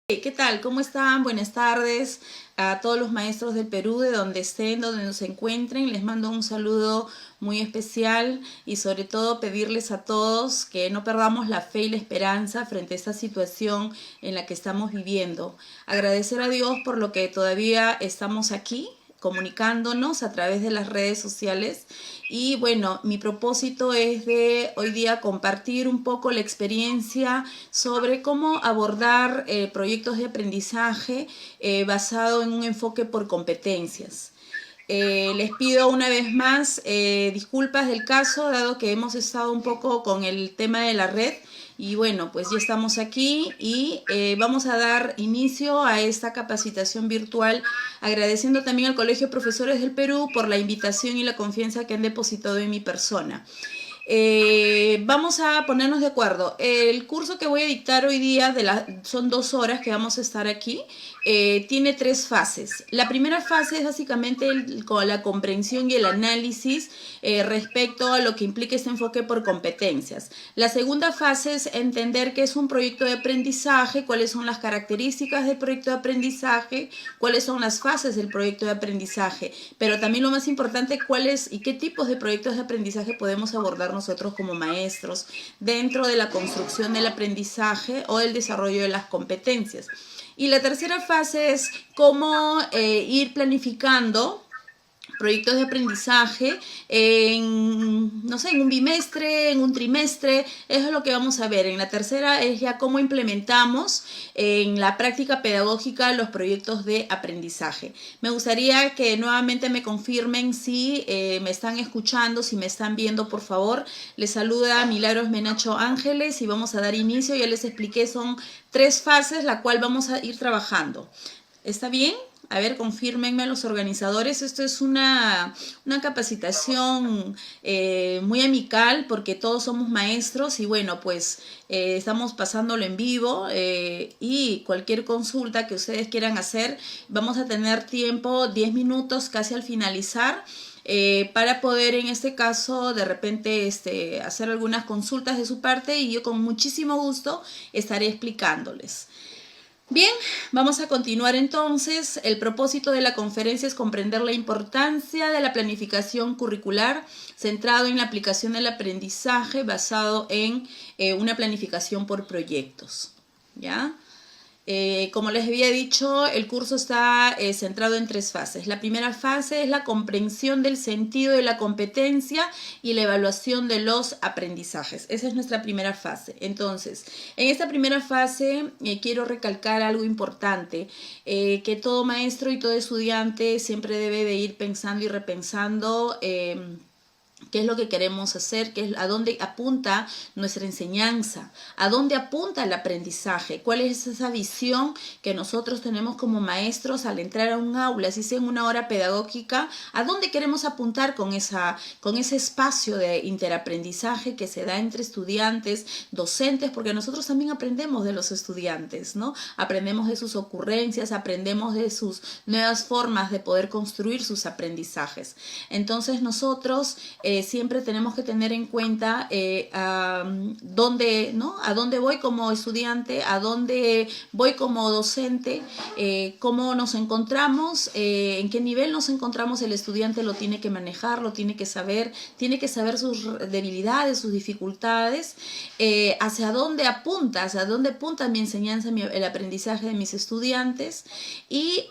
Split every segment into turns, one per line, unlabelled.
¿Qué tal? ¿Cómo están? Buenas tardes a todos los maestros del Perú, de donde estén, donde nos encuentren. Les mando un saludo muy especial y sobre todo pedirles a todos que no perdamos la fe y la esperanza frente a esta situación en la que estamos viviendo. Agradecer a Dios por lo que todavía estamos aquí comunicándonos a través de las redes sociales. Y bueno, mi propósito es de hoy día compartir un poco la experiencia sobre cómo abordar proyectos de aprendizaje basado en un enfoque por competencias. Les pido una vez más disculpas del caso, dado que hemos estado un poco con el tema de la red. Y bueno, pues ya estamos aquí y vamos a dar inicio a esta capacitación virtual, agradeciendo también al Colegio de Profesores del Perú por la invitación y la confianza que han depositado en mi persona. Vamos a ponernos de acuerdo. El curso que voy a dictar hoy día son 2 horas que vamos a estar aquí. Tiene 3 fases. La primera fase es básicamente la comprensión y el análisis respecto a lo que implica este enfoque por competencias. La segunda fase es entender qué es un proyecto de aprendizaje, cuáles son las características del proyecto de aprendizaje, cuáles son las fases del proyecto de aprendizaje, pero también lo más importante, cuáles y qué tipos de proyectos de aprendizaje podemos abordar nosotros como maestros dentro de la construcción del aprendizaje o el desarrollo de las competencias. Y la tercera fase es cómo ir planificando proyectos de aprendizaje no sé, en un bimestre, en un trimestre. Eso es lo que vamos a ver. En la tercera es ya cómo implementamos en la práctica pedagógica los proyectos de aprendizaje. Me gustaría que nuevamente me confirmen si me están escuchando, si me están viendo, por favor. Les saluda Milagros Menacho Ángeles y vamos a dar inicio. Ya les expliqué, son 3 fases, la cual vamos a ir trabajando. ¿Está bien? A ver, confírmenme los organizadores. Esto es una capacitación muy amical porque todos somos maestros y bueno, pues estamos pasándolo en vivo y cualquier consulta que ustedes quieran hacer, vamos a tener tiempo, 10 minutos casi al finalizar. Para poder en este caso de repente hacer algunas consultas de su parte y yo con muchísimo gusto estaré explicándoles. Bien, vamos a continuar entonces. El propósito de la conferencia es comprender la importancia de la planificación curricular centrado en la aplicación del aprendizaje basado en una planificación por proyectos. ¿Ya? Como les había dicho, el curso está centrado en 3 fases. La primera fase es la comprensión del sentido de la competencia y la evaluación de los aprendizajes. Esa es nuestra primera fase. Entonces, en esta primera fase quiero recalcar algo importante, que todo maestro y todo estudiante siempre debe de ir pensando y repensando qué es lo que queremos hacer, a dónde apunta nuestra enseñanza, a dónde apunta el aprendizaje, cuál es esa visión que nosotros tenemos como maestros al entrar a un aula, si sea en una hora pedagógica, a dónde queremos apuntar con ese espacio de interaprendizaje que se da entre estudiantes, docentes, porque nosotros también aprendemos de los estudiantes, ¿no? Aprendemos de sus ocurrencias, aprendemos de sus nuevas formas de poder construir sus aprendizajes. Entonces nosotros siempre tenemos que tener en cuenta dónde, ¿no? A dónde voy como estudiante, a dónde voy como docente, cómo nos encontramos, en qué nivel nos encontramos. El estudiante lo tiene que manejar, lo tiene que saber sus debilidades, sus dificultades, hacia dónde apunta mi enseñanza, el aprendizaje de mis estudiantes. Y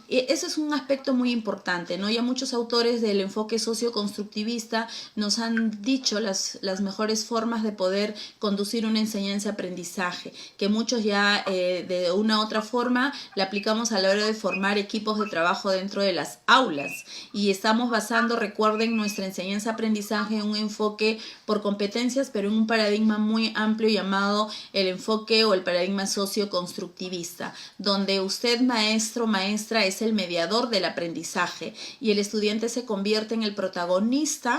ese es un aspecto muy importante, ¿no? Ya muchos autores del enfoque socioconstructivista nos han dicho las mejores formas de poder conducir una enseñanza-aprendizaje, que muchos ya de una u otra forma la aplicamos a la hora de formar equipos de trabajo dentro de las aulas y estamos basando, recuerden, nuestra enseñanza-aprendizaje en un enfoque por competencias, pero en un paradigma muy amplio llamado el enfoque o el paradigma socioconstructivista, donde usted, maestro, maestra, es el mediador del aprendizaje y el estudiante se convierte en el protagonista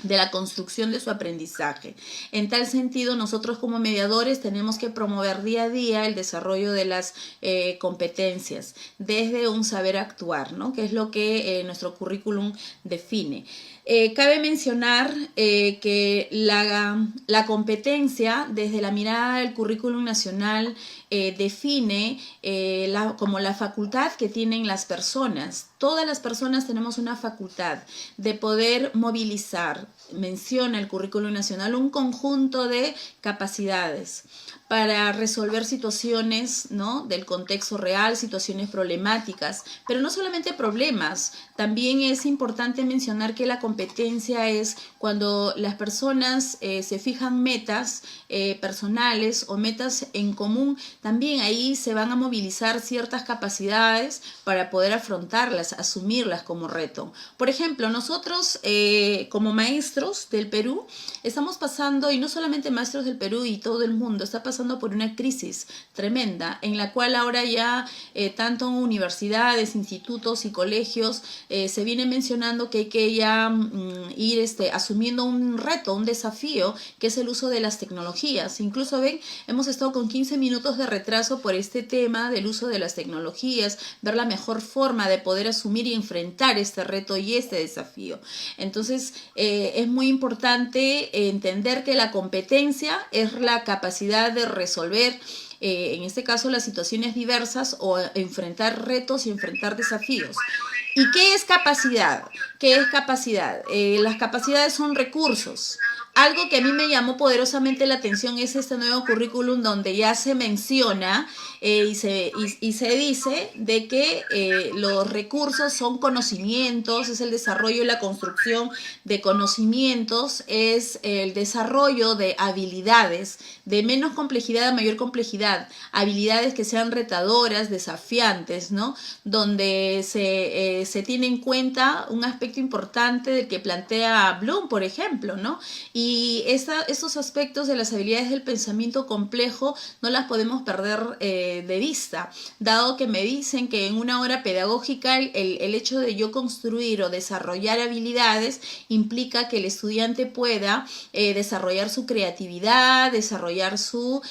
de la construcción de su aprendizaje. En tal sentido, nosotros como mediadores tenemos que promover día a día el desarrollo de las competencias desde un saber actuar, ¿no? Que es lo que nuestro currículum define. Cabe mencionar que la competencia, desde la mirada del currículum nacional, define como la facultad que tienen las personas. Todas las personas tenemos una facultad de poder movilizar, menciona el currículum nacional, un conjunto de capacidades para resolver situaciones, ¿no?, del contexto real, situaciones problemáticas, pero no solamente problemas. También es importante mencionar que la competencia es cuando las personas se fijan metas personales o metas en común. También ahí se van a movilizar ciertas capacidades para poder afrontarlas, asumirlas como reto. Por ejemplo, nosotros como maestros del Perú estamos pasando, y no solamente maestros del Perú y todo el mundo, está pasando por una crisis tremenda en la cual ahora ya tanto universidades, institutos y colegios se viene mencionando que hay que ya ir asumiendo un reto, un desafío, que es el uso de las tecnologías. Incluso ven, hemos estado con 15 minutos de retraso por este tema del uso de las tecnologías, ver la mejor forma de poder asumir y enfrentar este reto y este desafío. Entonces es muy importante entender que la competencia es la capacidad de resolver en este caso las situaciones diversas o enfrentar retos y enfrentar desafíos. ¿Y qué es capacidad? ¿Qué es capacidad? Las capacidades son recursos. Algo que a mí me llamó poderosamente la atención es este nuevo currículum donde ya se menciona y se dice de que los recursos son conocimientos, es el desarrollo y la construcción de conocimientos, es el desarrollo de habilidades de menos complejidad a mayor complejidad, habilidades que sean retadoras, desafiantes, ¿no? Donde se tiene en cuenta un aspecto importante del que plantea Bloom, por ejemplo, ¿no? Y estos aspectos de las habilidades del pensamiento complejo no las podemos perder de vista, dado que me dicen que en una hora pedagógica el hecho de yo construir o desarrollar habilidades implica que el estudiante pueda desarrollar su creatividad, desarrollar su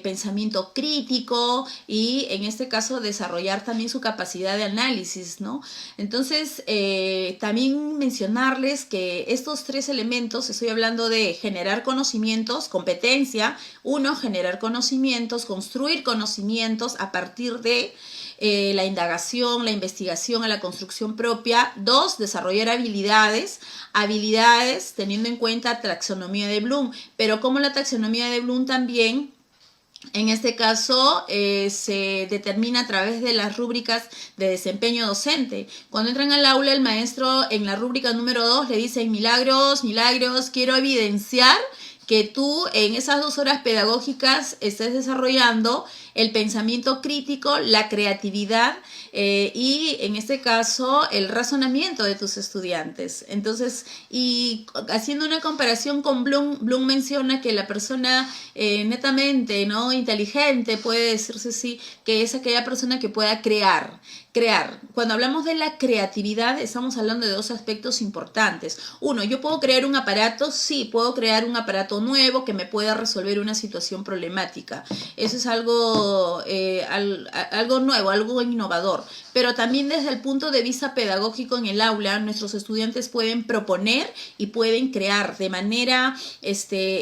pensamiento crítico y en este caso desarrollar también su capacidad de análisis, ¿no? Entonces también mencionarles que estos tres elementos, estoy hablando de generar conocimientos, competencia, uno, generar conocimientos, construir conocimientos a partir de la indagación, la investigación, a la construcción propia. Dos, desarrollar habilidades teniendo en cuenta taxonomía de Bloom, pero como la taxonomía de Bloom también en este caso se determina a través de las rúbricas de desempeño docente. Cuando entran al aula, el maestro en la rúbrica número 2 le dice: Milagros, quiero evidenciar que tú en esas 2 horas pedagógicas estés desarrollando el pensamiento crítico, la creatividad y en este caso el razonamiento de tus estudiantes. Entonces, y haciendo una comparación con Bloom, Bloom menciona que la persona netamente, ¿no?, inteligente, puede decirse así, que es aquella persona que pueda crear. Cuando hablamos de la creatividad, estamos hablando de 2 aspectos importantes. Uno, yo puedo crear un aparato, sí, puedo crear un aparato nuevo que me pueda resolver una situación problemática. Eso es algo nuevo, algo innovador. Pero también desde el punto de vista pedagógico en el aula, nuestros estudiantes pueden proponer y pueden crear de manera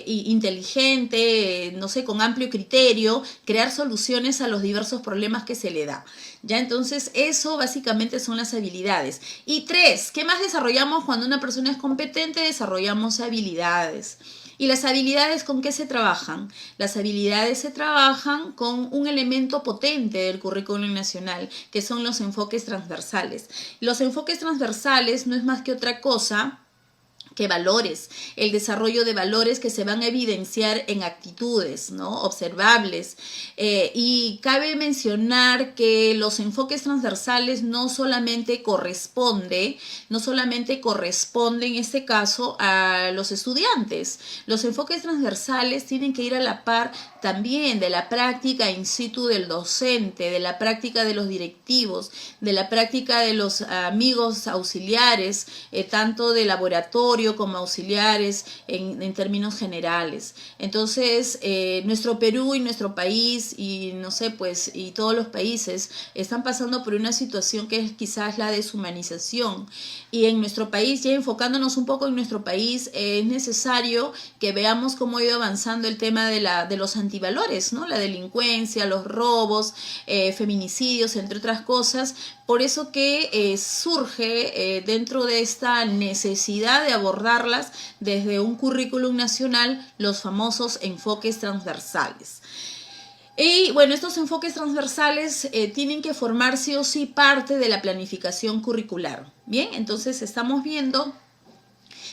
inteligente, no sé, con amplio criterio, crear soluciones a los diversos problemas que se le da. Ya, entonces eso básicamente son las habilidades. Y 3, ¿qué más desarrollamos cuando una persona es competente? Desarrollamos habilidades. ¿Y las habilidades con qué se trabajan? Las habilidades se trabajan con un elemento potente del currículum nacional, que son los enfoques transversales. Los enfoques transversales no es más que otra cosa que valores, el desarrollo de valores que se van a evidenciar en actitudes, ¿no?, observables. Y cabe mencionar que los enfoques transversales no solamente corresponde en este caso a los estudiantes. Los enfoques transversales tienen que ir a la par también de la práctica in situ del docente, de la práctica de los directivos, de la práctica de los amigos auxiliares, tanto de laboratorio como auxiliares en términos generales. Entonces, nuestro Perú y nuestro país y no sé, pues, y todos los países están pasando por una situación que es quizás la deshumanización. Y en nuestro país, ya enfocándonos un poco en nuestro país, es necesario que veamos cómo ha ido avanzando el tema de los antivalores antivalores, ¿no? La delincuencia, los robos, feminicidios, entre otras cosas. Por eso que surge dentro de esta necesidad de abordarlas desde un currículum nacional los famosos enfoques transversales. Y bueno, estos enfoques transversales tienen que formar sí o sí parte de la planificación curricular. Bien, entonces estamos viendo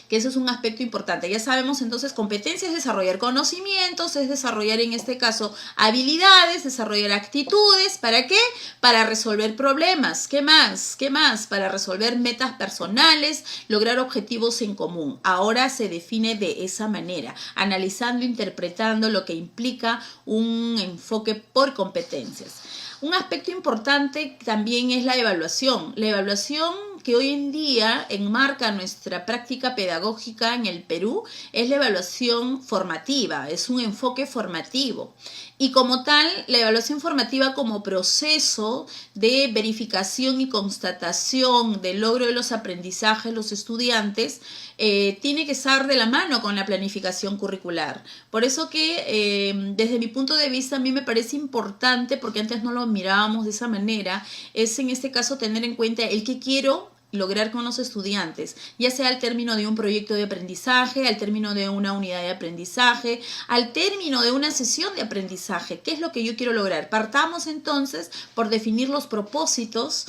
que eso es un aspecto importante. Ya sabemos entonces, competencias es desarrollar conocimientos, es desarrollar en este caso habilidades, desarrollar actitudes. ¿Para qué? Para resolver problemas. ¿Qué más? ¿Qué más? Para resolver metas personales, lograr objetivos en común. Ahora se define de esa manera, analizando, interpretando lo que implica un enfoque por competencias. Un aspecto importante también es la evaluación. La evaluación que hoy en día enmarca nuestra práctica pedagógica en el Perú es la evaluación formativa, es un enfoque formativo. Y como tal, la evaluación formativa como proceso de verificación y constatación del logro de los aprendizajes de los estudiantes tiene que estar de la mano con la planificación curricular. Por eso que desde mi punto de vista a mí me parece importante, porque antes no lo mirábamos de esa manera, es en este caso tener en cuenta el que quiero lograr con los estudiantes, ya sea al término de un proyecto de aprendizaje, al término de una unidad de aprendizaje, al término de una sesión de aprendizaje. ¿Qué es lo que yo quiero lograr? Partamos entonces por definir los propósitos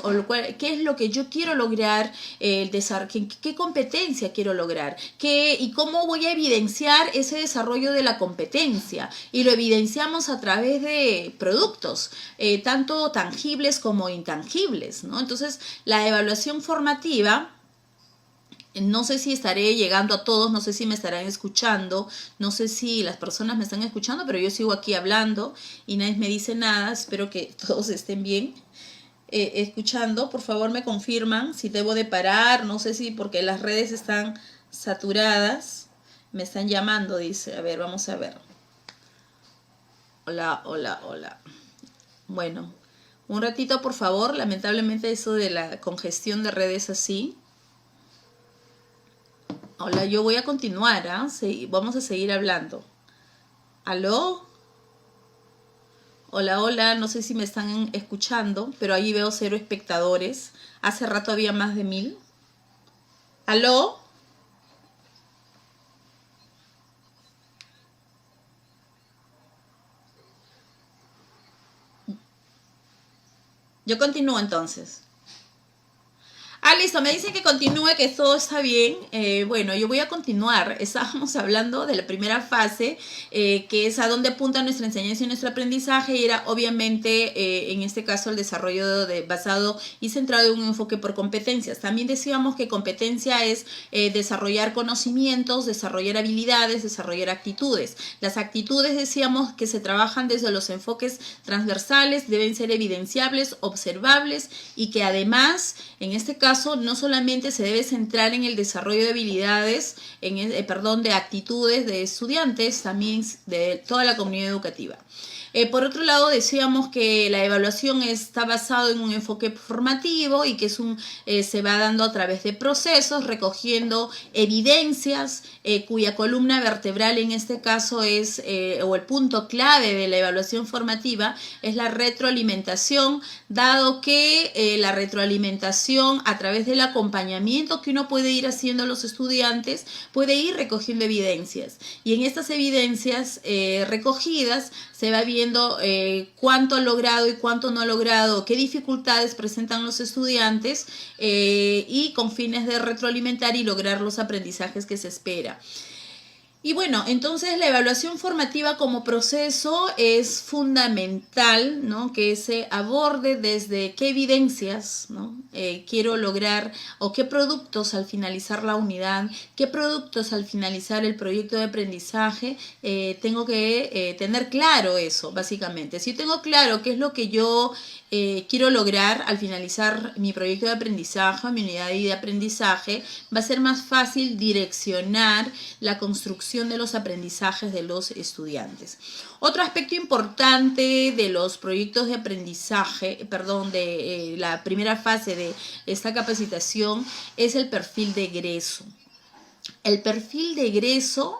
o qué es lo que yo quiero lograr, qué competencia quiero lograr, y cómo voy a evidenciar ese desarrollo de la competencia. Y lo evidenciamos a través de productos, tanto tangibles como intangibles, ¿no? Entonces, la evaluación formativa, no sé si estaré llegando a todos, no sé si me estarán escuchando, no sé si las personas me están escuchando, pero yo sigo aquí hablando y nadie me dice nada. Espero que todos estén bien escuchando. Por favor, me confirman si debo de parar, no sé si porque las redes están saturadas. Me están llamando, dice. A ver, vamos a ver. Hola, hola, hola. Bueno, un ratito, por favor. Lamentablemente eso de la congestión de redes así. Hola, yo voy a continuar, ¿ah? Sí, vamos a seguir hablando. ¿Aló? Hola, hola, no sé si me están escuchando, pero ahí veo 0 espectadores. Hace rato había más de 1000. ¿Aló? Yo continúo entonces. Listo, me dicen que continúe, que todo está bien. Bueno, yo voy a continuar. Estábamos hablando de la primera fase, que es a dónde apunta nuestra enseñanza y nuestro aprendizaje, y era obviamente, en este caso, el desarrollo basado y centrado en un enfoque por competencias. También decíamos que competencia es desarrollar conocimientos, desarrollar habilidades, desarrollar actitudes. Las actitudes, decíamos, que se trabajan desde los enfoques transversales, deben ser evidenciables, observables, y que además, en este caso, no solamente se debe centrar en el desarrollo de habilidades, de actitudes de estudiantes, también de toda la comunidad educativa. Por otro lado, decíamos que la evaluación está basada en un enfoque formativo y que se va dando a través de procesos, recogiendo evidencias, cuya columna vertebral en este caso o el punto clave de la evaluación formativa es la retroalimentación, dado que la retroalimentación a través del acompañamiento que uno puede ir haciendo a los estudiantes puede ir recogiendo evidencias. Y en estas evidencias recogidas se va viendo cuánto ha logrado y cuánto no ha logrado, qué dificultades presentan los estudiantes y con fines de retroalimentar y lograr los aprendizajes que se espera. Y bueno, entonces la evaluación formativa como proceso es fundamental, ¿no? Que se aborde desde qué evidencias, ¿no? Quiero lograr, o qué productos al finalizar la unidad, qué productos al finalizar el proyecto de aprendizaje. Tengo que tener claro eso, básicamente. Si tengo claro qué es lo que yo quiero lograr al finalizar mi proyecto de aprendizaje, mi unidad de aprendizaje, va a ser más fácil direccionar la construcción de los aprendizajes de los estudiantes. Otro aspecto importante de los proyectos de aprendizaje, de la primera fase de esta capacitación, es el perfil de egreso. El perfil de egreso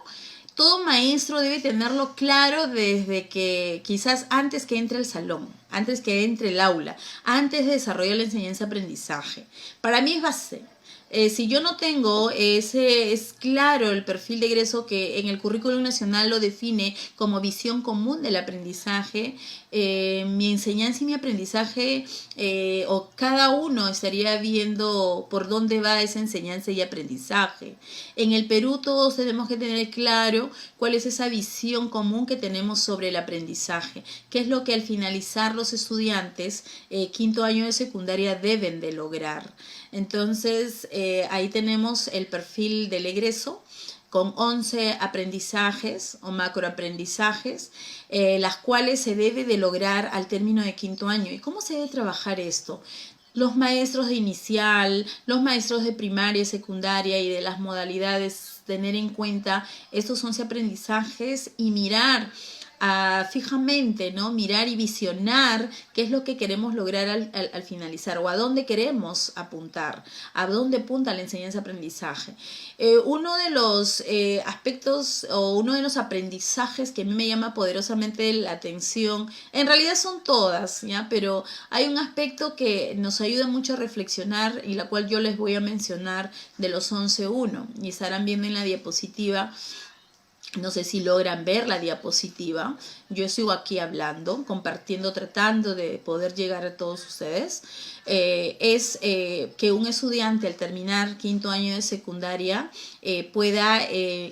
todo maestro debe tenerlo claro desde que quizás antes que entre al salón, antes que entre el aula, antes de desarrollar la enseñanza-aprendizaje. Para mí es base. Si yo no tengo es claro el perfil de egreso que en el currículum nacional lo define como visión común del aprendizaje, mi enseñanza y mi aprendizaje o cada uno estaría viendo por dónde va esa enseñanza y aprendizaje. En el Perú todos tenemos que tener claro cuál es esa visión común que tenemos sobre el aprendizaje, qué es lo que al finalizar los estudiantes quinto año de secundaria deben de lograr. Entonces, ahí tenemos el perfil del egreso con 11 aprendizajes o macroaprendizajes, las cuales se debe de lograr al término de quinto año. ¿Y cómo se debe trabajar esto? Los maestros de inicial, los maestros de primaria, secundaria y de las modalidades, tener en cuenta estos 11 aprendizajes y mirar fijamente, ¿no? Mirar y visionar qué es lo que queremos lograr al finalizar o a dónde queremos apuntar, a dónde apunta la enseñanza-aprendizaje. Uno de los aspectos o uno de los aprendizajes que a mí me llama poderosamente la atención, en realidad son todas, ¿ya? Pero hay un aspecto que nos ayuda mucho a reflexionar y la cual yo les voy a mencionar de los 11.1 y estarán viendo en la diapositiva. No sé si logran ver la diapositiva. Yo sigo aquí hablando, compartiendo, tratando de poder llegar a todos ustedes. Es que un estudiante al terminar quinto año de secundaria pueda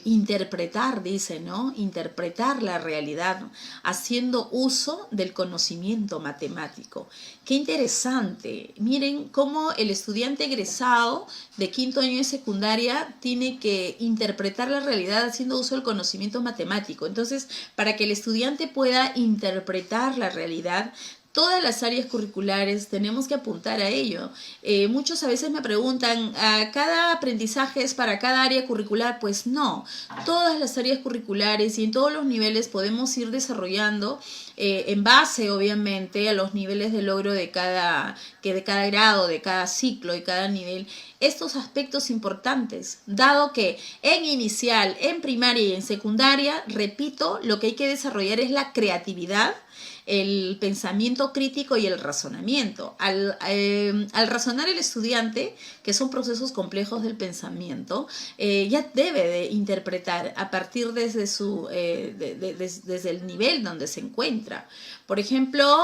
interpretar, dice, ¿no? Interpretar la realidad, ¿no? Haciendo uso del conocimiento matemático. Qué interesante. Miren cómo el estudiante egresado de quinto año de secundaria tiene que interpretar la realidad haciendo uso del conocimiento matemático. Entonces, para que el estudiante pueda interpretar la realidad, todas las áreas curriculares tenemos que apuntar a ello. Muchos a veces me preguntan, ¿cada aprendizaje es para cada área curricular? Pues no, todas las áreas curriculares y en todos los niveles podemos ir desarrollando en base, obviamente, a los niveles de logro de cada grado, de cada ciclo y cada nivel, estos aspectos importantes, dado que en inicial, en primaria y en secundaria, repito, lo que hay que desarrollar es la creatividad, el pensamiento crítico y el razonamiento. Al razonar el estudiante, que son procesos complejos del pensamiento, ya debe de interpretar a partir desde el nivel donde se encuentra. Por ejemplo,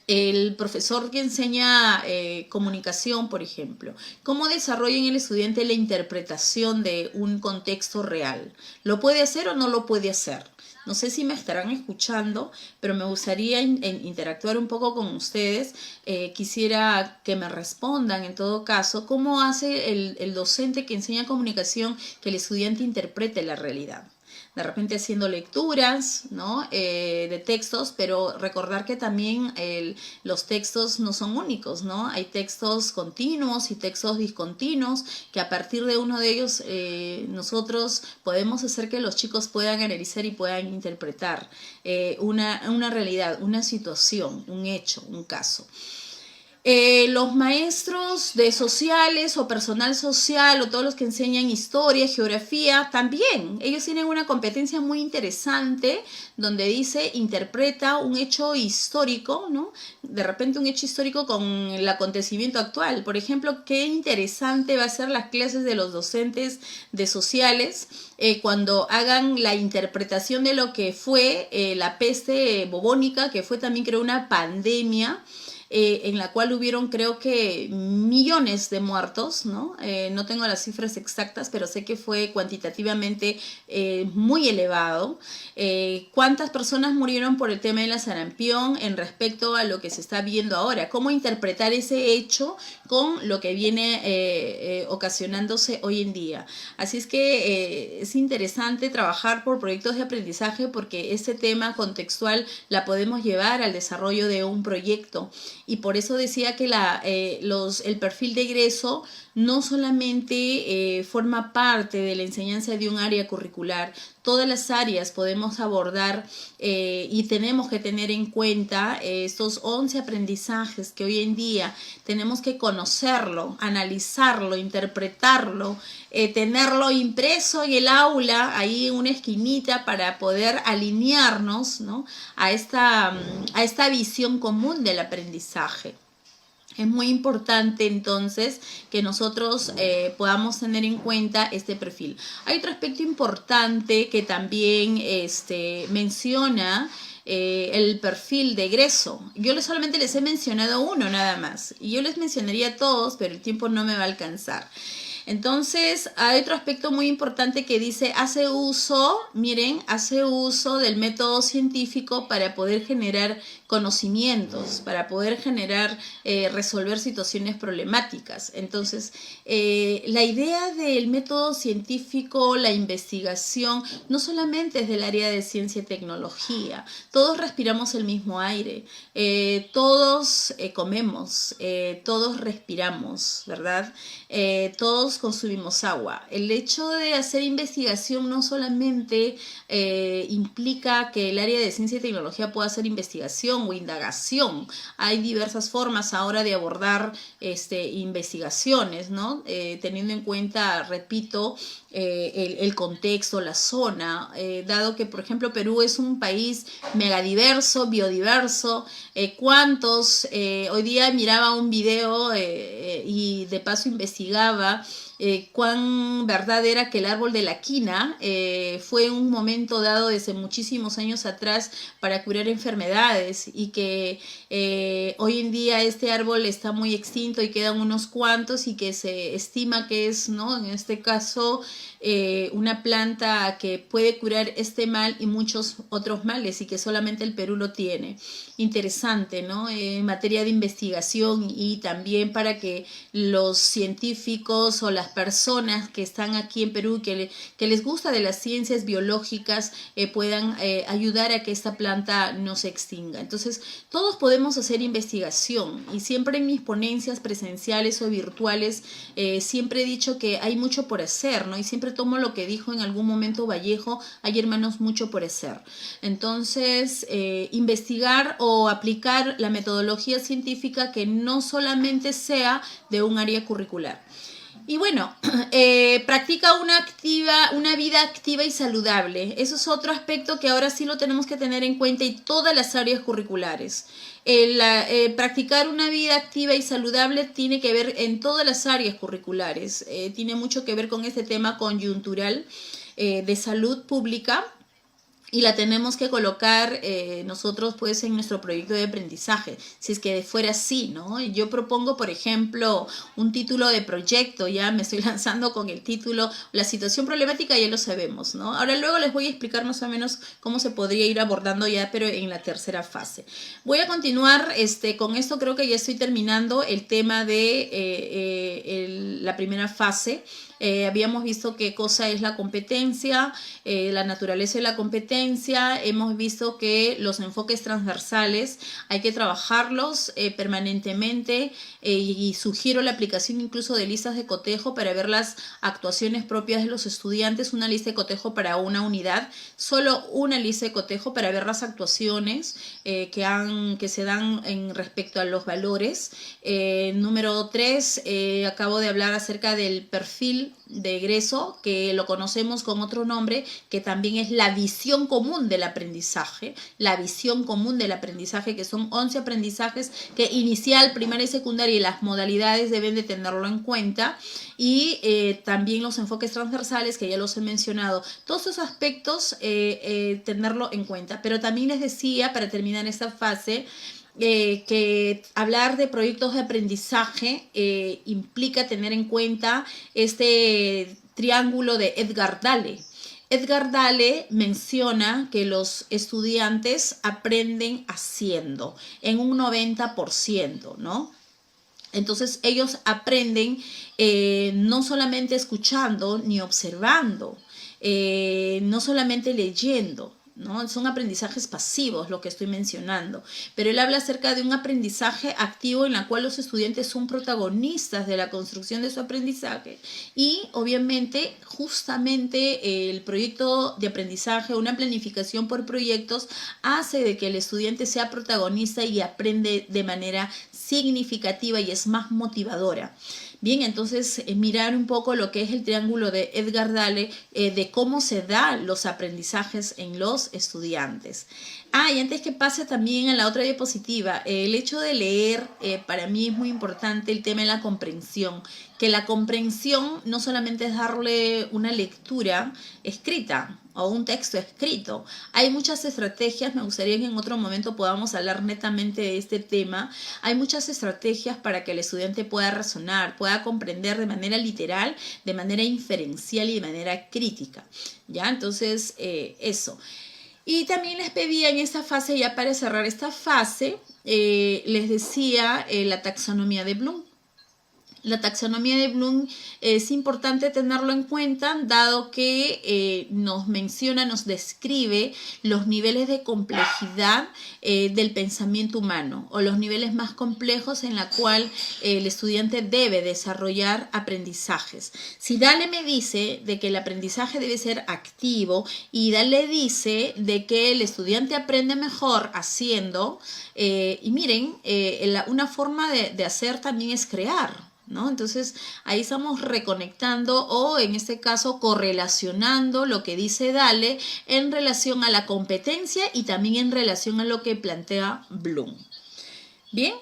el profesor que enseña comunicación, por ejemplo, ¿cómo desarrolla en el estudiante la interpretación de un contexto real? ¿Lo puede hacer o no lo puede hacer? No sé si me estarán escuchando, pero me gustaría interactuar un poco con ustedes. Quisiera que me respondan, en todo caso, cómo hace el docente que enseña comunicación que el estudiante interprete la realidad. De repente haciendo lecturas, ¿no? De textos, pero recordar que también los textos no son únicos, ¿no? Hay textos continuos y textos discontinuos que a partir de uno de ellos nosotros podemos hacer que los chicos puedan analizar y puedan interpretar una realidad, una situación, un hecho, un caso. Los maestros de sociales o personal social o todos los que enseñan historia, geografía, también ellos tienen una competencia muy interesante donde dice interpreta un hecho histórico, ¿no? De repente un hecho histórico con el acontecimiento actual. Por ejemplo, qué interesante va a ser las clases de los docentes de sociales cuando hagan la interpretación de lo que fue la peste bubónica, que fue también creo una pandemia, en la cual hubieron creo que millones de muertos, ¿no? No tengo las cifras exactas, pero sé que fue cuantitativamente muy elevado. ¿Cuántas personas murieron por el tema de la sarampión en respecto a lo que se está viendo ahora? ¿Cómo interpretar ese hecho con lo que viene ocasionándose hoy en día? Así es que es interesante trabajar por proyectos de aprendizaje porque este tema contextual la podemos llevar al desarrollo de un proyecto. Y por eso decía que el perfil de egreso no solamente forma parte de la enseñanza de un área curricular, todas las áreas podemos abordar y tenemos que tener en cuenta estos 11 aprendizajes que hoy en día tenemos que conocerlo, analizarlo, interpretarlo, tenerlo impreso en el aula, ahí en una esquinita para poder alinearnos, ¿no?, a esta visión común del aprendizaje. Es muy importante entonces que nosotros podamos tener en cuenta este perfil. Hay otro aspecto importante que también menciona el perfil de egreso. Yo solamente les he mencionado uno nada más. Y yo les mencionaría todos, pero el tiempo no me va a alcanzar. Entonces, hay otro aspecto muy importante que dice, hace uso del método científico para poder generar conocimientos, para poder resolver situaciones problemáticas. Entonces, la idea del método científico, la investigación, no solamente es del área de ciencia y tecnología. Todos respiramos el mismo aire, todos comemos, todos respiramos, ¿verdad? Todos consumimos agua. El hecho de hacer investigación no solamente implica que el área de ciencia y tecnología pueda hacer investigación o indagación. Hay diversas formas ahora de abordar investigaciones, ¿no? Teniendo en cuenta, repito, el contexto, la zona, dado que, por ejemplo, Perú es un país megadiverso, biodiverso. Hoy día miraba un video y de paso investigaba cuán verdad era que el árbol de la quina fue un momento dado desde muchísimos años atrás para curar enfermedades y que hoy en día este árbol está muy extinto y quedan unos cuantos y que se estima que es, ¿no?, en este caso, una planta que puede curar este mal y muchos otros males y que solamente el Perú lo tiene. Interesante, ¿no? En materia de investigación y también para que los científicos o las personas que están aquí en Perú, que les gusta de las ciencias biológicas, puedan ayudar a que esta planta no se extinga. Entonces, todos podemos hacer investigación y siempre en mis ponencias presenciales o virtuales, siempre he dicho que hay mucho por hacer, ¿no? Y siempre tomo lo que dijo en algún momento Vallejo, hay, hermanos, mucho por hacer. Entonces, investigar o aplicar la metodología científica que no solamente sea de un área curricular. Y bueno, practica una vida activa y saludable. Eso es otro aspecto que ahora sí lo tenemos que tener en cuenta en todas las áreas curriculares. Practicar una vida activa y saludable tiene que ver en todas las áreas curriculares. Tiene mucho que ver con este tema coyuntural de salud pública. Y la tenemos que colocar nosotros pues en nuestro proyecto de aprendizaje, si es que fuera así, ¿no? Yo propongo, por ejemplo, un título de proyecto, ya me estoy lanzando con el título, la situación problemática ya lo sabemos, ¿no? Ahora luego les voy a explicar más o menos cómo se podría ir abordando ya, pero en la tercera fase. Voy a continuar con esto, creo que ya estoy terminando el tema de la primera fase. Habíamos visto qué cosa es la competencia, la naturaleza de la competencia. Hemos visto que los enfoques transversales hay que trabajarlos permanentemente y sugiero la aplicación incluso de listas de cotejo para ver las actuaciones propias de los estudiantes, una lista de cotejo para una unidad, solo una lista de cotejo para ver las actuaciones que se dan en respecto a los valores. Número 3, acabo de hablar acerca del perfil de egreso, que lo conocemos con otro nombre, que también es la visión común del aprendizaje, que son 11 aprendizajes que inicial, primaria y secundaria y las modalidades deben de tenerlo en cuenta, y también los enfoques transversales, que ya los he mencionado, todos esos aspectos tenerlo en cuenta. Pero también les decía, para terminar esta fase, que hablar de proyectos de aprendizaje implica tener en cuenta este triángulo de Edgar Dale. Edgar Dale menciona que los estudiantes aprenden haciendo en un 90%, ¿no? Entonces ellos aprenden no solamente escuchando ni observando, no solamente leyendo. ¿no? Son aprendizajes pasivos lo que estoy mencionando, pero él habla acerca de un aprendizaje activo en la cual los estudiantes son protagonistas de la construcción de su aprendizaje y obviamente justamente el proyecto de aprendizaje, una planificación por proyectos hace de que el estudiante sea protagonista y aprende de manera significativa y es más motivadora. Bien, entonces mirar un poco lo que es el triángulo de Edgar Dale, de cómo se dan los aprendizajes en los estudiantes. Y antes que pase también a la otra diapositiva, el hecho de leer, para mí es muy importante el tema de la comprensión, que la comprensión no solamente es darle una lectura escrita o un texto escrito. Hay muchas estrategias, me gustaría que en otro momento podamos hablar netamente de este tema. Hay muchas estrategias para que el estudiante pueda razonar, pueda comprender de manera literal, de manera inferencial y de manera crítica. ¿Ya? Entonces, eso. Y también les pedía en esta fase, ya para cerrar esta fase, les decía la taxonomía de Bloom. La taxonomía de Bloom es importante tenerlo en cuenta, dado que nos menciona, nos describe los niveles de complejidad del pensamiento humano o los niveles más complejos en la cual el estudiante debe desarrollar aprendizajes. Si Dale me dice de que el aprendizaje debe ser activo y Dale dice de que el estudiante aprende mejor haciendo, y miren, una forma de hacer también es crear, ¿no? Entonces ahí estamos reconectando o en este caso correlacionando lo que dice Dale en relación a la competencia y también en relación a lo que plantea Bloom. Bien.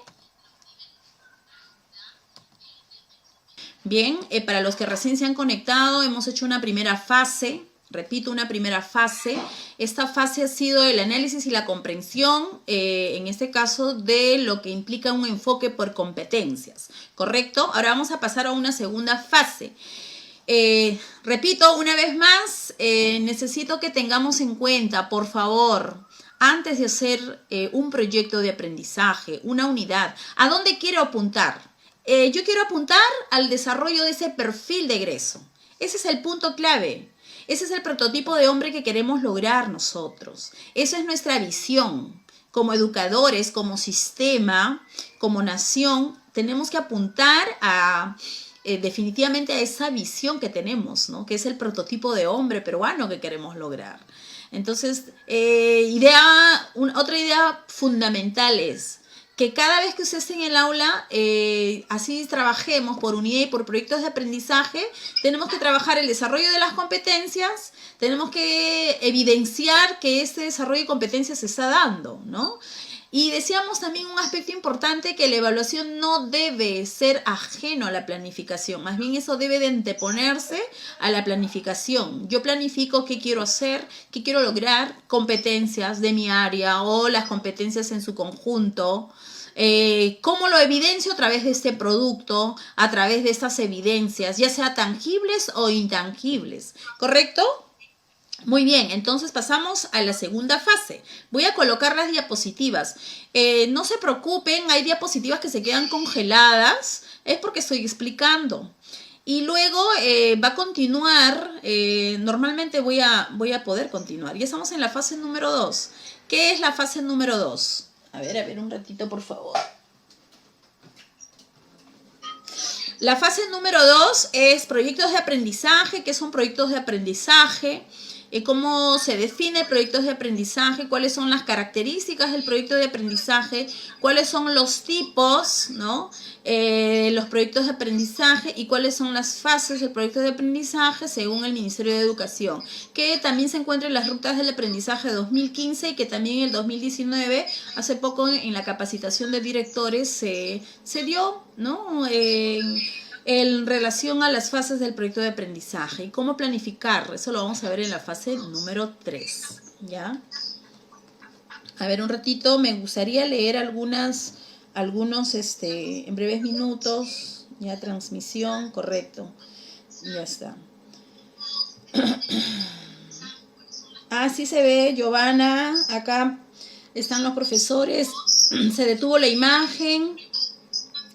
Bien, para los que recién se han conectado, hemos hecho una primera fase. Repito, una primera fase. Esta fase ha sido el análisis y la comprensión, en este caso, de lo que implica un enfoque por competencias. ¿Correcto? Ahora vamos a pasar a una segunda fase. Repito, una vez más, necesito que tengamos en cuenta, por favor, antes de hacer un proyecto de aprendizaje, una unidad, ¿a dónde quiero apuntar? Yo quiero apuntar al desarrollo de ese perfil de egreso. Ese es el punto clave. Ese es el prototipo de hombre que queremos lograr nosotros. Esa es nuestra visión. Como educadores, como sistema, como nación, tenemos que apuntar a definitivamente a esa visión que tenemos, ¿no? Que es el prototipo de hombre peruano que queremos lograr. Entonces, otra idea fundamental es que cada vez que usted esté en el aula, así trabajemos por unidad y por proyectos de aprendizaje, tenemos que trabajar el desarrollo de las competencias, tenemos que evidenciar que ese desarrollo de competencias se está dando, ¿no? Y decíamos también un aspecto importante, que la evaluación no debe ser ajeno a la planificación, más bien eso debe de anteponerse a la planificación. Yo planifico qué quiero hacer, qué quiero lograr, competencias de mi área o las competencias en su conjunto. ¿Cómo lo evidencio? A través de este producto, a través de estas evidencias, ya sea tangibles o intangibles, ¿correcto? Muy bien, entonces pasamos a la segunda fase. Voy a colocar las diapositivas. No se preocupen, hay diapositivas que se quedan congeladas, es porque estoy explicando. Y luego va a continuar, normalmente voy a poder continuar. Ya estamos en la fase número 2. ¿Qué es la fase número 2? A ver un ratito, por favor. La fase número 2 es proyectos de aprendizaje. ¿Qué son proyectos de aprendizaje? Cómo se define proyectos de aprendizaje, cuáles son las características del proyecto de aprendizaje, cuáles son los tipos, ¿no? Los proyectos de aprendizaje y cuáles son las fases del proyecto de aprendizaje según el Ministerio de Educación, que también se encuentra en las rutas del aprendizaje 2015 y que también en el 2019, hace poco en la capacitación de directores se dio, ¿no? En relación a las fases del proyecto de aprendizaje y cómo planificar. Eso lo vamos a ver en la fase número 3, ¿ya? A ver, un ratito, me gustaría leer algunos en breves minutos. Ya, transmisión, correcto. Ya está. Así se ve, Giovanna. Acá están los profesores. Se detuvo la imagen.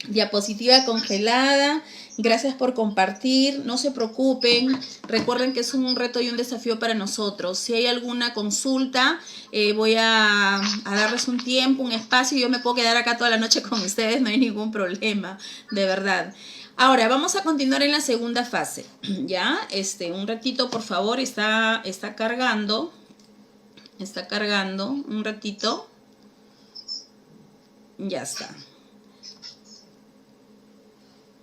Diapositiva congelada. Gracias por compartir, no se preocupen, recuerden que es un reto y un desafío para nosotros. Si hay alguna consulta, voy a darles un tiempo, un espacio, yo me puedo quedar acá toda la noche con ustedes, no hay ningún problema, de verdad. Ahora, vamos a continuar en la segunda fase, ¿ya? Un ratito, por favor, está cargando, un ratito, ya está.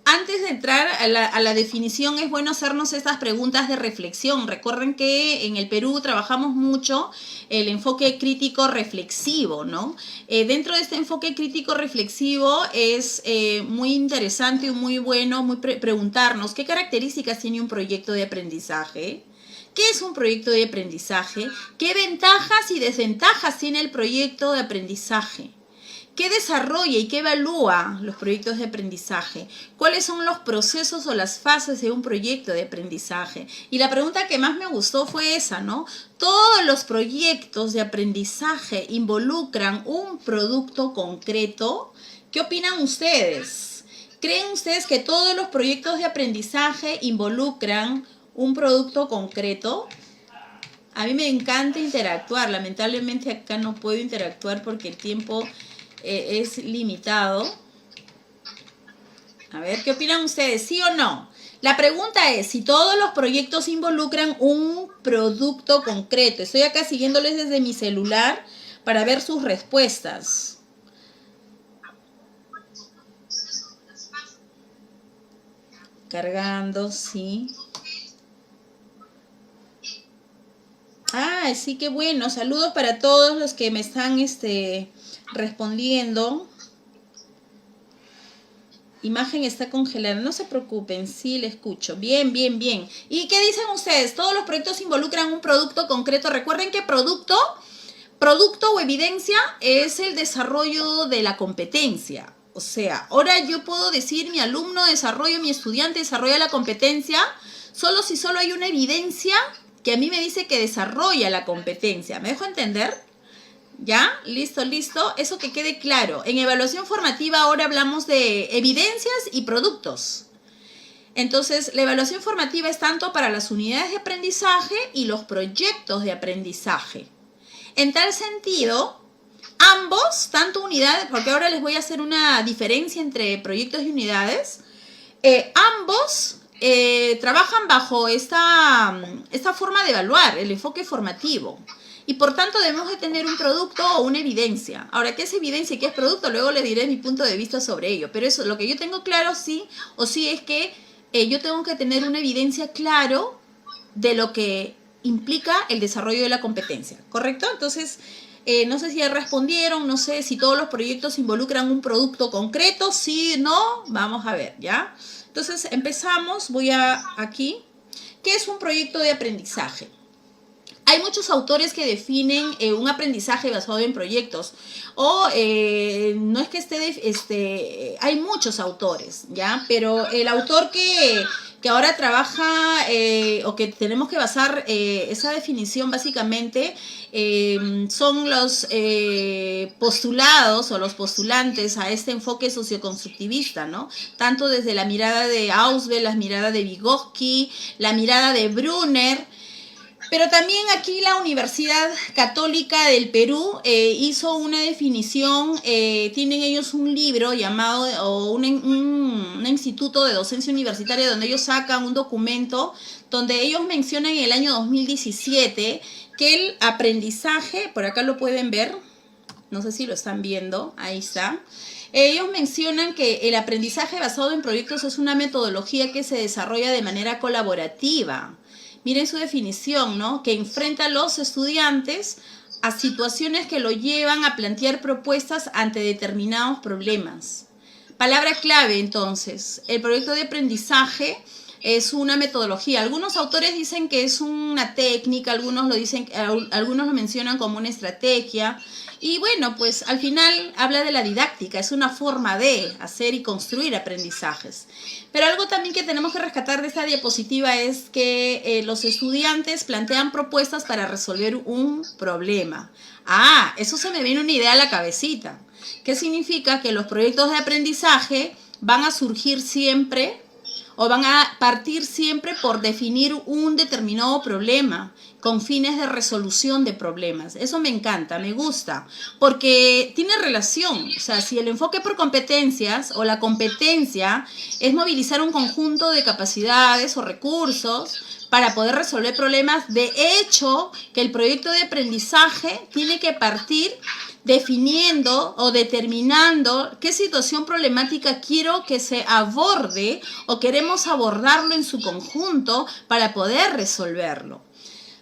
Antes de entrar a la definición, es bueno hacernos estas preguntas de reflexión. Recuerden que en el Perú trabajamos mucho el enfoque crítico reflexivo, ¿no? Dentro de este enfoque crítico reflexivo es muy interesante y muy bueno preguntarnos qué características tiene un proyecto de aprendizaje. ¿Qué es un proyecto de aprendizaje? ¿Qué ventajas y desventajas tiene el proyecto de aprendizaje? ¿Qué desarrolla y qué evalúa los proyectos de aprendizaje? ¿Cuáles son los procesos o las fases de un proyecto de aprendizaje? Y la pregunta que más me gustó fue esa, ¿no? ¿Todos los proyectos de aprendizaje involucran un producto concreto? ¿Qué opinan ustedes? ¿Creen ustedes que todos los proyectos de aprendizaje involucran un producto concreto? A mí me encanta interactuar. Lamentablemente acá no puedo interactuar porque el tiempo es limitado. A ver, ¿qué opinan ustedes? ¿Sí o no? La pregunta es si todos los proyectos involucran un producto concreto. Estoy acá siguiéndoles desde mi celular para ver sus respuestas. Cargando, sí. Ah, sí, qué bueno. Saludos para todos los que me están respondiendo. Imagen está congelada. No se preocupen, sí le escucho. Bien, bien, bien. ¿Y qué dicen ustedes? Todos los proyectos involucran un producto concreto. Recuerden que producto o evidencia es el desarrollo de la competencia. O sea, ahora yo puedo decir mi alumno desarrolla, mi estudiante desarrolla la competencia solo si solo hay una evidencia que a mí me dice que desarrolla la competencia. ¿Me dejo entender? ¿Ya? Listo, listo. Eso que quede claro. En evaluación formativa ahora hablamos de evidencias y productos. Entonces, la evaluación formativa es tanto para las unidades de aprendizaje y los proyectos de aprendizaje. En tal sentido, ambos, tanto unidades, porque ahora les voy a hacer una diferencia entre proyectos y unidades, ambos trabajan bajo esta forma de evaluar, el enfoque formativo. Y por tanto debemos de tener un producto o una evidencia. Ahora, ¿qué es evidencia y qué es producto? Luego les diré mi punto de vista sobre ello. Pero eso, lo que yo tengo claro sí es que yo tengo que tener una evidencia claro de lo que implica el desarrollo de la competencia. ¿Correcto? Entonces, no sé si ya respondieron, no sé si todos los proyectos involucran un producto concreto. Sí, no, vamos a ver, ¿ya? Entonces, empezamos. Voy aquí. ¿Qué es un proyecto de aprendizaje? Hay muchos autores que definen un aprendizaje basado en proyectos. O no es que hay muchos autores, ¿ya? Pero el autor que ahora trabaja o que tenemos que basar esa definición básicamente son los postulados o los postulantes a este enfoque socioconstructivista, ¿no? Tanto desde la mirada de Ausubel, la mirada de Vygotsky, la mirada de Brunner. Pero también aquí la Universidad Católica del Perú hizo una definición, tienen ellos un libro llamado, o un instituto de docencia universitaria donde ellos sacan un documento donde ellos mencionan en el año 2017 que el aprendizaje, por acá lo pueden ver, no sé si lo están viendo, ahí está. Ellos mencionan que el aprendizaje basado en proyectos es una metodología que se desarrolla de manera colaborativa. Miren su definición, ¿no? Que enfrenta a los estudiantes a situaciones que lo llevan a plantear propuestas ante determinados problemas. Palabra clave, entonces. El proyecto de aprendizaje es una metodología. Algunos autores dicen que es una técnica, algunos lo mencionan como una estrategia. Y bueno, pues al final habla de la didáctica, es una forma de hacer y construir aprendizajes. Pero algo también que tenemos que rescatar de esta diapositiva es que los estudiantes plantean propuestas para resolver un problema. Ah, eso se me viene una idea a la cabecita. ¿Qué significa? Que los proyectos de aprendizaje van a surgir siempre o van a partir siempre por definir un determinado problema con fines de resolución de problemas. Eso me encanta, me gusta, porque tiene relación. O sea, si el enfoque por competencias o la competencia es movilizar un conjunto de capacidades o recursos para poder resolver problemas, de hecho, que el proyecto de aprendizaje tiene que partir definiendo o determinando qué situación problemática quiero que se aborde o queremos abordarlo en su conjunto para poder resolverlo.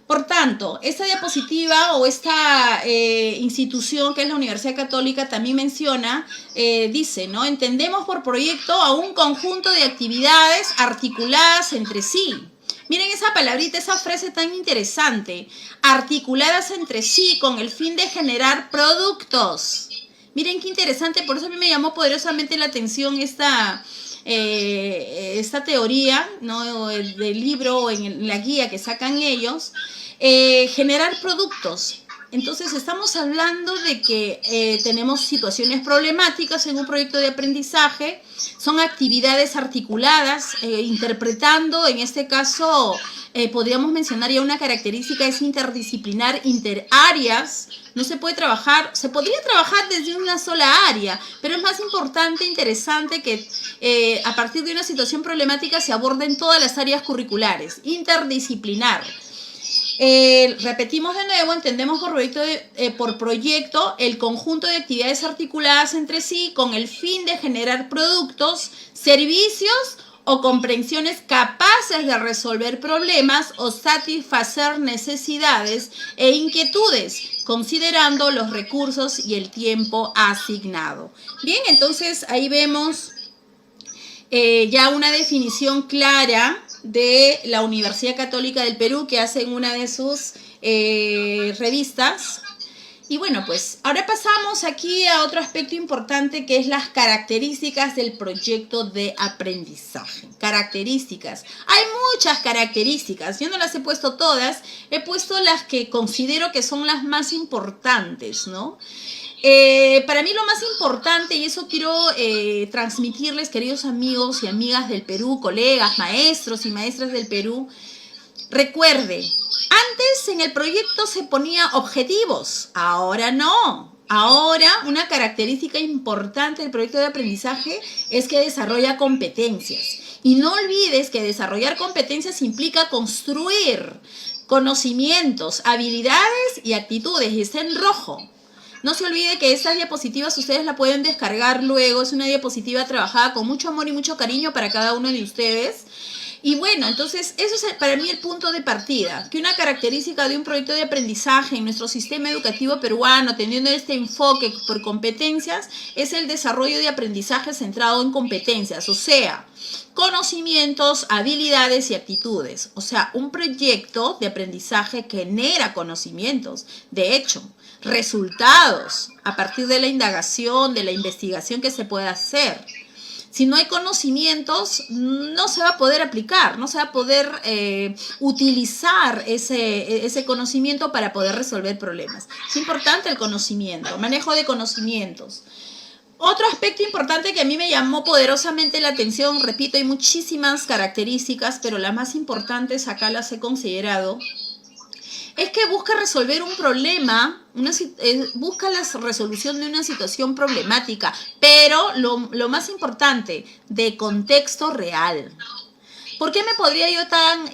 Por tanto, esta diapositiva o esta institución que es la Universidad Católica también menciona, dice, ¿no? Entendemos por proyecto a un conjunto de actividades articuladas entre sí. Miren esa palabrita, esa frase tan interesante, articuladas entre sí con el fin de generar productos. Miren qué interesante, por eso a mí me llamó poderosamente la atención esta teoría, ¿no? Del libro o en la guía que sacan ellos, generar productos. Entonces estamos hablando de que tenemos situaciones problemáticas en un proyecto de aprendizaje, son actividades articuladas, interpretando, en este caso podríamos mencionar ya una característica, es interdisciplinar, interáreas. No se puede trabajar, se podría trabajar desde una sola área, pero es más importante, interesante que a partir de una situación problemática se aborden todas las áreas curriculares, interdisciplinar. Repetimos de nuevo, entendemos por proyecto el conjunto de actividades articuladas entre sí con el fin de generar productos, servicios o comprensiones capaces de resolver problemas o satisfacer necesidades e inquietudes, considerando los recursos y el tiempo asignado. Bien, entonces ahí vemos ya una definición clara de la Universidad Católica del Perú que hace en una de sus revistas. Y bueno, pues ahora pasamos aquí a otro aspecto importante que es las características del proyecto de aprendizaje. Características. Hay muchas características. Yo no las he puesto todas. He puesto las que considero que son las más importantes, ¿no? Para mí lo más importante, y eso quiero transmitirles, queridos amigos y amigas del Perú, colegas, maestros y maestras del Perú, recuerde, antes en el proyecto se ponía objetivos, ahora no. Ahora una característica importante del proyecto de aprendizaje es que desarrolla competencias. Y no olvides que desarrollar competencias implica construir conocimientos, habilidades y actitudes, y está en rojo. No se olvide que estas diapositivas ustedes la pueden descargar luego. Es una diapositiva trabajada con mucho amor y mucho cariño para cada uno de ustedes. Y bueno, entonces eso es para mí el punto de partida. Que una característica de un proyecto de aprendizaje en nuestro sistema educativo peruano, teniendo este enfoque por competencias, es el desarrollo de aprendizaje centrado en competencias. O sea, conocimientos, habilidades y actitudes. O sea, un proyecto de aprendizaje genera conocimientos. De hecho, resultados a partir de la indagación, de la investigación que se pueda hacer. Si no hay conocimientos, no se va a poder aplicar, no se va a poder utilizar ese conocimiento para poder resolver problemas. Es importante el conocimiento, manejo de conocimientos. Otro aspecto importante que a mí me llamó poderosamente la atención, repito, hay muchísimas características, pero las más importantes acá las he considerado, es que busca resolver un problema, busca la resolución de una situación problemática, pero lo más importante, de contexto real. ¿Por qué me podría yo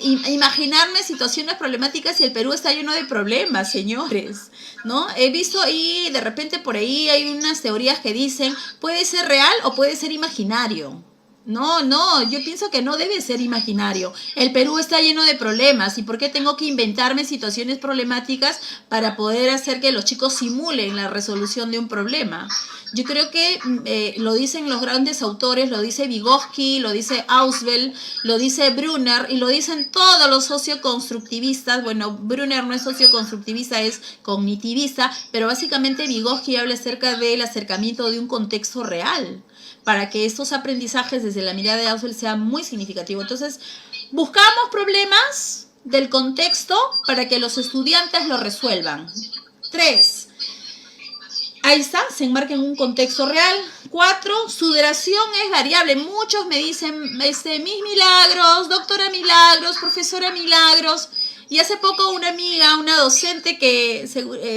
imaginarme situaciones problemáticas si el Perú está lleno de problemas, señores? ¿No? He visto ahí, de repente por ahí hay unas teorías que dicen, puede ser real o puede ser imaginario. No, yo pienso que no debe ser imaginario. El Perú está lleno de problemas. ¿Y por qué tengo que inventarme situaciones problemáticas para poder hacer que los chicos simulen la resolución de un problema? Yo creo que lo dicen los grandes autores, lo dice Vygotsky, lo dice Ausubel, lo dice Brunner y lo dicen todos los socioconstructivistas. Bueno, Brunner no es socioconstructivista, es cognitivista, pero básicamente Vygotsky habla acerca del acercamiento de un contexto real, para que estos aprendizajes desde la mirada de Ausubel sean muy significativos. Entonces, buscamos problemas del contexto para que los estudiantes lo resuelvan. 3. Ahí está, se enmarca en un contexto real. 4, su duración es variable. Muchos me dicen, mis Milagros, doctora Milagros, profesora Milagros. Y hace poco una amiga, una docente que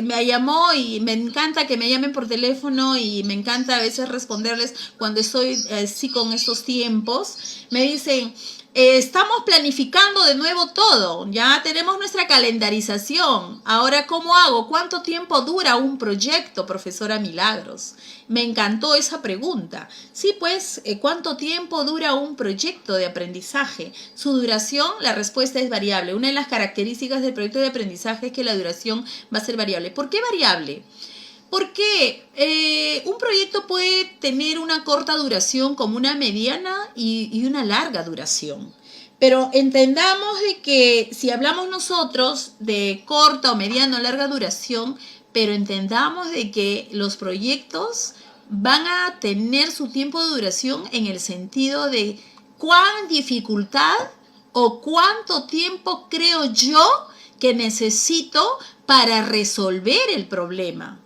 me llamó y me encanta que me llamen por teléfono y me encanta a veces responderles cuando estoy así con estos tiempos. Me dicen, estamos planificando de nuevo todo, ya tenemos nuestra calendarización. Ahora, ¿cómo hago? ¿Cuánto tiempo dura un proyecto, profesora Milagros? Me encantó esa pregunta. Sí, pues, ¿cuánto tiempo dura un proyecto de aprendizaje? Su duración, la respuesta es variable. Una de las características del proyecto de aprendizaje es que la duración va a ser variable. ¿Por qué variable? Porque un proyecto puede tener una corta duración como una mediana y una larga duración. Pero entendamos de que si hablamos nosotros de corta o mediana o larga duración, pero entendamos de que los proyectos van a tener su tiempo de duración en el sentido de cuán dificultad o cuánto tiempo creo yo que necesito para resolver el problema.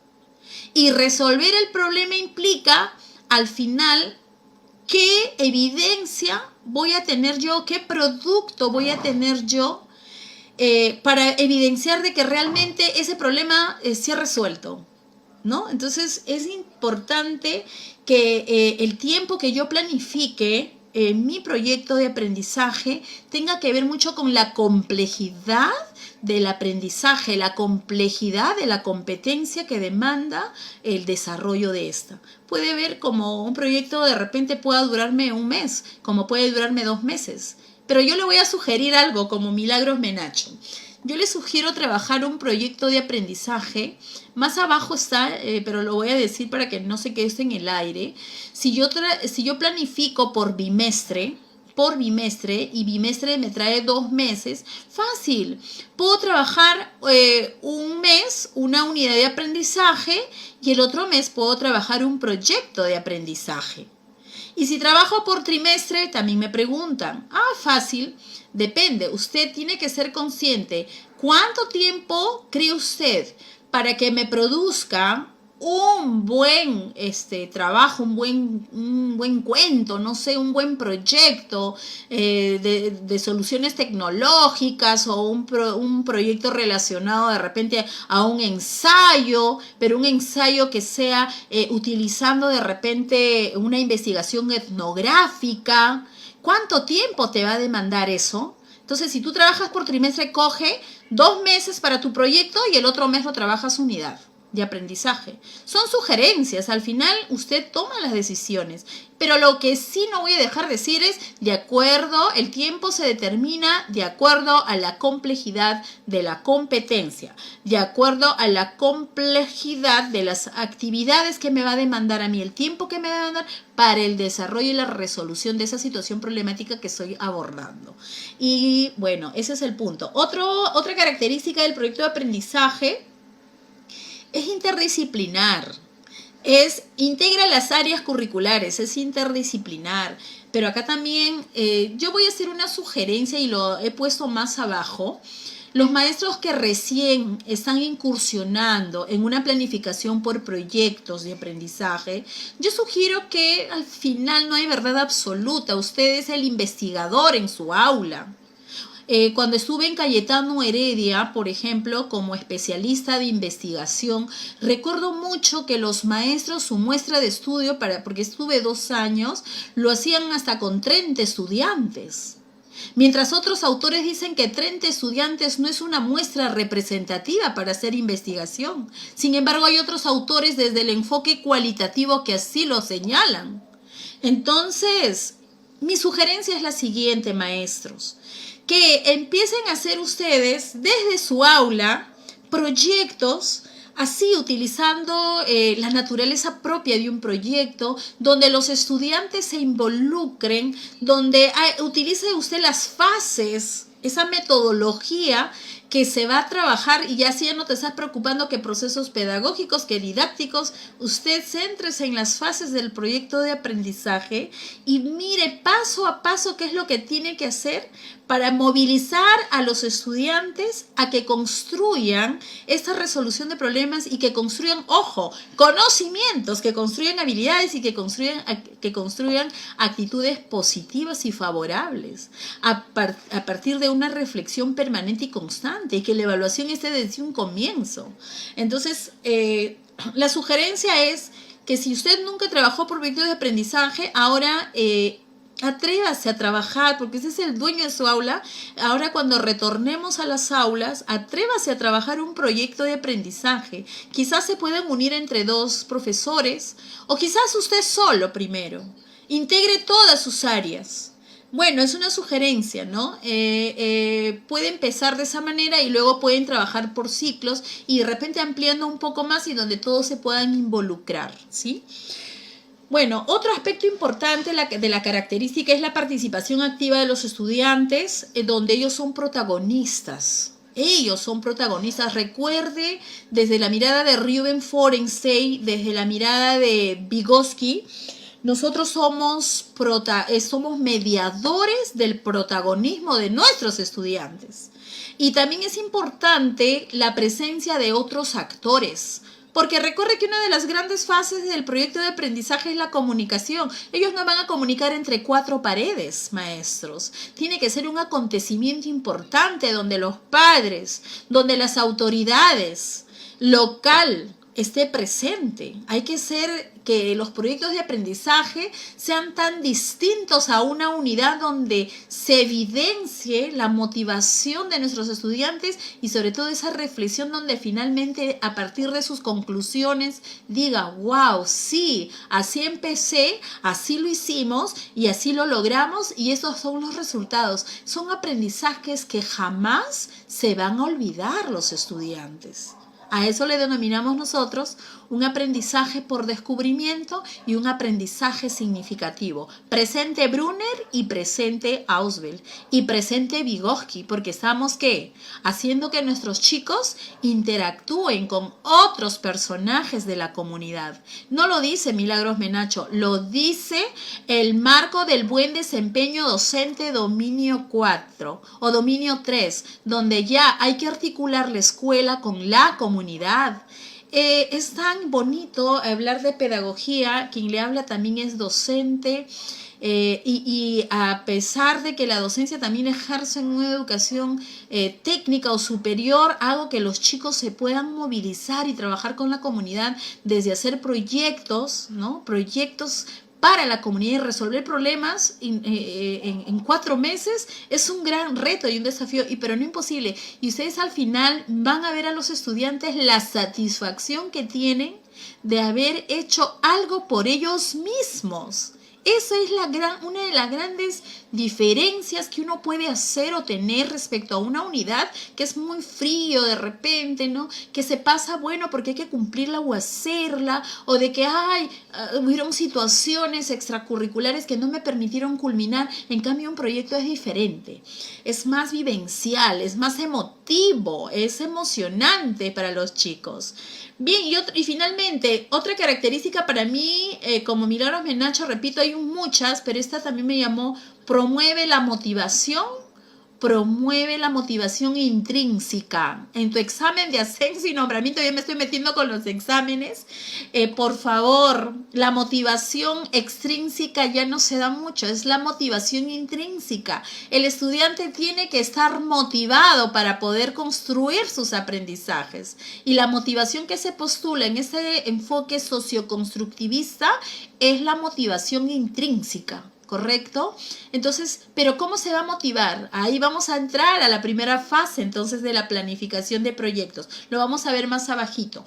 Y resolver el problema implica, al final, qué evidencia voy a tener yo, qué producto voy a tener yo para evidenciar de que realmente ese problema se ha resuelto, ¿no? Entonces, es importante que el tiempo que yo planifique en mi proyecto de aprendizaje tenga que ver mucho con la complejidad del aprendizaje, la complejidad de la competencia que demanda el desarrollo de esta. Puede ver como un proyecto de repente pueda durarme un mes, como puede durarme 2 meses. Pero yo le voy a sugerir algo como Milagros Menacho. Yo le sugiero trabajar un proyecto de aprendizaje. Más abajo está, pero lo voy a decir para que no se quede en el aire. Si yo planifico por bimestre y bimestre me trae 2 meses, fácil. Puedo trabajar un mes una unidad de aprendizaje y el otro mes puedo trabajar un proyecto de aprendizaje. Y si trabajo por trimestre, también me preguntan, fácil, depende, usted tiene que ser consciente, ¿cuánto tiempo cree usted para que me produzca un buen trabajo, un buen cuento, no sé, un buen proyecto de soluciones tecnológicas o un proyecto relacionado de repente a un ensayo, pero un ensayo que sea utilizando de repente una investigación etnográfica? ¿Cuánto tiempo te va a demandar eso? Entonces, si tú trabajas por trimestre, coge 2 meses para tu proyecto y el otro mes lo trabajas unidad de aprendizaje. Son sugerencias, al final usted toma las decisiones, pero lo que sí no voy a dejar de decir es, de acuerdo, el tiempo se determina de acuerdo a la complejidad de la competencia, de acuerdo a la complejidad de las actividades que me va a demandar a mí, el tiempo que me va a demandar para el desarrollo y la resolución de esa situación problemática que estoy abordando. Y bueno, ese es el punto. Otra característica del proyecto de aprendizaje es interdisciplinar, integra las áreas curriculares, es interdisciplinar, pero acá también yo voy a hacer una sugerencia y lo he puesto más abajo. Los maestros que recién están incursionando en una planificación por proyectos de aprendizaje, yo sugiero que al final no hay verdad absoluta, usted es el investigador en su aula. Cuando estuve en Cayetano Heredia, por ejemplo, como especialista de investigación, recuerdo mucho que los maestros su muestra de estudio, porque estuve 2 años, lo hacían hasta con 30 estudiantes. Mientras otros autores dicen que 30 estudiantes no es una muestra representativa para hacer investigación. Sin embargo, hay otros autores desde el enfoque cualitativo que así lo señalan. Entonces, mi sugerencia es la siguiente, maestros. Que empiecen a hacer ustedes desde su aula proyectos así utilizando la naturaleza propia de un proyecto, donde los estudiantes se involucren, donde utilice usted las fases, esa metodología que se va a trabajar y ya así ya no te estás preocupando que procesos pedagógicos, que didácticos. Usted céntrese en las fases del proyecto de aprendizaje y mire paso a paso qué es lo que tiene que hacer para movilizar a los estudiantes a que construyan esta resolución de problemas y que construyan, ojo, conocimientos, que construyan habilidades y que construyan actitudes positivas y favorables a partir de una reflexión permanente y constante, y que la evaluación esté desde un comienzo. Entonces, la sugerencia es que si usted nunca trabajó por proyectos de aprendizaje, ahora atrévase a trabajar, porque ese es el dueño de su aula. Ahora, cuando retornemos a las aulas, atrévase a trabajar un proyecto de aprendizaje. Quizás se puedan unir entre 2 profesores, o quizás usted solo primero. Integre todas sus áreas. Bueno, es una sugerencia, ¿no? Puede empezar de esa manera y luego pueden trabajar por ciclos y de repente ampliando un poco más y donde todos se puedan involucrar, ¿sí? Bueno, otro aspecto importante de la característica es la participación activa de los estudiantes, donde ellos son protagonistas. Ellos son protagonistas. Recuerde, desde la mirada de Ruben Forenstein, desde la mirada de Vygotsky, nosotros somos mediadores del protagonismo de nuestros estudiantes. Y también es importante la presencia de otros actores. Porque recuerde que una de las grandes fases del proyecto de aprendizaje es la comunicación. Ellos no van a comunicar entre 4 paredes, maestros. Tiene que ser un acontecimiento importante donde los padres, donde las autoridades local esté presente. Hay que ser que los proyectos de aprendizaje sean tan distintos a una unidad donde se evidencie la motivación de nuestros estudiantes y sobre todo esa reflexión donde finalmente a partir de sus conclusiones diga, wow, sí, así empecé, así lo hicimos y así lo logramos y esos son los resultados. Son aprendizajes que jamás se van a olvidar los estudiantes. A eso le denominamos nosotros un aprendizaje por descubrimiento y un aprendizaje significativo. Presente Brunner y presente Ausubel y presente Vygotsky, porque estamos ¿qué? Haciendo que nuestros chicos interactúen con otros personajes de la comunidad. No lo dice Milagros Menacho, lo dice el marco del buen desempeño docente dominio 4 o dominio 3, donde ya hay que articular la escuela con la comunidad. Es tan bonito hablar de pedagogía, quien le habla también es docente, y a pesar de que la docencia también ejerce en una educación técnica o superior, hago que los chicos se puedan movilizar y trabajar con la comunidad desde hacer proyectos, ¿no? Proyectos para la comunidad y resolver problemas en 4 meses es un gran reto y un desafío, pero no imposible. Y ustedes al final van a ver a los estudiantes la satisfacción que tienen de haber hecho algo por ellos mismos. Esa es una de las grandes diferencias que uno puede hacer o tener respecto a una unidad que es muy frío de repente, ¿no? Que se pasa, bueno, porque hay que cumplirla o hacerla, o de que, hubieron situaciones extracurriculares que no me permitieron culminar. En cambio, un proyecto es diferente. Es más vivencial, es más emotivo, es emocionante para los chicos. Bien, y finalmente, otra característica para mí, como Milagros Menacho, repito, hay muchas, pero esta también me llamó, promueve la motivación intrínseca. En tu examen de ascenso y nombramiento, ya me estoy metiendo con los exámenes, por favor, la motivación extrínseca ya no se da mucho, es la motivación intrínseca. El estudiante tiene que estar motivado para poder construir sus aprendizajes, y la motivación que se postula en ese enfoque socioconstructivista es la motivación intrínseca. ¿Correcto? Entonces, ¿pero cómo se va a motivar? Ahí vamos a entrar a la primera fase, entonces, de la planificación de proyectos. Lo vamos a ver más abajito.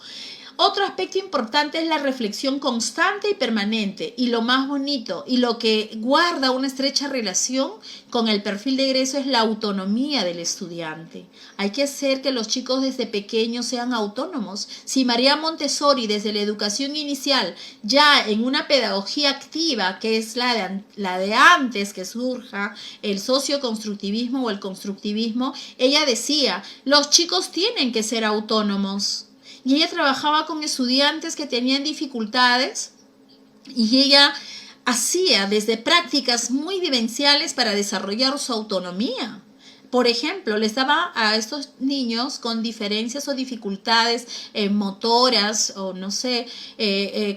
Otro aspecto importante es la reflexión constante y permanente, y lo más bonito y lo que guarda una estrecha relación con el perfil de egreso es la autonomía del estudiante. Hay que hacer que los chicos desde pequeños sean autónomos. Si María Montessori desde la educación inicial, ya en una pedagogía activa, que es la de antes que surja el socioconstructivismo o el constructivismo, ella decía, los chicos tienen que ser autónomos. Y ella trabajaba con estudiantes que tenían dificultades y ella hacía desde prácticas muy vivenciales para desarrollar su autonomía. Por ejemplo, les daba a estos niños con diferencias o dificultades motoras o no sé,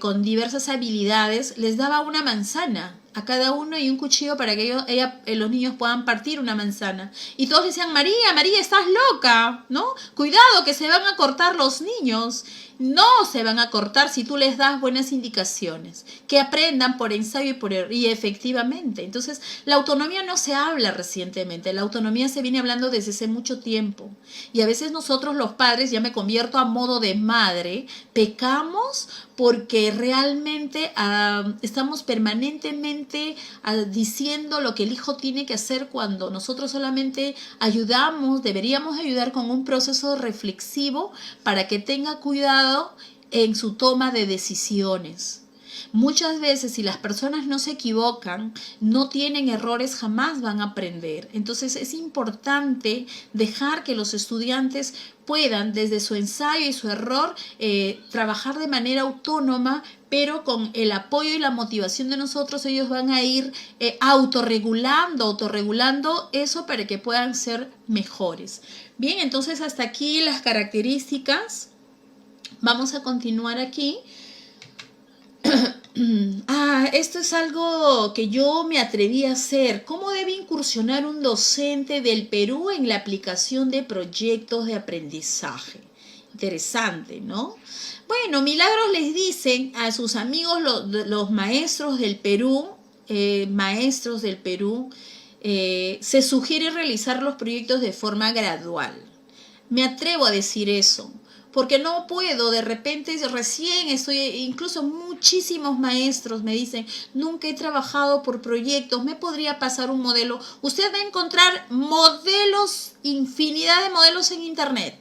con diversas habilidades, les daba una manzana a cada uno y un cuchillo para que los niños puedan partir una manzana. Y todos decían, María, María, estás loca, ¿no? Cuidado que se van a cortar los niños. No se van a cortar si tú les das buenas indicaciones, que aprendan por ensayo y por error. Y efectivamente, entonces la autonomía no se habla recientemente, la autonomía se viene hablando desde hace mucho tiempo. Y a veces nosotros los padres, ya me convierto a modo de madre, pecamos porque realmente estamos permanentemente diciendo lo que el hijo tiene que hacer cuando nosotros solamente ayudamos, deberíamos ayudar con un proceso reflexivo para que tenga cuidado en su toma de decisiones. Muchas veces, si las personas no se equivocan, no tienen errores, jamás van a aprender. Entonces es importante dejar que los estudiantes puedan, desde su ensayo y su error, trabajar de manera autónoma, pero con el apoyo y la motivación de nosotros, ellos van a ir autorregulando eso para que puedan ser mejores. Bien, entonces hasta aquí las características. Vamos a continuar aquí. Esto es algo que yo me atreví a hacer. ¿Cómo debe incursionar un docente del Perú en la aplicación de proyectos de aprendizaje? Interesante, ¿no? Bueno, Milagros les dicen a sus amigos, los maestros del Perú, se sugiere realizar los proyectos de forma gradual. Me atrevo a decir eso, porque no puedo, de repente recién incluso muchísimos maestros me dicen, nunca he trabajado por proyectos, me podría pasar un modelo. Usted va a encontrar modelos, infinidad de modelos en internet,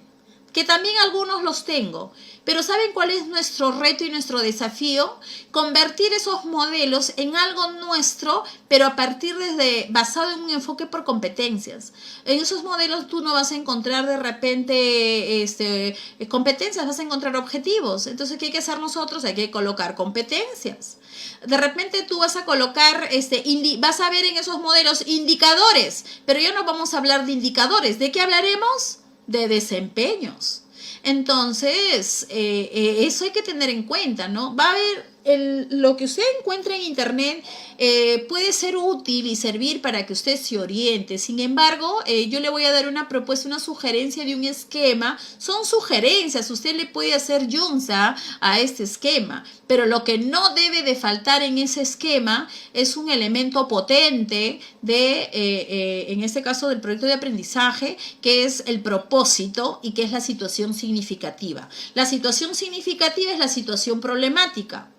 que también algunos los tengo, pero ¿saben cuál es nuestro reto y nuestro desafío? Convertir esos modelos en algo nuestro, pero a partir basado en un enfoque por competencias. En esos modelos tú no vas a encontrar de repente competencias, vas a encontrar objetivos. Entonces, ¿qué hay que hacer nosotros? Hay que colocar competencias. De repente tú vas a colocar, vas a ver en esos modelos indicadores, pero ya no vamos a hablar de indicadores. ¿De qué hablaremos? De desempeños. Entonces, eso hay que tener en cuenta, ¿no? Va a haber lo que usted encuentra en internet puede ser útil y servir para que usted se oriente. Sin embargo, yo le voy a dar una propuesta, una sugerencia de un esquema. Son sugerencias, usted le puede hacer yunza a este esquema, pero lo que no debe de faltar en ese esquema es un elemento potente en este caso del proyecto de aprendizaje, que es el propósito y que es la situación significativa. La situación significativa es la situación problemática.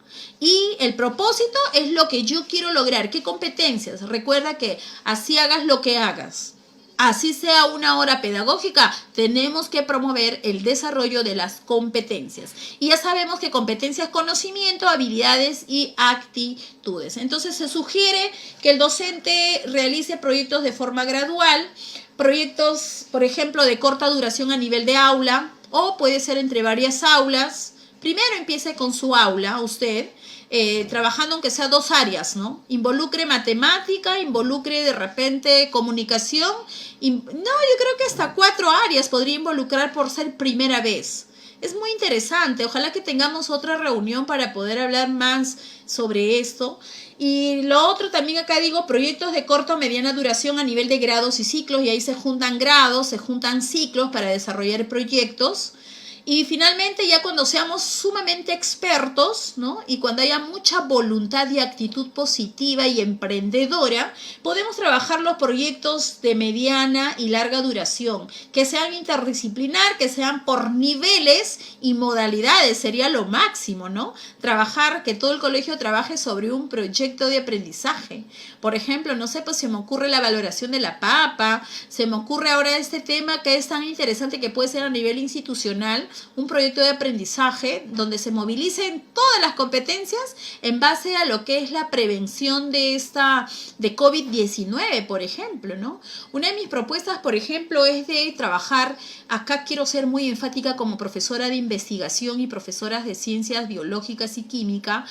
Y el propósito es lo que yo quiero lograr. ¿Qué competencias? Recuerda que así hagas lo que hagas, así sea una hora pedagógica, tenemos que promover el desarrollo de las competencias. Y ya sabemos que competencias, conocimiento, habilidades y actitudes. Entonces se sugiere que el docente realice proyectos de forma gradual, proyectos, por ejemplo, de corta duración a nivel de aula, o puede ser entre varias aulas. Primero empiece con su aula, usted, trabajando aunque sea 2 áreas, ¿no? Involucre matemática, involucre de repente comunicación. Yo creo que hasta 4 áreas podría involucrar por ser primera vez. Es muy interesante. Ojalá que tengamos otra reunión para poder hablar más sobre esto. Y lo otro también acá digo, proyectos de corta o mediana duración a nivel de grados y ciclos. Y ahí se juntan grados, se juntan ciclos para desarrollar proyectos.
Y finalmente, ya cuando seamos sumamente expertos, ¿no? Y cuando haya mucha voluntad y actitud positiva y emprendedora, podemos trabajar los proyectos de mediana y larga duración, que sean interdisciplinar, que sean por niveles y modalidades, sería lo máximo, ¿no? Trabajar, que todo el colegio trabaje sobre un proyecto de aprendizaje. Por ejemplo, no sé, pues se me ocurre la valoración de la papa, se me ocurre ahora este tema que es tan interesante que puede ser a nivel institucional, un proyecto de aprendizaje donde se movilicen todas las competencias en base a lo que es la prevención de COVID-19, por ejemplo, ¿no? Una de mis propuestas, por ejemplo, es de trabajar, acá quiero ser muy enfática como profesora de investigación y profesora de ciencias biológicas y química,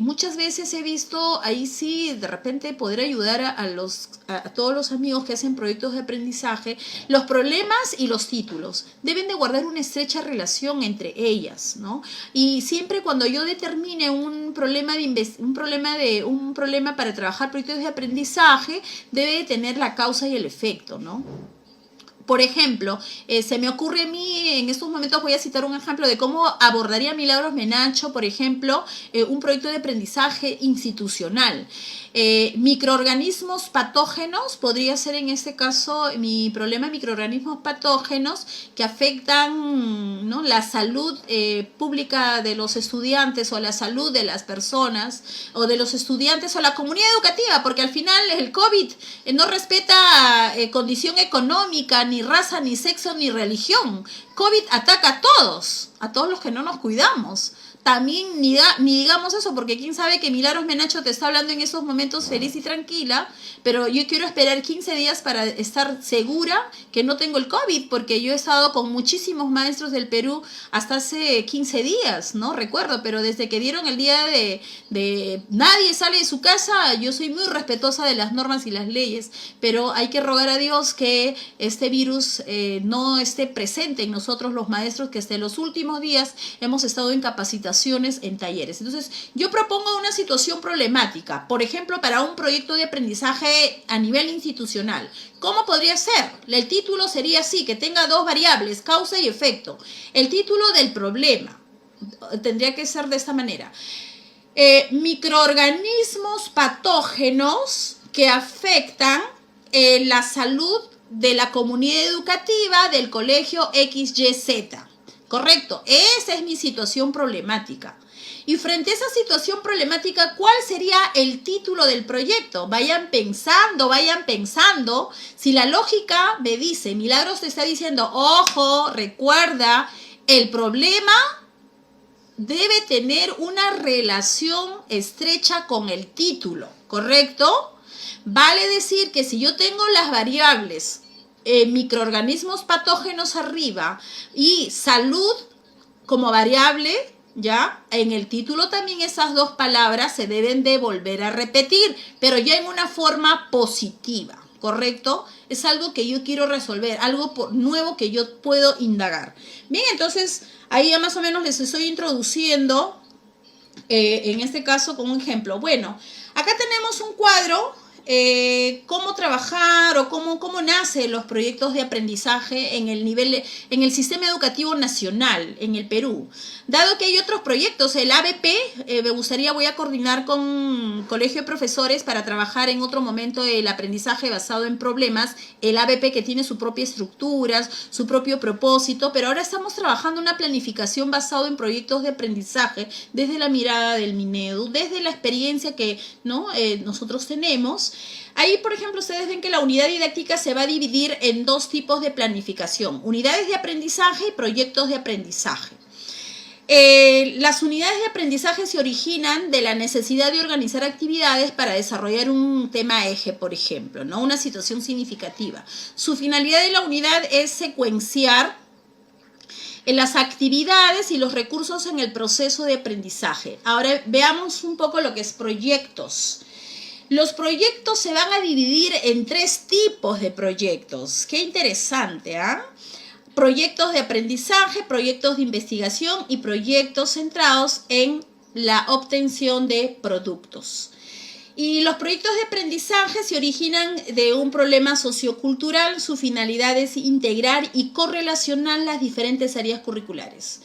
muchas veces he visto, ahí sí, de repente poder ayudar a todos los amigos que hacen proyectos de aprendizaje, los problemas y los títulos deben de guardar una estrecha relación entre ellas, ¿no? Y siempre cuando yo determine un problema para trabajar proyectos de aprendizaje, debe de tener la causa y el efecto, ¿no? Por ejemplo, se me ocurre a mí, en estos momentos voy a citar un ejemplo de cómo abordaría Milagros Menacho, por ejemplo, un proyecto de aprendizaje institucional. Microorganismos patógenos, podría ser en este caso mi problema de microorganismos patógenos que afectan, ¿no?, la salud pública de los estudiantes o la salud de las personas o de los estudiantes o la comunidad educativa, porque al final el COVID no respeta condición económica, ni raza, ni sexo, ni religión. COVID ataca a todos los que no nos cuidamos. También ni digamos eso, porque quién sabe que Milagros Menacho te está hablando en esos momentos feliz y tranquila, pero yo quiero esperar 15 días para estar segura que no tengo el COVID, porque yo he estado con muchísimos maestros del Perú hasta hace 15 días, ¿no? Recuerdo, pero desde que dieron el día de nadie sale de su casa, yo soy muy respetuosa de las normas y las leyes, pero hay que rogar a Dios que este virus no esté presente en nosotros los maestros, que hasta los últimos días hemos estado en capacitación en talleres. Entonces, yo propongo una situación problemática, por ejemplo, para un proyecto de aprendizaje a nivel institucional. ¿Cómo podría ser? El título sería así, que tenga dos variables, causa y efecto. El título del problema tendría que ser de esta manera. Microorganismos patógenos que afectan la salud de la comunidad educativa del colegio XYZ. Correcto, esa es mi situación problemática. Y frente a esa situación problemática, ¿cuál sería el título del proyecto? Vayan pensando. Si la lógica me dice, Milagros te está diciendo, ojo, recuerda, el problema debe tener una relación estrecha con el título, ¿correcto? Vale decir que si yo tengo las variables microorganismos patógenos arriba y salud como variable, ¿ya? En el título también esas dos palabras se deben de volver a repetir, pero ya en una forma positiva, ¿correcto? Es algo que yo quiero resolver, algo nuevo que yo puedo indagar. Bien, entonces ahí ya más o menos les estoy introduciendo, en este caso con un ejemplo. Bueno, acá tenemos un cuadro. Cómo trabajar o cómo nacen los proyectos de aprendizaje en el sistema educativo nacional en el Perú. Dado que hay otros proyectos, el ABP, voy a coordinar con Colegio de Profesores para trabajar en otro momento el aprendizaje basado en problemas, el ABP que tiene su propia estructura, su propio propósito, pero ahora estamos trabajando una planificación basada en proyectos de aprendizaje desde la mirada del Minedu, desde la experiencia que nosotros tenemos. Ahí, por ejemplo, ustedes ven que la unidad didáctica se va a dividir en dos tipos de planificación: unidades de aprendizaje y proyectos de aprendizaje. Las unidades de aprendizaje se originan de la necesidad de organizar actividades para desarrollar un tema eje, por ejemplo, ¿no? Una situación significativa. Su finalidad de la unidad es secuenciar en las actividades y los recursos en el proceso de aprendizaje. Ahora veamos un poco lo que es proyectos. Los proyectos se van a dividir en 3 tipos de proyectos. Qué interesante, ¿ah? Proyectos de aprendizaje, proyectos de investigación y proyectos centrados en la obtención de productos. Y los proyectos de aprendizaje se originan de un problema sociocultural. Su finalidad es integrar y correlacionar las diferentes áreas curriculares.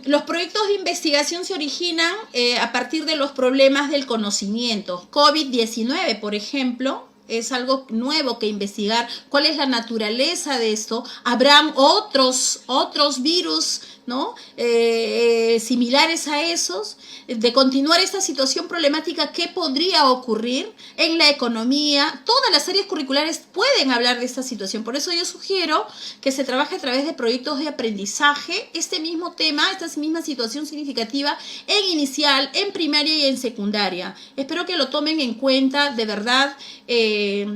Los proyectos de investigación se originan a partir de los problemas del conocimiento. COVID-19, por ejemplo, es algo nuevo que investigar. ¿Cuál es la naturaleza de esto? ¿Habrán otros virus, ¿no? Similares a esos? De continuar esta situación problemática, ¿qué podría ocurrir en la economía? Todas las áreas curriculares pueden hablar de esta situación. Por eso yo sugiero que se trabaje a través de proyectos de aprendizaje este mismo tema, esta misma situación significativa en inicial, en primaria y en secundaria. Espero que lo tomen en cuenta, de verdad.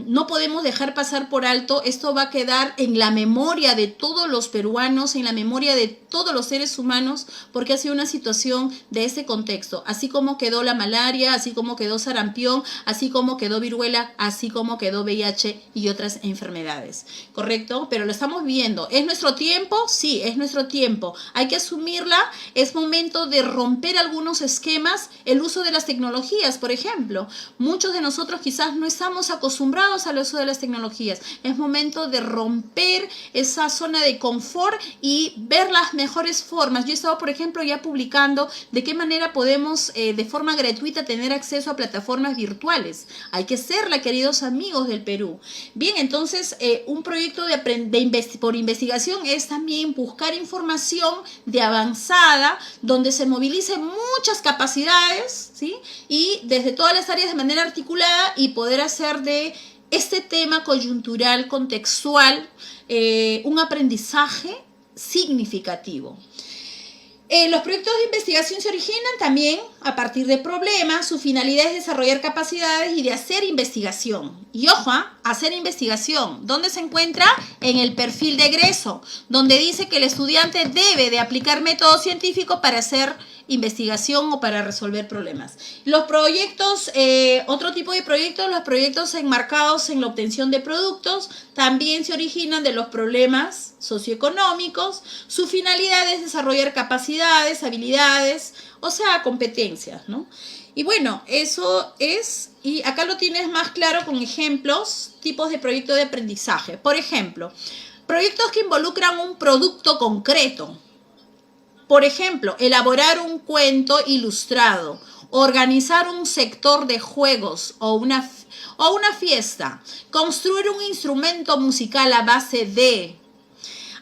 No podemos dejar pasar por alto. Esto va a quedar en la memoria de todos los peruanos, en la memoria de todos los seres humanos, porque ha sido una situación de ese contexto, así como quedó la malaria, así como quedó sarampión, así como quedó viruela, así como quedó VIH y otras enfermedades, ¿correcto? Pero lo estamos viendo. ¿Es nuestro tiempo? Sí, es nuestro tiempo. Hay que asumirla. Es momento de romper algunos esquemas. El uso de las tecnologías, por ejemplo. Muchos de nosotros quizás no estamos acostumbrados al uso de las tecnologías. Es momento de romper esa zona de confort y ver las mejores formas. Yo he estado, por ejemplo, ya publicando de qué manera podemos de forma gratuita tener acceso a plataformas virtuales. Hay que serla, queridos amigos del Perú. Bien, entonces un proyecto por investigación es también buscar información de avanzada donde se movilicen muchas capacidades, ¿sí? Y desde todas las áreas de manera articulada y poder hacer de este tema coyuntural, contextual, un aprendizaje significativo. Los proyectos de investigación se originan también a partir de problemas. Su finalidad es desarrollar capacidades y de hacer investigación. Y ojo, hacer investigación. ¿Dónde se encuentra? En el perfil de egreso, donde dice que el estudiante debe de aplicar método científico para hacer investigación o para resolver problemas. Los proyectos, otro tipo de proyectos, los proyectos enmarcados en la obtención de productos, también se originan de los problemas socioeconómicos. Su finalidad es desarrollar capacidades, habilidades, o sea, competencias, ¿no? Y bueno, eso es, y acá lo tienes más claro con ejemplos, tipos de proyectos de aprendizaje. Por ejemplo, proyectos que involucran un producto concreto. Por ejemplo, elaborar un cuento ilustrado, organizar un sector de juegos o una fiesta, construir un instrumento musical a base de,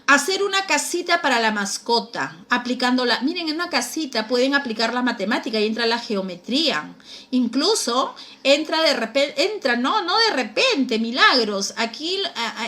hacer una casita para la mascota, aplicándola. Miren, en una casita pueden aplicar la matemática y entra la geometría. Incluso entra de repente, no de repente, milagros. Aquí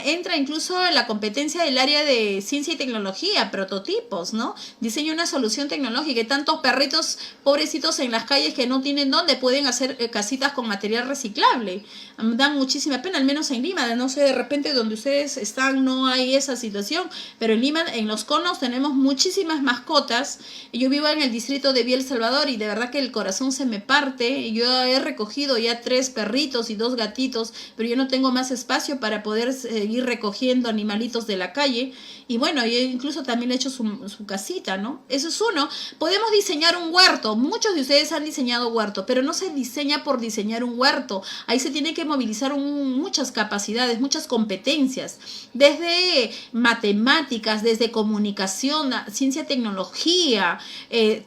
entra incluso la competencia del área de ciencia y tecnología, prototipos, ¿no? Diseño una solución tecnológica. Y tantos perritos pobrecitos en las calles que no tienen dónde pueden hacer casitas con material reciclable. Dan muchísima pena, al menos en Lima. No sé, de repente donde ustedes están no hay esa situación. Pero en Lima, en Los Conos, tenemos muchísimas mascotas. Yo vivo en el distrito de Villa El Salvador y de verdad que el corazón se me parte. Yo he recogido ya 3 perritos y 2 gatitos, pero yo no tengo más espacio para poder seguir recogiendo animalitos de la calle. Y bueno, yo incluso también le he hecho su casita, ¿no? Eso es uno. Podemos diseñar un huerto. Muchos de ustedes han diseñado huerto, pero no se diseña por diseñar un huerto. Ahí se tiene que movilizar muchas capacidades, muchas competencias. Desde matemáticas, desde comunicación, ciencia, tecnología,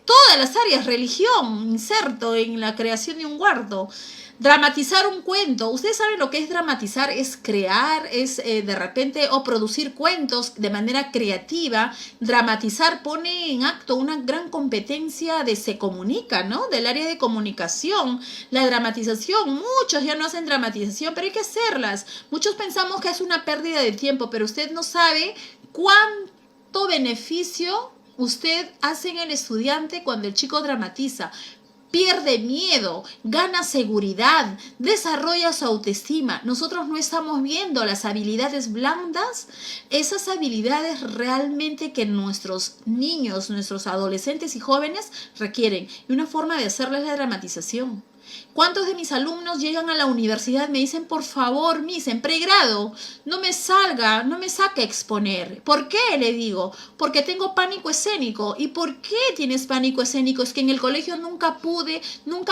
todas las áreas, religión, inserto en la creación de un huerto. Dramatizar un cuento. Ustedes saben lo que es dramatizar, es crear, es de repente o producir cuentos de manera creativa. Dramatizar pone en acto una gran competencia de se comunica, ¿no? Del área de comunicación. La dramatización, muchos ya no hacen dramatización, pero hay que hacerlas. Muchos pensamos que es una pérdida de tiempo, pero usted no sabe cuánto beneficio usted hace en el estudiante cuando el chico dramatiza. Pierde miedo, gana seguridad, desarrolla su autoestima. Nosotros no estamos viendo las habilidades blandas, esas habilidades realmente que nuestros niños, nuestros adolescentes y jóvenes requieren. Y una forma de hacerles la dramatización. ¿Cuántos de mis alumnos llegan a la universidad y me dicen, por favor, Miss, en pregrado, no me saque a exponer? ¿Por qué? Le digo, porque tengo pánico escénico. ¿Y por qué tienes pánico escénico? Es que en el colegio nunca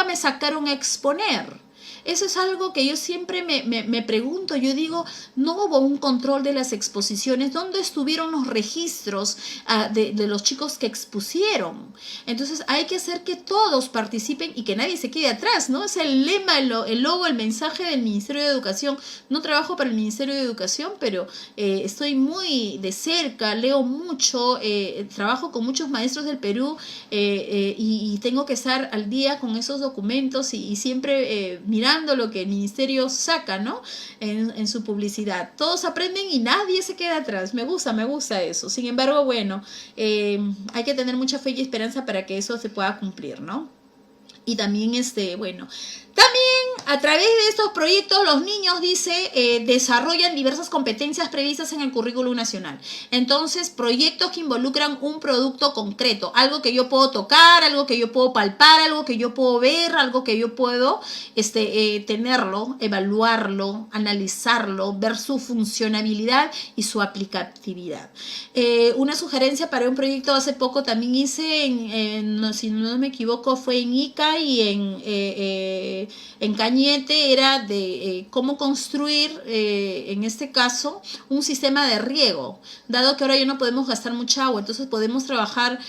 me sacaron a exponer. Eso es algo que yo siempre me pregunto. Yo digo, no hubo un control de las exposiciones. ¿Dónde estuvieron los registros de los chicos que expusieron? Entonces hay que hacer que todos participen y que nadie se quede atrás, ¿no? Es el lema, el logo, el mensaje del Ministerio de Educación. No trabajo para el Ministerio de Educación, pero estoy muy de cerca, leo mucho, trabajo con muchos maestros del Perú y tengo que estar al día con esos documentos y siempre mirando lo que el ministerio saca, ¿no? En su publicidad. Todos aprenden y nadie se queda atrás. Me gusta eso. Sin embargo, bueno, hay que tener mucha fe y esperanza para que eso se pueda cumplir, ¿no? Y también, bueno, también a través de estos proyectos los niños, desarrollan diversas competencias previstas en el currículo nacional. Entonces, proyectos que involucran un producto concreto, algo que yo puedo tocar, algo que yo puedo palpar, algo que yo puedo ver, algo que yo puedo tenerlo, evaluarlo, analizarlo, ver su funcionabilidad y su aplicatividad. Una sugerencia para un proyecto hace poco también hice, si no me equivoco, fue en Ica y en Cañete, era de cómo construir, en este caso, un sistema de riego. Dado que ahora ya no podemos gastar mucha agua, entonces podemos trabajar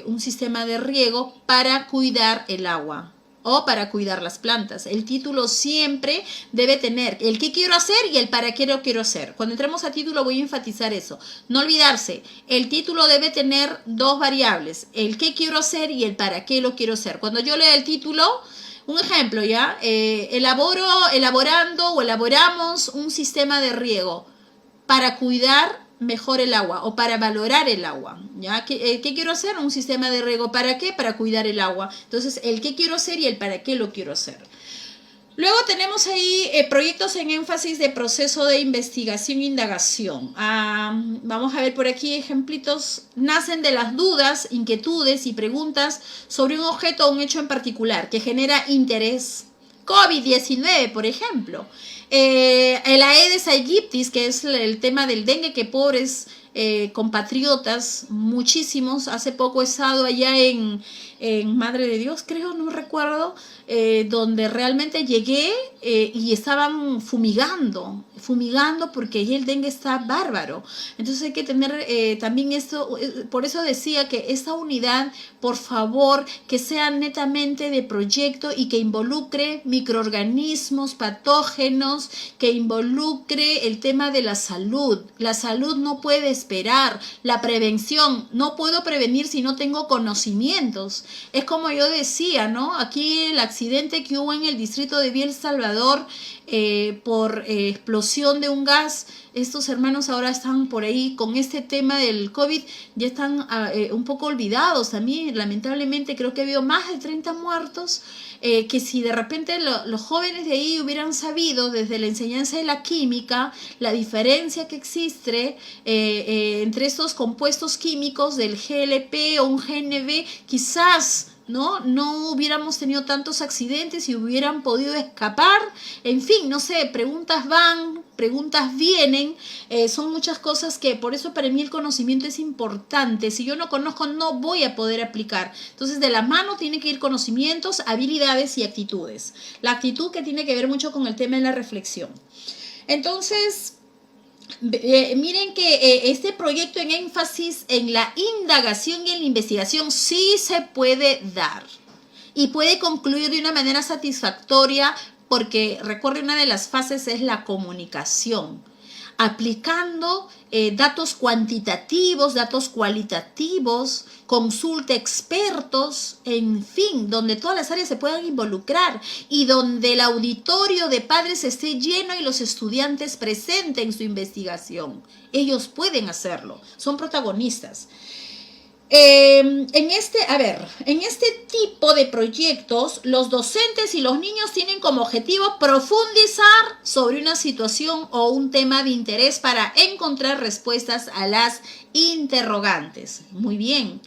un sistema de riego para cuidar el agua o para cuidar las plantas. El título siempre debe tener el qué quiero hacer y el para qué lo quiero hacer. Cuando entremos a título voy a enfatizar eso. No olvidarse, el título debe tener dos variables, el qué quiero hacer y el para qué lo quiero hacer. Cuando yo lea el título, un ejemplo, ¿ya? Elaboramos un sistema de riego para cuidar mejor el agua o para valorar el agua, ¿ya? ¿Qué quiero hacer? Un sistema de riego. ¿Para qué? Para cuidar el agua. Entonces, el qué quiero hacer y el para qué lo quiero hacer. Luego tenemos ahí proyectos en énfasis de proceso de investigación e indagación. Vamos a ver por aquí ejemplitos. Nacen de las dudas, inquietudes y preguntas sobre un objeto o un hecho en particular que genera interés. COVID-19, por ejemplo. El Aedes aegypti, que es el tema del dengue, que pobres compatriotas, muchísimos. Hace poco he estado allá en Madre de Dios, creo, no recuerdo, donde realmente llegué y estaban fumigando porque ahí el dengue está bárbaro. Entonces hay que tener también esto, por eso decía que esta unidad, por favor, que sea netamente de proyecto y que involucre microorganismos, patógenos, que involucre el tema de la salud. La salud no puede esperar, la prevención, no puedo prevenir si no tengo conocimientos. Es como yo decía, ¿no? Aquí el accidente que hubo en el distrito de Villa El Salvador por explosión de un gas, estos hermanos ahora están por ahí con este tema del COVID, ya están un poco olvidados también, lamentablemente creo que ha habido más de 30 muertos, que si de repente los jóvenes de ahí hubieran sabido desde la enseñanza de la química, la diferencia que existe entre estos compuestos químicos del GLP o un GNB, quizás no hubiéramos tenido tantos accidentes y hubieran podido escapar. En fin, no sé, preguntas van, preguntas vienen, son muchas cosas que por eso para mí el conocimiento es importante. Si yo no conozco, no voy a poder aplicar. Entonces, de la mano tiene que ir conocimientos, habilidades y actitudes. La actitud que tiene que ver mucho con el tema de la reflexión. Entonces, miren que este proyecto en énfasis en la indagación y en la investigación sí se puede dar y puede concluir de una manera satisfactoria, porque recuerden, una de las fases es la comunicación, aplicando datos cuantitativos, datos cualitativos, consulta expertos, en fin, donde todas las áreas se puedan involucrar y donde el auditorio de padres esté lleno y los estudiantes presenten su investigación. Ellos pueden hacerlo, son protagonistas. En este tipo de proyectos, los docentes y los niños tienen como objetivo profundizar sobre una situación o un tema de interés para encontrar respuestas a las interrogantes. Muy bien,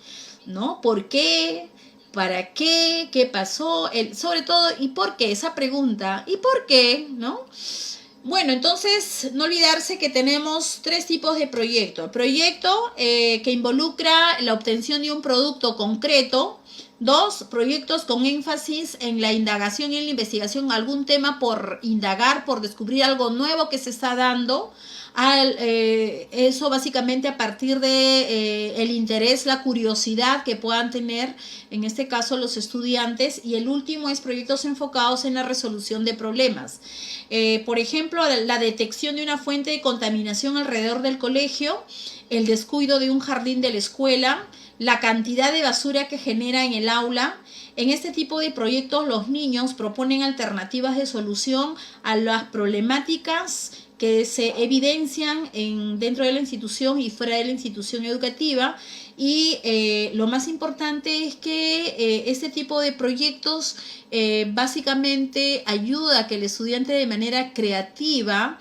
¿no? ¿Por qué? ¿para qué? ¿Qué pasó? Sobre todo, ¿y por qué? Esa pregunta, ¿y por qué? ¿No? Bueno, entonces no olvidarse que tenemos 3 tipos de proyecto. Proyecto que involucra la obtención de un producto concreto. 2, proyectos con énfasis en la indagación y en la investigación, algún tema por indagar, por descubrir algo nuevo que se está dando. Eso básicamente a partir de el interés, la curiosidad que puedan tener, en este caso los estudiantes. Y el último es proyectos enfocados en la resolución de problemas. Por ejemplo, la detección de una fuente de contaminación alrededor del colegio, el descuido de un jardín de la escuela, la cantidad de basura que genera en el aula. En este tipo de proyectos los niños proponen alternativas de solución a las problemáticas que se evidencian dentro de la institución y fuera de la institución educativa. Y lo más importante es que este tipo de proyectos básicamente ayuda a que el estudiante de manera creativa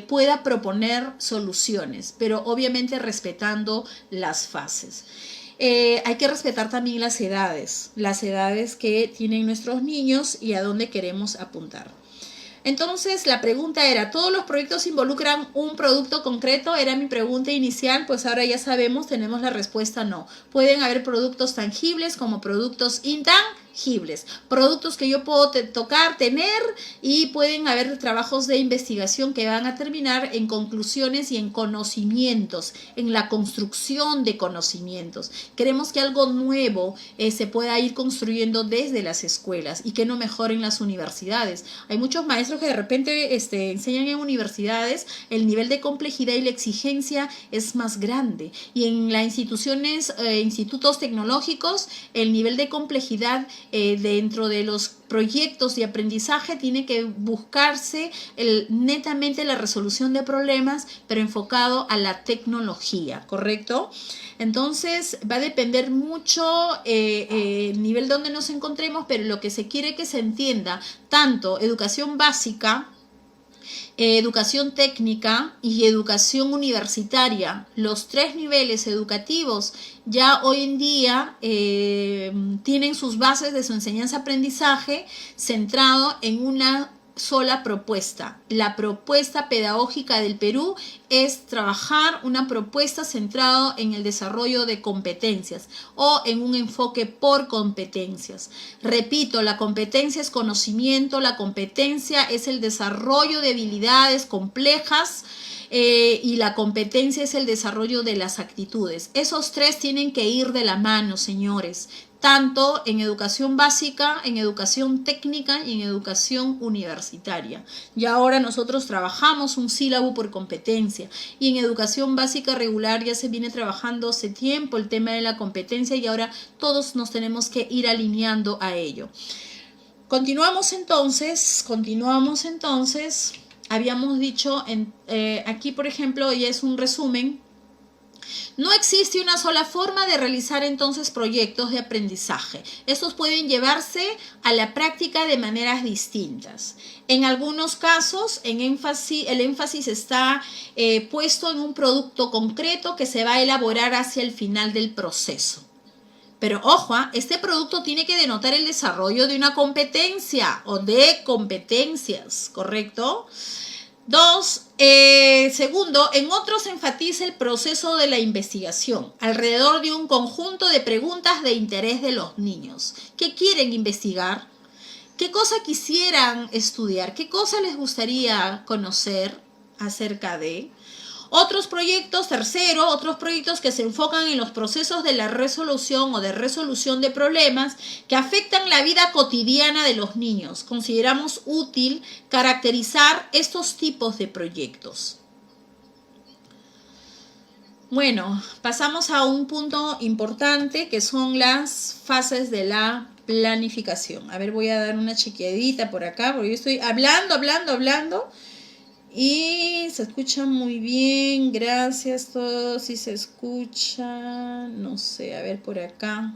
pueda proponer soluciones, pero obviamente respetando las fases. Hay que respetar también las edades que tienen nuestros niños y a dónde queremos apuntar. Entonces la pregunta era, ¿todos los proyectos involucran un producto concreto? Era mi pregunta inicial, pues ahora ya sabemos, tenemos la respuesta no. Pueden haber productos tangibles como productos intangibles, productos que yo puedo tocar, tener, y pueden haber trabajos de investigación que van a terminar en conclusiones y en conocimientos, en la construcción de conocimientos. Queremos que algo nuevo se pueda ir construyendo desde las escuelas y que no mejor en las universidades. Hay muchos maestros que de repente enseñan en universidades, el nivel de complejidad y la exigencia es más grande, y en las institutos tecnológicos el nivel de complejidad dentro de los proyectos de aprendizaje tiene que buscarse netamente la resolución de problemas, pero enfocado a la tecnología, ¿correcto? Entonces va a depender mucho el nivel donde nos encontremos, pero lo que se quiere que se entienda, tanto educación básica, educación técnica y educación universitaria. Los 3 niveles educativos ya hoy en día tienen sus bases de su enseñanza-aprendizaje centrado en una sola propuesta. La propuesta pedagógica del Perú es trabajar una propuesta centrada en el desarrollo de competencias o en un enfoque por competencias. Repito, la competencia es conocimiento, la competencia es el desarrollo de habilidades complejas y la competencia es el desarrollo de las actitudes. Esos 3 tienen que ir de la mano, señores, tanto en educación básica, en educación técnica y en educación universitaria. Y ahora nosotros trabajamos un sílabo por competencia, y en educación básica regular ya se viene trabajando hace tiempo el tema de la competencia, y ahora todos nos tenemos que ir alineando a ello. Continuamos entonces. Habíamos dicho, aquí por ejemplo ya es un resumen. No existe una sola forma de realizar entonces proyectos de aprendizaje. Estos pueden llevarse a la práctica de maneras distintas. En algunos casos, el énfasis está puesto en un producto concreto que se va a elaborar hacia el final del proceso. Pero ojo, este producto tiene que denotar el desarrollo de una competencia o de competencias, ¿correcto? 2, segundo, en otros se enfatiza el proceso de la investigación alrededor de un conjunto de preguntas de interés de los niños. ¿Qué quieren investigar? ¿Qué cosa quisieran estudiar? ¿Qué cosa les gustaría conocer acerca de? Otros proyectos que se enfocan en los procesos de la resolución o de resolución de problemas que afectan la vida cotidiana de los niños. Consideramos útil caracterizar estos tipos de proyectos. Bueno, pasamos a un punto importante que son las fases de la planificación. A ver, voy a dar una chequeadita por acá porque yo estoy hablando. Y se escucha muy bien, gracias a todos. Si se escucha, no sé, a ver por acá.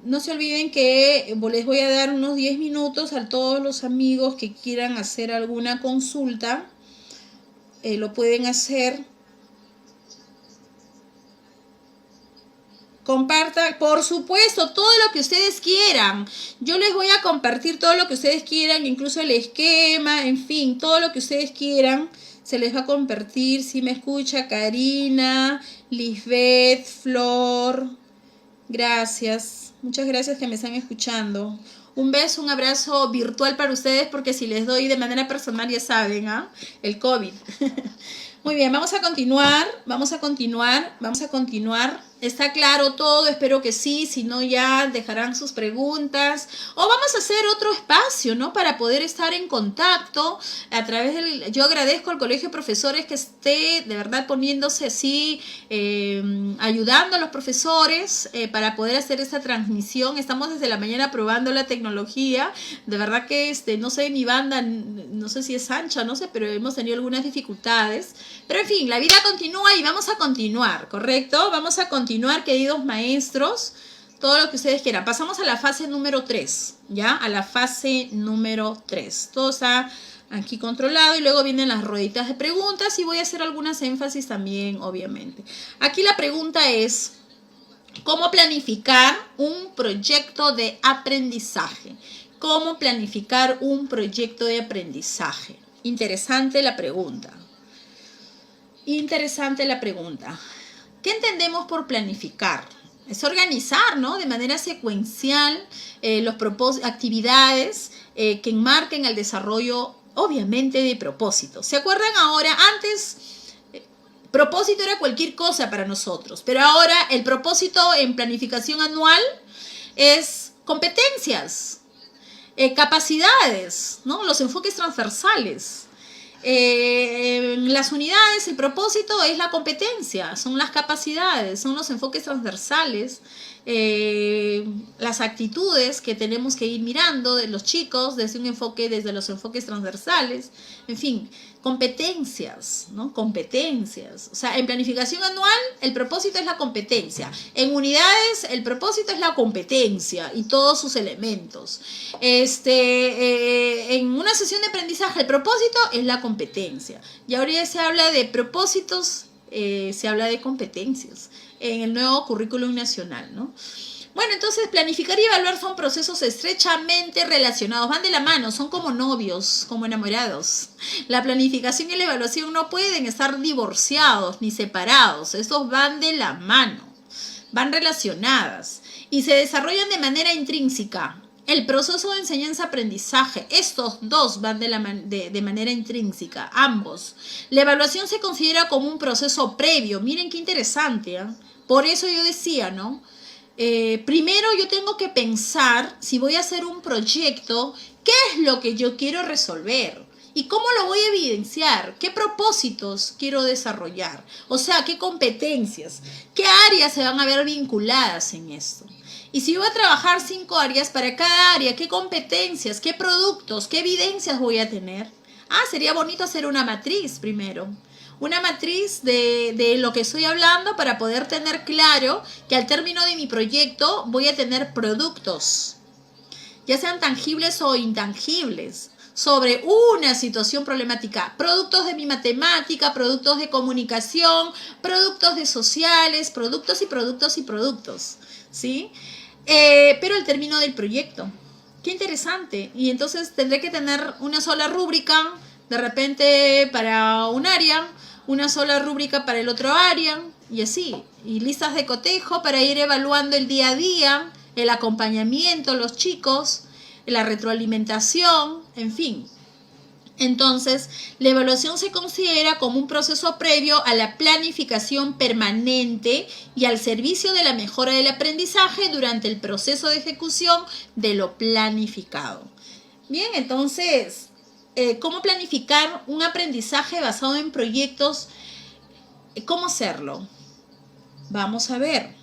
No se olviden que les voy a dar unos 10 minutos a todos los amigos que quieran hacer alguna consulta. Lo pueden hacer Compartan, por supuesto, todo lo que ustedes quieran. Yo les voy a compartir todo lo que ustedes quieran, incluso el esquema, en fin, todo lo que ustedes quieran. Se les va a compartir, si me escucha, Karina, Lisbeth, Flor. Gracias. Muchas gracias que me están escuchando. Un beso, un abrazo virtual para ustedes, porque si les doy de manera personal ya saben, ¿ah? El COVID. Muy bien, vamos a continuar. ¿Está claro todo? Espero que sí, si no ya dejarán sus preguntas. O vamos a hacer otro espacio, ¿no? Para poder estar en contacto a través del... Yo agradezco al Colegio de Profesores que esté de verdad poniéndose así, ayudando a los profesores para poder hacer esta transmisión. Estamos desde la mañana probando la tecnología. De verdad que no sé, mi banda, no sé si es ancha, no sé, pero hemos tenido algunas dificultades. Pero en fin, la vida continúa y vamos a continuar, ¿correcto? Vamos a continuar, queridos maestros, todo lo que ustedes quieran. Pasamos a la fase número 3, ¿ya? A la fase número 3. Todo está aquí controlado y luego vienen las rueditas de preguntas y voy a hacer algunas énfasis también, obviamente. Aquí la pregunta es, ¿cómo planificar un proyecto de aprendizaje? ¿Cómo planificar un proyecto de aprendizaje? Interesante la pregunta. Interesante la pregunta. ¿Qué entendemos por planificar? Es organizar, ¿no? De manera secuencial actividades que enmarquen el desarrollo, obviamente, de propósitos. ¿Se acuerdan ahora? Antes, propósito era cualquier cosa para nosotros, pero ahora el propósito en planificación anual es competencias, capacidades, ¿no? Los enfoques transversales. En las unidades el propósito es la competencia, son las capacidades, son los enfoques transversales, las actitudes que tenemos que ir mirando de los chicos desde los enfoques transversales, en fin, competencias, ¿no? Competencias. O sea, en planificación anual el propósito es la competencia. En unidades el propósito es la competencia y todos sus elementos. En una sesión de aprendizaje el propósito es la competencia. Y ahora ya se habla de propósitos, se habla de competencias en el nuevo currículum nacional, ¿no? Bueno, entonces planificar y evaluar son procesos estrechamente relacionados, van de la mano, son como novios, como enamorados. La planificación y la evaluación no pueden estar divorciados ni separados, estos van de la mano, van relacionadas y se desarrollan de manera intrínseca. El proceso de enseñanza-aprendizaje, estos dos van de manera intrínseca, ambos. La evaluación se considera como un proceso previo, miren qué interesante, ¿eh? Por eso yo decía, ¿no? Primero yo tengo que pensar, si voy a hacer un proyecto, ¿qué es lo que yo quiero resolver? ¿Y cómo lo voy a evidenciar? ¿Qué propósitos quiero desarrollar? O sea, ¿qué competencias? ¿Qué áreas se van a ver vinculadas en esto? Y si voy a trabajar 5 áreas, para cada área, ¿qué competencias, qué productos, qué evidencias voy a tener? Sería bonito hacer una matriz primero. Una matriz de lo que estoy hablando para poder tener claro que al término de mi proyecto voy a tener productos, ya sean tangibles o intangibles, sobre una situación problemática. Productos de mi matemática, productos de comunicación, productos de sociales, productos y productos y productos, ¿sí? Pero al término del proyecto. Qué interesante. Y entonces tendré que tener una sola rúbrica, de repente para un área, una sola rúbrica para el otro área, y así. Y listas de cotejo para ir evaluando el día a día, el acompañamiento, los chicos, la retroalimentación, en fin. Entonces, la evaluación se considera como un proceso previo a la planificación permanente y al servicio de la mejora del aprendizaje durante el proceso de ejecución de lo planificado. Bien, entonces, ¿cómo planificar un aprendizaje basado en proyectos? ¿Cómo hacerlo? Vamos a ver.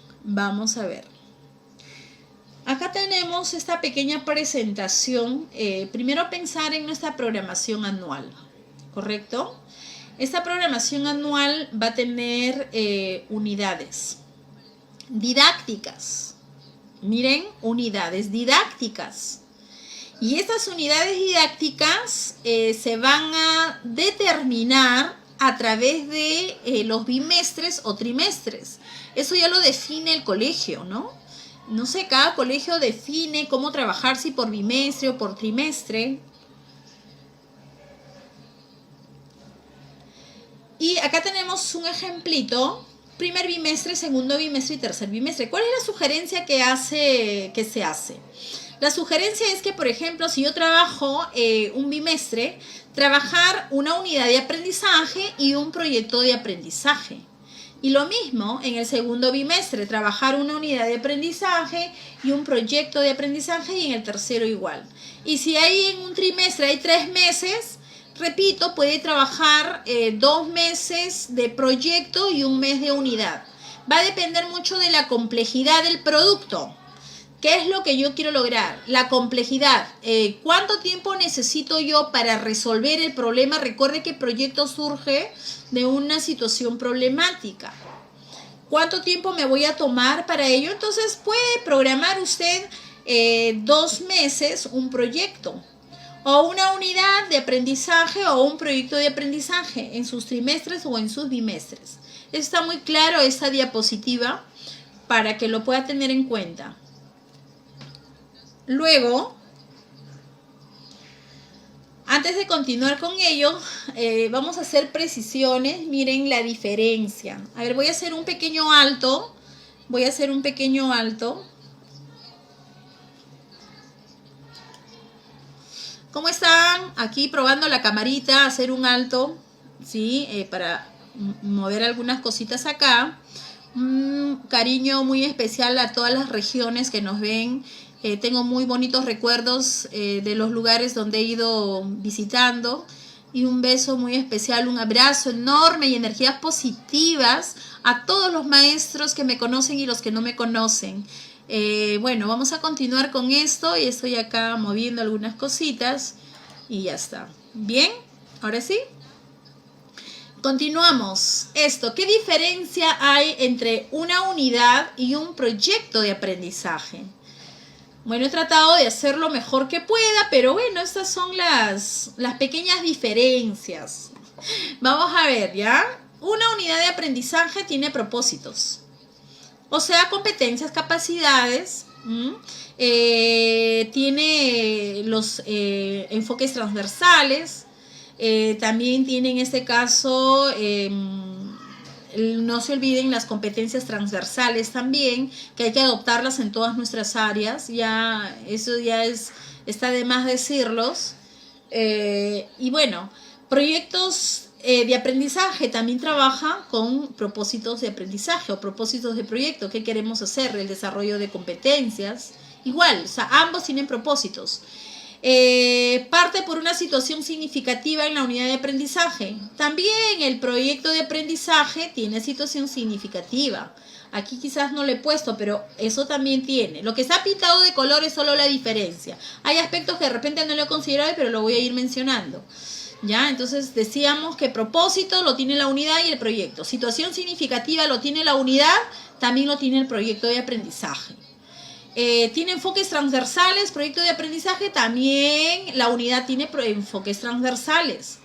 Acá tenemos esta pequeña presentación. Primero pensar en nuestra programación anual, ¿correcto? Esta programación anual va a tener unidades didácticas. Miren, unidades didácticas. Y estas unidades didácticas se van a determinar a través de los bimestres o trimestres. Eso ya lo define el colegio, ¿no? No sé, cada colegio define cómo trabajar, si por bimestre o por trimestre. Y acá tenemos un ejemplito: primer bimestre, segundo bimestre y tercer bimestre. ¿Cuál es la sugerencia que se hace? La sugerencia es que, por ejemplo, si yo trabajo un bimestre, trabajar una unidad de aprendizaje y un proyecto de aprendizaje. Y lo mismo en el segundo bimestre, trabajar una unidad de aprendizaje y un proyecto de aprendizaje, y en el tercero igual. Y si hay en un trimestre hay 3 meses, repito, puede trabajar 2 meses de proyecto y 1 mes de unidad. Va a depender mucho de la complejidad del producto. ¿Qué es lo que yo quiero lograr? La complejidad. ¿Cuánto tiempo necesito yo para resolver el problema? Recuerde que el proyecto surge de una situación problemática. ¿Cuánto tiempo me voy a tomar para ello? Entonces puede programar usted 2 meses un proyecto, o una unidad de aprendizaje o un proyecto de aprendizaje en sus trimestres o en sus bimestres. Está muy claro esta diapositiva para que lo pueda tener en cuenta. Luego, antes de continuar con ello, vamos a hacer precisiones. Miren la diferencia. A ver, voy a hacer un pequeño alto. ¿Cómo están? Aquí probando la camarita, hacer un alto, ¿sí? Para mover algunas cositas acá. Un cariño muy especial a todas las regiones que nos ven. Tengo muy bonitos recuerdos de los lugares donde he ido visitando. Y un beso muy especial, un abrazo enorme y energías positivas a todos los maestros que me conocen y los que no me conocen. Bueno, vamos a continuar con esto, y estoy acá moviendo algunas cositas y ya está. Bien, ahora sí. Continuamos. ¿Qué diferencia hay entre una unidad y un proyecto de aprendizaje? Bueno, he tratado de hacer lo mejor que pueda, pero bueno, estas son las pequeñas diferencias. Vamos a ver, ¿ya? Una unidad de aprendizaje tiene propósitos, o sea, competencias, capacidades, tiene los enfoques transversales, también tiene en este caso, no se olviden las competencias transversales también, que hay que adoptarlas en todas nuestras áreas. Ya, eso ya está de más decirlos. Y bueno, proyectos de aprendizaje también trabaja con propósitos de aprendizaje o propósitos de proyecto. ¿Qué queremos hacer? El desarrollo de competencias. Igual, o sea, ambos tienen propósitos. Parte por una situación significativa en la unidad de aprendizaje. También el proyecto de aprendizaje tiene situación significativa. Aquí quizás no lo he puesto, pero eso también tiene. Lo que está pintado de color es solo la diferencia. Hay aspectos que de repente no lo he considerado, pero lo voy a ir mencionando. ¿Ya? Entonces decíamos que propósito lo tiene la unidad y el proyecto. Situación significativa lo tiene la unidad, también lo tiene el proyecto de aprendizaje. Tiene enfoques transversales, proyecto de aprendizaje, también la unidad tiene enfoques transversales.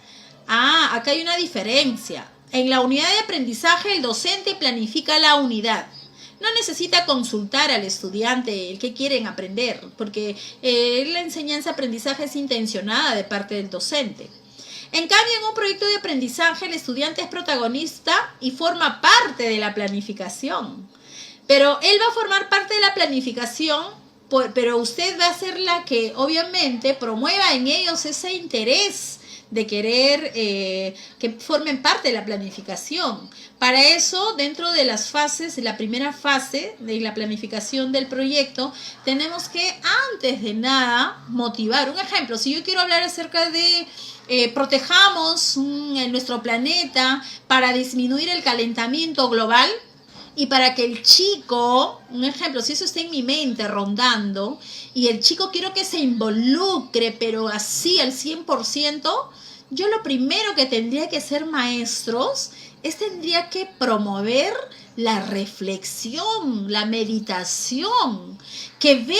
Acá hay una diferencia. En la unidad de aprendizaje el docente planifica la unidad. No necesita consultar al estudiante el que quieren aprender, porque la enseñanza-aprendizaje es intencionada de parte del docente. En cambio, en un proyecto de aprendizaje el estudiante es protagonista y forma parte de la planificación. Pero él va a formar parte de la planificación, pero usted va a ser la que obviamente promueva en ellos ese interés de querer que formen parte de la planificación. Para eso, dentro de las fases, la primera fase de la planificación del proyecto, tenemos que, antes de nada, motivar. Un ejemplo, si yo quiero hablar acerca de protejamos nuestro planeta para disminuir el calentamiento global, y para que el chico, un ejemplo, si eso está en mi mente rondando, y el chico quiero que se involucre, pero así al 100%, yo lo primero que tendría que hacer, maestros, tendría que promover la reflexión, la meditación, que vea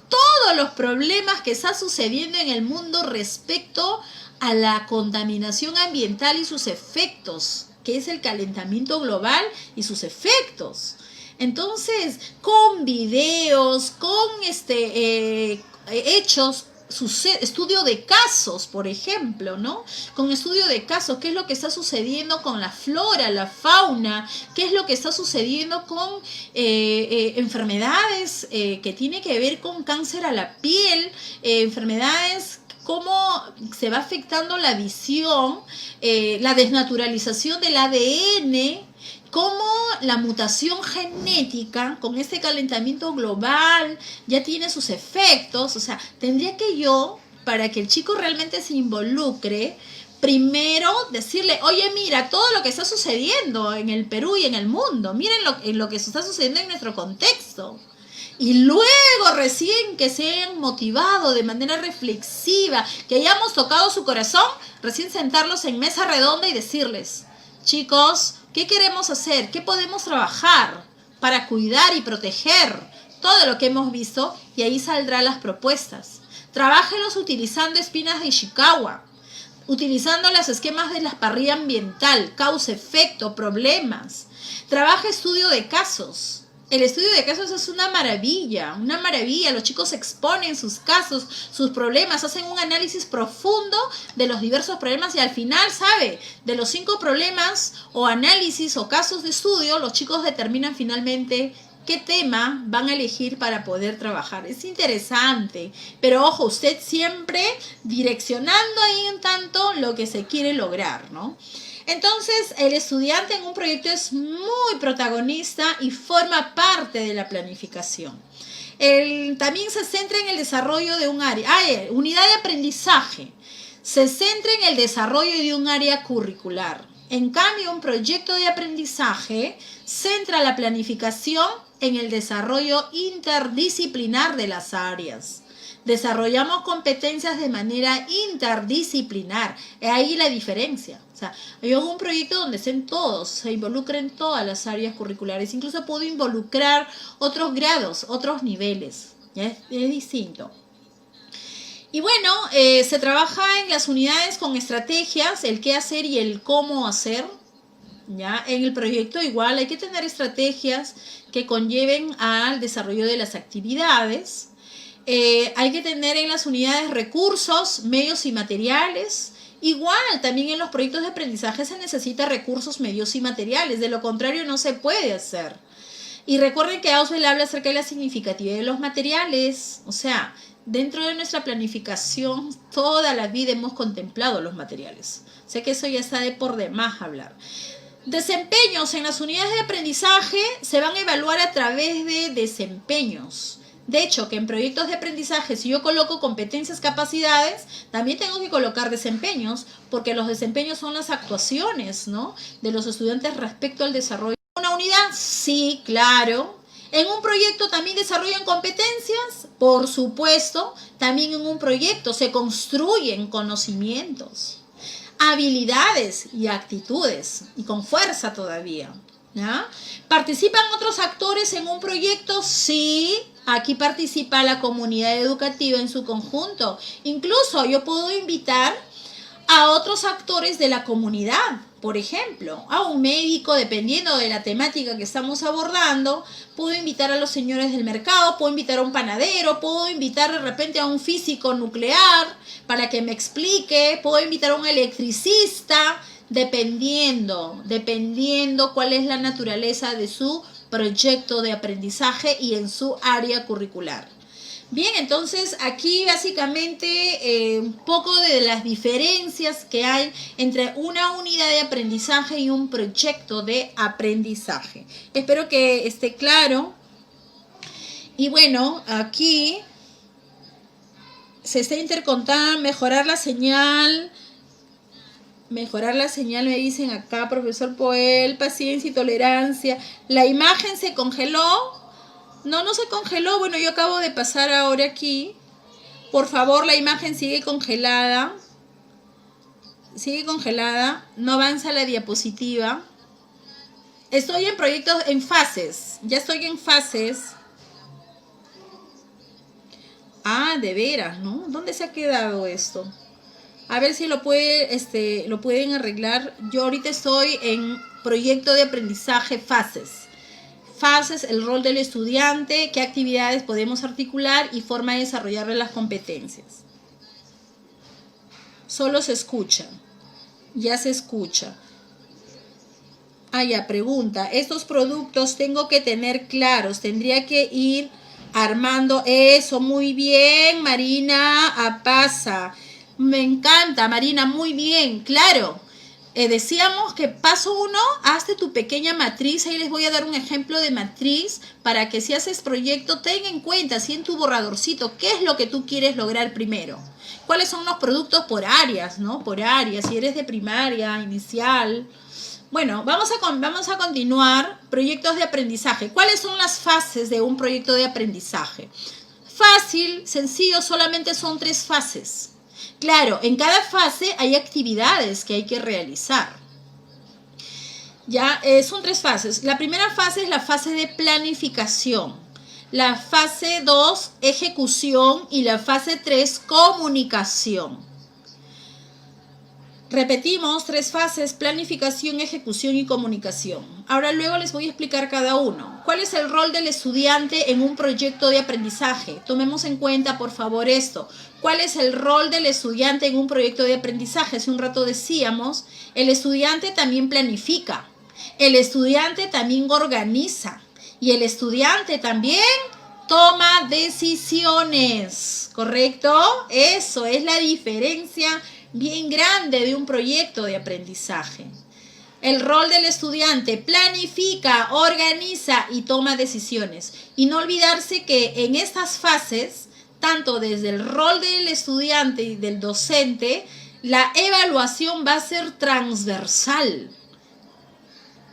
todos los problemas que están sucediendo en el mundo respecto a la contaminación ambiental y sus efectos, que es el calentamiento global y sus efectos. Entonces, con videos, con hechos, estudio de casos, por ejemplo, ¿no? Con estudio de casos, qué es lo que está sucediendo con la flora, la fauna, qué es lo que está sucediendo con enfermedades que tiene que ver con cáncer a la piel, enfermedades, cómo se va afectando la visión, la desnaturalización del ADN, cómo la mutación genética con este calentamiento global ya tiene sus efectos. O sea, tendría que yo, para que el chico realmente se involucre, primero decirle, oye, mira, todo lo que está sucediendo en el Perú y en el mundo, miren lo que está sucediendo en nuestro contexto. Y luego recién que se hayan motivado de manera reflexiva, que hayamos tocado su corazón, recién sentarlos en mesa redonda y decirles, chicos, ¿qué queremos hacer? ¿Qué podemos trabajar para cuidar y proteger todo lo que hemos visto? Y ahí saldrán las propuestas. Trabájenlos utilizando espinas de Ishikawa, utilizando los esquemas de la parrilla ambiental, causa-efecto, problemas. Trabaja estudio de casos. El estudio de casos es una maravilla, una maravilla. Los chicos exponen sus casos, sus problemas, hacen un análisis profundo de los diversos problemas y al final, ¿sabe? De los 5 problemas o análisis o casos de estudio, los chicos determinan finalmente qué tema van a elegir para poder trabajar. Es interesante, pero ojo, usted siempre direccionando ahí un tanto lo que se quiere lograr, ¿no? Entonces, el estudiante en un proyecto es muy protagonista y forma parte de la planificación. También se centra en el desarrollo de un área. Unidad de aprendizaje. Se centra en el desarrollo de un área curricular. En cambio, un proyecto de aprendizaje centra la planificación en el desarrollo interdisciplinar de las áreas. Desarrollamos competencias de manera interdisciplinar. Es ahí la diferencia. O sea, yo hago un proyecto donde estén todos, se involucren todas las áreas curriculares. Incluso puedo involucrar otros grados, otros niveles. ¿Ya? Es distinto. Y bueno, se trabaja en las unidades con estrategias, el qué hacer y el cómo hacer. ¿Ya? En el proyecto igual hay que tener estrategias que conlleven al desarrollo de las actividades. Hay que tener en las unidades recursos, medios y materiales. Igual, también en los proyectos de aprendizaje se necesita recursos, medios y materiales. De lo contrario, no se puede hacer. Y recuerden que Auswell habla acerca de la significatividad de los materiales. O sea, dentro de nuestra planificación, toda la vida hemos contemplado los materiales. Sé que eso ya está de por demás hablar. Desempeños en las unidades de aprendizaje se van a evaluar a través de desempeños. De hecho, que en proyectos de aprendizaje, si yo coloco competencias, capacidades, también tengo que colocar desempeños, porque los desempeños son las actuaciones, ¿no?, de los estudiantes respecto al desarrollo. ¿Una unidad? Sí, claro. ¿En un proyecto también desarrollan competencias? Por supuesto. También en un proyecto se construyen conocimientos, habilidades y actitudes, y con fuerza todavía, ¿ya? ¿Participan otros actores en un proyecto? Sí. Aquí participa la comunidad educativa en su conjunto. Incluso yo puedo invitar a otros actores de la comunidad. Por ejemplo, a un médico, dependiendo de la temática que estamos abordando. Puedo invitar a los señores del mercado, puedo invitar a un panadero, puedo invitar de repente a un físico nuclear para que me explique, puedo invitar a un electricista, dependiendo cuál es la naturaleza de su proyecto de aprendizaje y en su área curricular. Bien, entonces aquí básicamente un poco de las diferencias que hay entre una unidad de aprendizaje y un proyecto de aprendizaje. Espero que esté claro. Y bueno, aquí se está intercontando, mejorar la señal, me dicen acá, profesor Poel, paciencia y tolerancia. ¿La imagen se congeló? No se congeló. Bueno, yo acabo de pasar ahora aquí. Por favor, la imagen sigue congelada. No avanza la diapositiva. Estoy en proyectos, en fases. Ya estoy en fases. Ah, de veras, ¿no? ¿Dónde se ha quedado esto? A ver si lo pueden arreglar. Yo ahorita estoy en proyecto de aprendizaje fases. Fases, el rol del estudiante, qué actividades podemos articular y forma de desarrollar las competencias. Solo se escucha. Ya se escucha. Ah, ya, pregunta. Estos productos tengo que tener claros. Tendría que ir armando eso. Muy bien, Marina Apaza. Me encanta, Marina, muy bien, claro. Decíamos que paso 1, hazte tu pequeña matriz. Ahí les voy a dar un ejemplo de matriz para que si haces proyecto, ten en cuenta, así en tu borradorcito, qué es lo que tú quieres lograr primero. ¿Cuáles son los productos por áreas, no? Por áreas, si eres de primaria, inicial. Bueno, vamos a continuar. Proyectos de aprendizaje. ¿Cuáles son las fases de un proyecto de aprendizaje? Fácil, sencillo, solamente son 3 fases. Claro, en cada fase hay actividades que hay que realizar. Ya, son 3 fases. La primera fase es la fase de planificación. La fase 2, ejecución. Y la fase 3, comunicación. Repetimos 3 fases: planificación, ejecución y comunicación. Ahora luego les voy a explicar cada uno. ¿Cuál es el rol del estudiante en un proyecto de aprendizaje? Tomemos en cuenta, por favor, esto. ¿Cuál es el rol del estudiante en un proyecto de aprendizaje? Hace un rato decíamos, el estudiante también planifica, el estudiante también organiza y el estudiante también toma decisiones, ¿correcto? Eso es la diferencia bien grande de un proyecto de aprendizaje. El rol del estudiante: planifica, organiza y toma decisiones. Y no olvidarse que en estas fases, tanto desde el rol del estudiante y del docente, la evaluación va a ser transversal.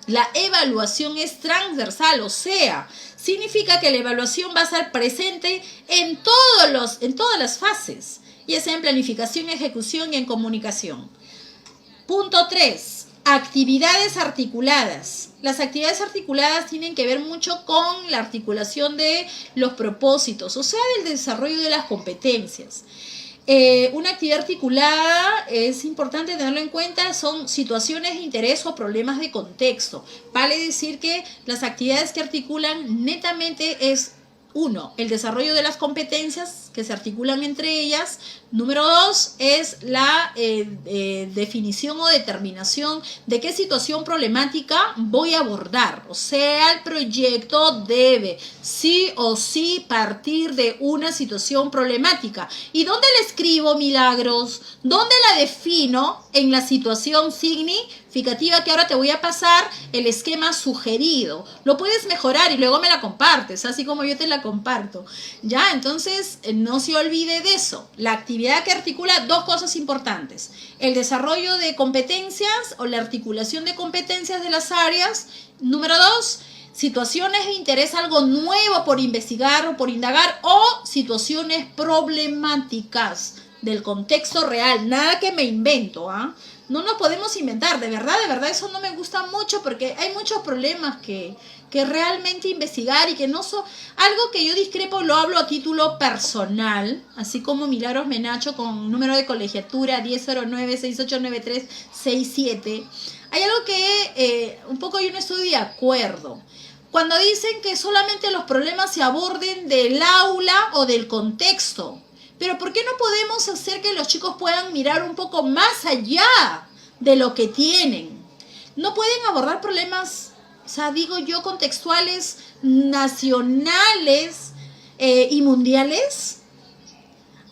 La evaluación es transversal, o sea, significa que la evaluación va a estar presente en todas las fases, ya sea en planificación, ejecución y en comunicación. Punto 3. Actividades articuladas. Las actividades articuladas tienen que ver mucho con la articulación de los propósitos, o sea, del desarrollo de las competencias. Una actividad articulada, es importante tenerlo en cuenta, son situaciones de interés o problemas de contexto. Vale decir que las actividades que articulan netamente es: 1, el desarrollo de las competencias que se articulan entre ellas. Número 2 es la definición o determinación de qué situación problemática voy a abordar. O sea, el proyecto debe sí o sí partir de una situación problemática. ¿Y dónde la escribo, Milagros? ¿Dónde la defino? En la situación significativa, que ahora te voy a pasar el esquema sugerido. Lo puedes mejorar y luego me la compartes, así como yo te la comparto. Ya, entonces no se olvide de eso. La actividad que articula 2 cosas importantes: el desarrollo de competencias o la articulación de competencias de las áreas. Número 2, situaciones de interés, algo nuevo por investigar o por indagar, o situaciones problemáticas del contexto real, nada que me invento, ¿ah? No nos podemos inventar, de verdad, eso no me gusta mucho, porque hay muchos problemas que realmente investigar y que no son... Algo que yo discrepo, lo hablo a título personal, así como Milagros Menacho con número de colegiatura 1009-689367. Hay algo que un poco yo no estoy de acuerdo. Cuando dicen que solamente los problemas se aborden del aula o del contexto. Pero ¿por qué no podemos hacer que los chicos puedan mirar un poco más allá de lo que tienen? No pueden abordar problemas, o sea, digo yo, contextuales, nacionales y mundiales.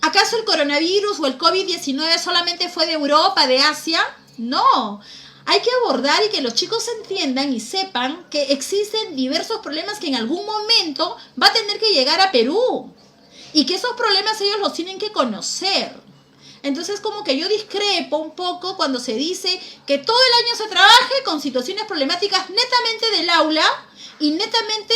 ¿Acaso el coronavirus o el COVID-19 solamente fue de Europa, de Asia? No. Hay que abordar y que los chicos entiendan y sepan que existen diversos problemas que en algún momento va a tener que llegar a Perú. Y que esos problemas ellos los tienen que conocer. Entonces, como que yo discrepo un poco cuando se dice que todo el año se trabaje con situaciones problemáticas netamente del aula y netamente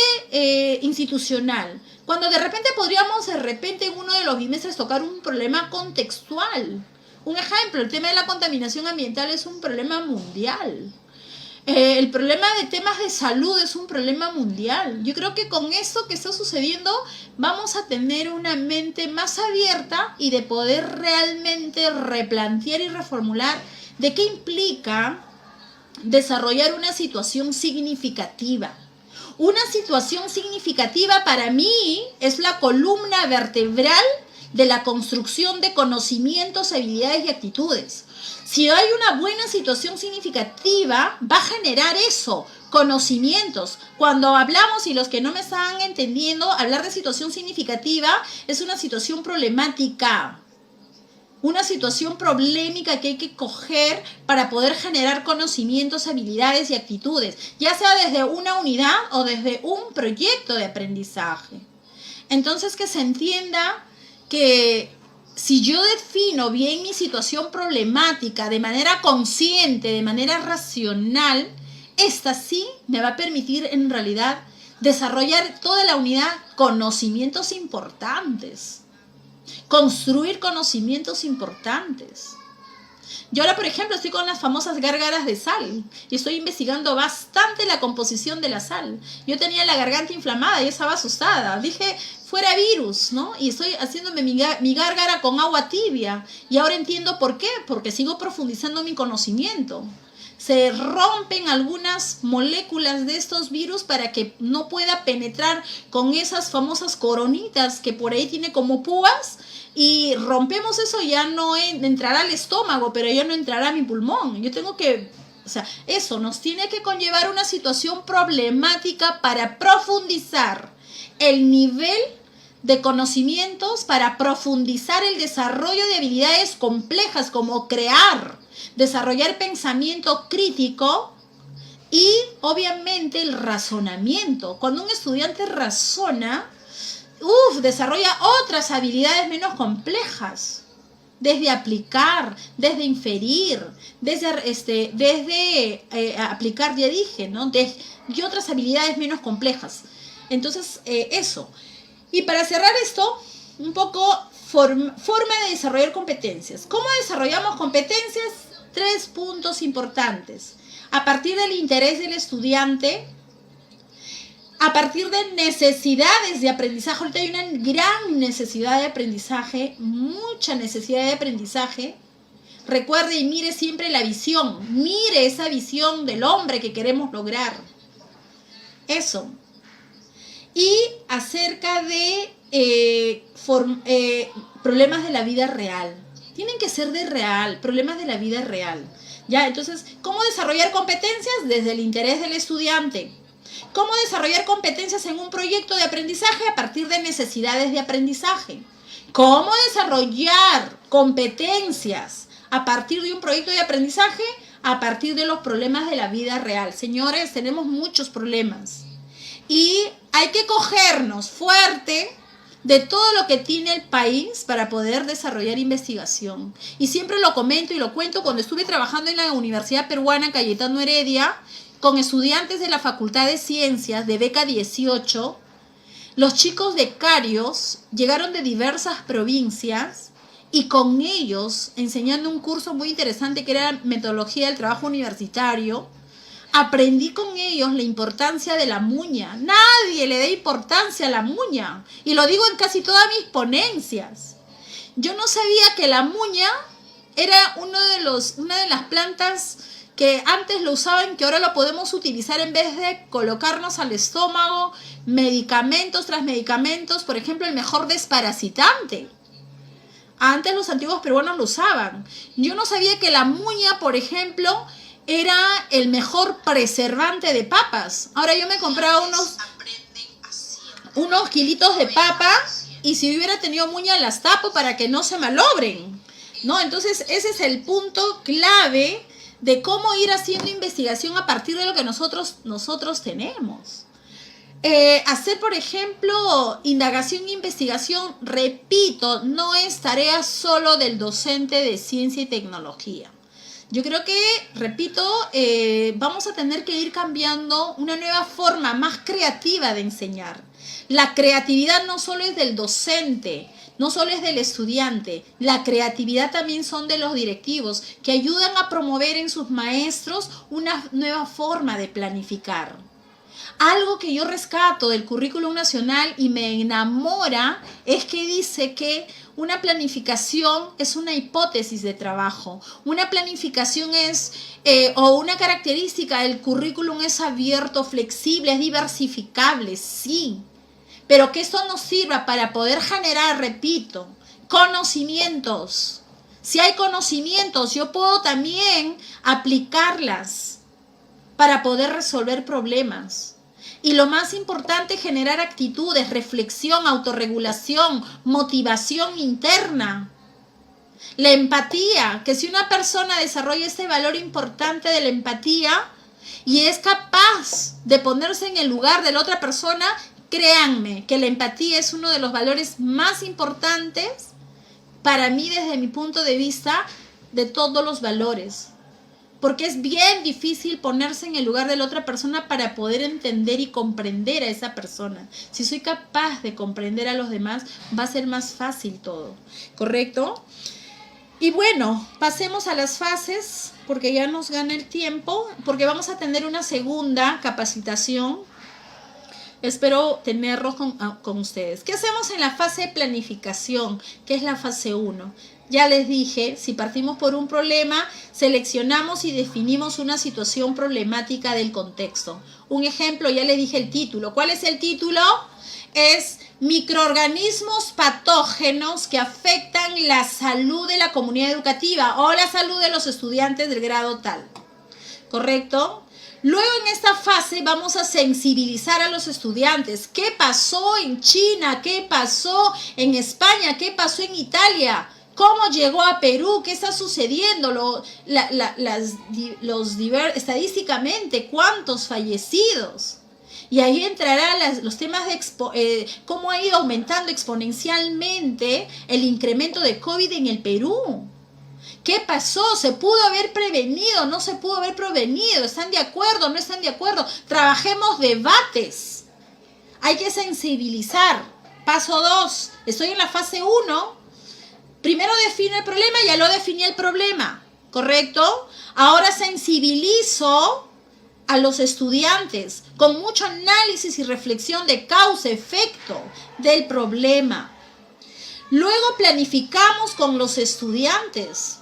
institucional. Cuando de repente podríamos, en uno de los bimestres tocar un problema contextual. Un ejemplo, el tema de la contaminación ambiental es un problema mundial. El problema de temas de salud es un problema mundial. Yo creo que con esto que está sucediendo vamos a tener una mente más abierta y de poder realmente replantear y reformular de qué implica desarrollar una situación significativa. Una situación significativa para mí es la columna vertebral de la construcción de conocimientos, habilidades y actitudes. Si hay una buena situación significativa, va a generar eso, conocimientos. Cuando hablamos, y los que no me están entendiendo, hablar de situación significativa es una situación problemática. Una situación problemática que hay que coger para poder generar conocimientos, habilidades y actitudes, ya sea desde una unidad o desde un proyecto de aprendizaje. Entonces, que se entienda que si yo defino bien mi situación problemática de manera consciente, de manera racional, esta sí me va a permitir en realidad desarrollar toda la unidad conocimientos importantes. Construir conocimientos importantes. Yo ahora, por ejemplo, estoy con las famosas gárgaras de sal y estoy investigando bastante la composición de la sal. Yo tenía la garganta inflamada y estaba asustada. Dije, fuera virus, ¿no? Y estoy haciéndome mi gárgara con agua tibia. Y ahora entiendo por qué, porque sigo profundizando mi conocimiento. Se rompen algunas moléculas de estos virus para que no pueda penetrar con esas famosas coronitas que por ahí tiene como púas, y rompemos eso, ya no entrará al estómago, pero ya no entrará a mi pulmón. Yo tengo que, o sea, eso nos tiene que conllevar una situación problemática para profundizar el nivel de conocimientos, para profundizar el desarrollo de habilidades complejas como crear, desarrollar pensamiento crítico y obviamente el razonamiento. Cuando un estudiante razona, desarrolla otras habilidades menos complejas, desde aplicar, desde inferir, desde aplicar, ya dije, ¿no? Y otras habilidades menos complejas. Entonces, eso. Y para cerrar esto, un poco forma de desarrollar competencias. ¿Cómo desarrollamos competencias? 3 puntos importantes. A partir del interés del estudiante, a partir de necesidades de aprendizaje. Ahorita hay una gran necesidad de aprendizaje, mucha necesidad de aprendizaje. Recuerde y mire siempre la visión, mire esa visión del hombre que queremos lograr. Eso. Y acerca de problemas de la vida real. Tienen que ser de real, problemas de la vida real. ¿Ya? Entonces, ¿cómo desarrollar competencias? Desde el interés del estudiante. ¿Cómo desarrollar competencias en un proyecto de aprendizaje? A partir de necesidades de aprendizaje. ¿Cómo desarrollar competencias a partir de un proyecto de aprendizaje? A partir de los problemas de la vida real. Señores, tenemos muchos problemas. Y hay que cogernos fuerte de todo lo que tiene el país para poder desarrollar investigación. Y siempre lo comento y lo cuento cuando estuve trabajando en la Universidad Peruana Cayetano Heredia, con estudiantes de la Facultad de Ciencias de beca 18, los chicos becarios llegaron de diversas provincias y con ellos, enseñando un curso muy interesante que era metodología del trabajo universitario, aprendí con ellos la importancia de la muña. Nadie le da importancia a la muña. Y lo digo en casi todas mis ponencias. Yo no sabía que la muña era una de las plantas que antes lo usaban, que ahora lo podemos utilizar en vez de colocarnos al estómago medicamentos tras medicamentos. Por ejemplo, el mejor desparasitante. Antes los antiguos peruanos lo usaban. Yo no sabía que la muña, por ejemplo, era el mejor preservante de papas. Ahora yo me compraba unos kilitos de papa y si hubiera tenido muña las tapo para que no se malogren, ¿no? Entonces ese es el punto clave de cómo ir haciendo investigación a partir de lo que nosotros tenemos. Hacer, por ejemplo, indagación e investigación, repito, no es tarea solo del docente de ciencia y tecnología. Yo creo que, repito, vamos a tener que ir cambiando una nueva forma más creativa de enseñar. La creatividad no solo es del docente, no solo es del estudiante, la creatividad también son de los directivos que ayudan a promover en sus maestros una nueva forma de planificar. Algo que yo rescato del currículum nacional y me enamora es que dice que una planificación es una hipótesis de trabajo. Una planificación es, o una característica del currículum es abierto, flexible, es diversificable, sí. Pero que esto nos sirva para poder generar, repito, conocimientos. Si hay conocimientos, yo puedo también aplicarlas para poder resolver problemas. Y lo más importante, generar actitudes, reflexión, autorregulación, motivación interna. La empatía, que si una persona desarrolla este valor importante de la empatía y es capaz de ponerse en el lugar de la otra persona, créanme que la empatía es uno de los valores más importantes para mí desde mi punto de vista de todos los valores. Porque es bien difícil ponerse en el lugar de la otra persona para poder entender y comprender a esa persona. Si soy capaz de comprender a los demás, va a ser más fácil todo. ¿Correcto? Y bueno, pasemos a las fases, porque ya nos gana el tiempo, porque vamos a tener una segunda capacitación. Espero tenerlos con ustedes. ¿Qué hacemos en la fase de planificación? Que es la fase 1. Ya les dije, si partimos por un problema, seleccionamos y definimos una situación problemática del contexto. Un ejemplo, ya les dije el título. ¿Cuál es el título? Es microorganismos patógenos que afectan la salud de la comunidad educativa o la salud de los estudiantes del grado tal. ¿Correcto? Luego en esta fase vamos a sensibilizar a los estudiantes. ¿Qué pasó en China? ¿Qué pasó en España? ¿Qué pasó en Italia? ¿Cómo llegó a Perú? ¿Qué está sucediendo? Estadísticamente, ¿cuántos fallecidos? Y ahí entrarán los temas de cómo ha ido aumentando exponencialmente el incremento de COVID en el Perú. ¿Qué pasó? ¿Se pudo haber prevenido? ¿No se pudo haber prevenido? ¿Están de acuerdo? ¿No están de acuerdo? Trabajemos debates. Hay que sensibilizar. Paso 2. Estoy en la fase 1. Primero defino el problema, ya lo definí el problema, ¿correcto? Ahora sensibilizo a los estudiantes con mucho análisis y reflexión de causa-efecto del problema. Luego planificamos con los estudiantes.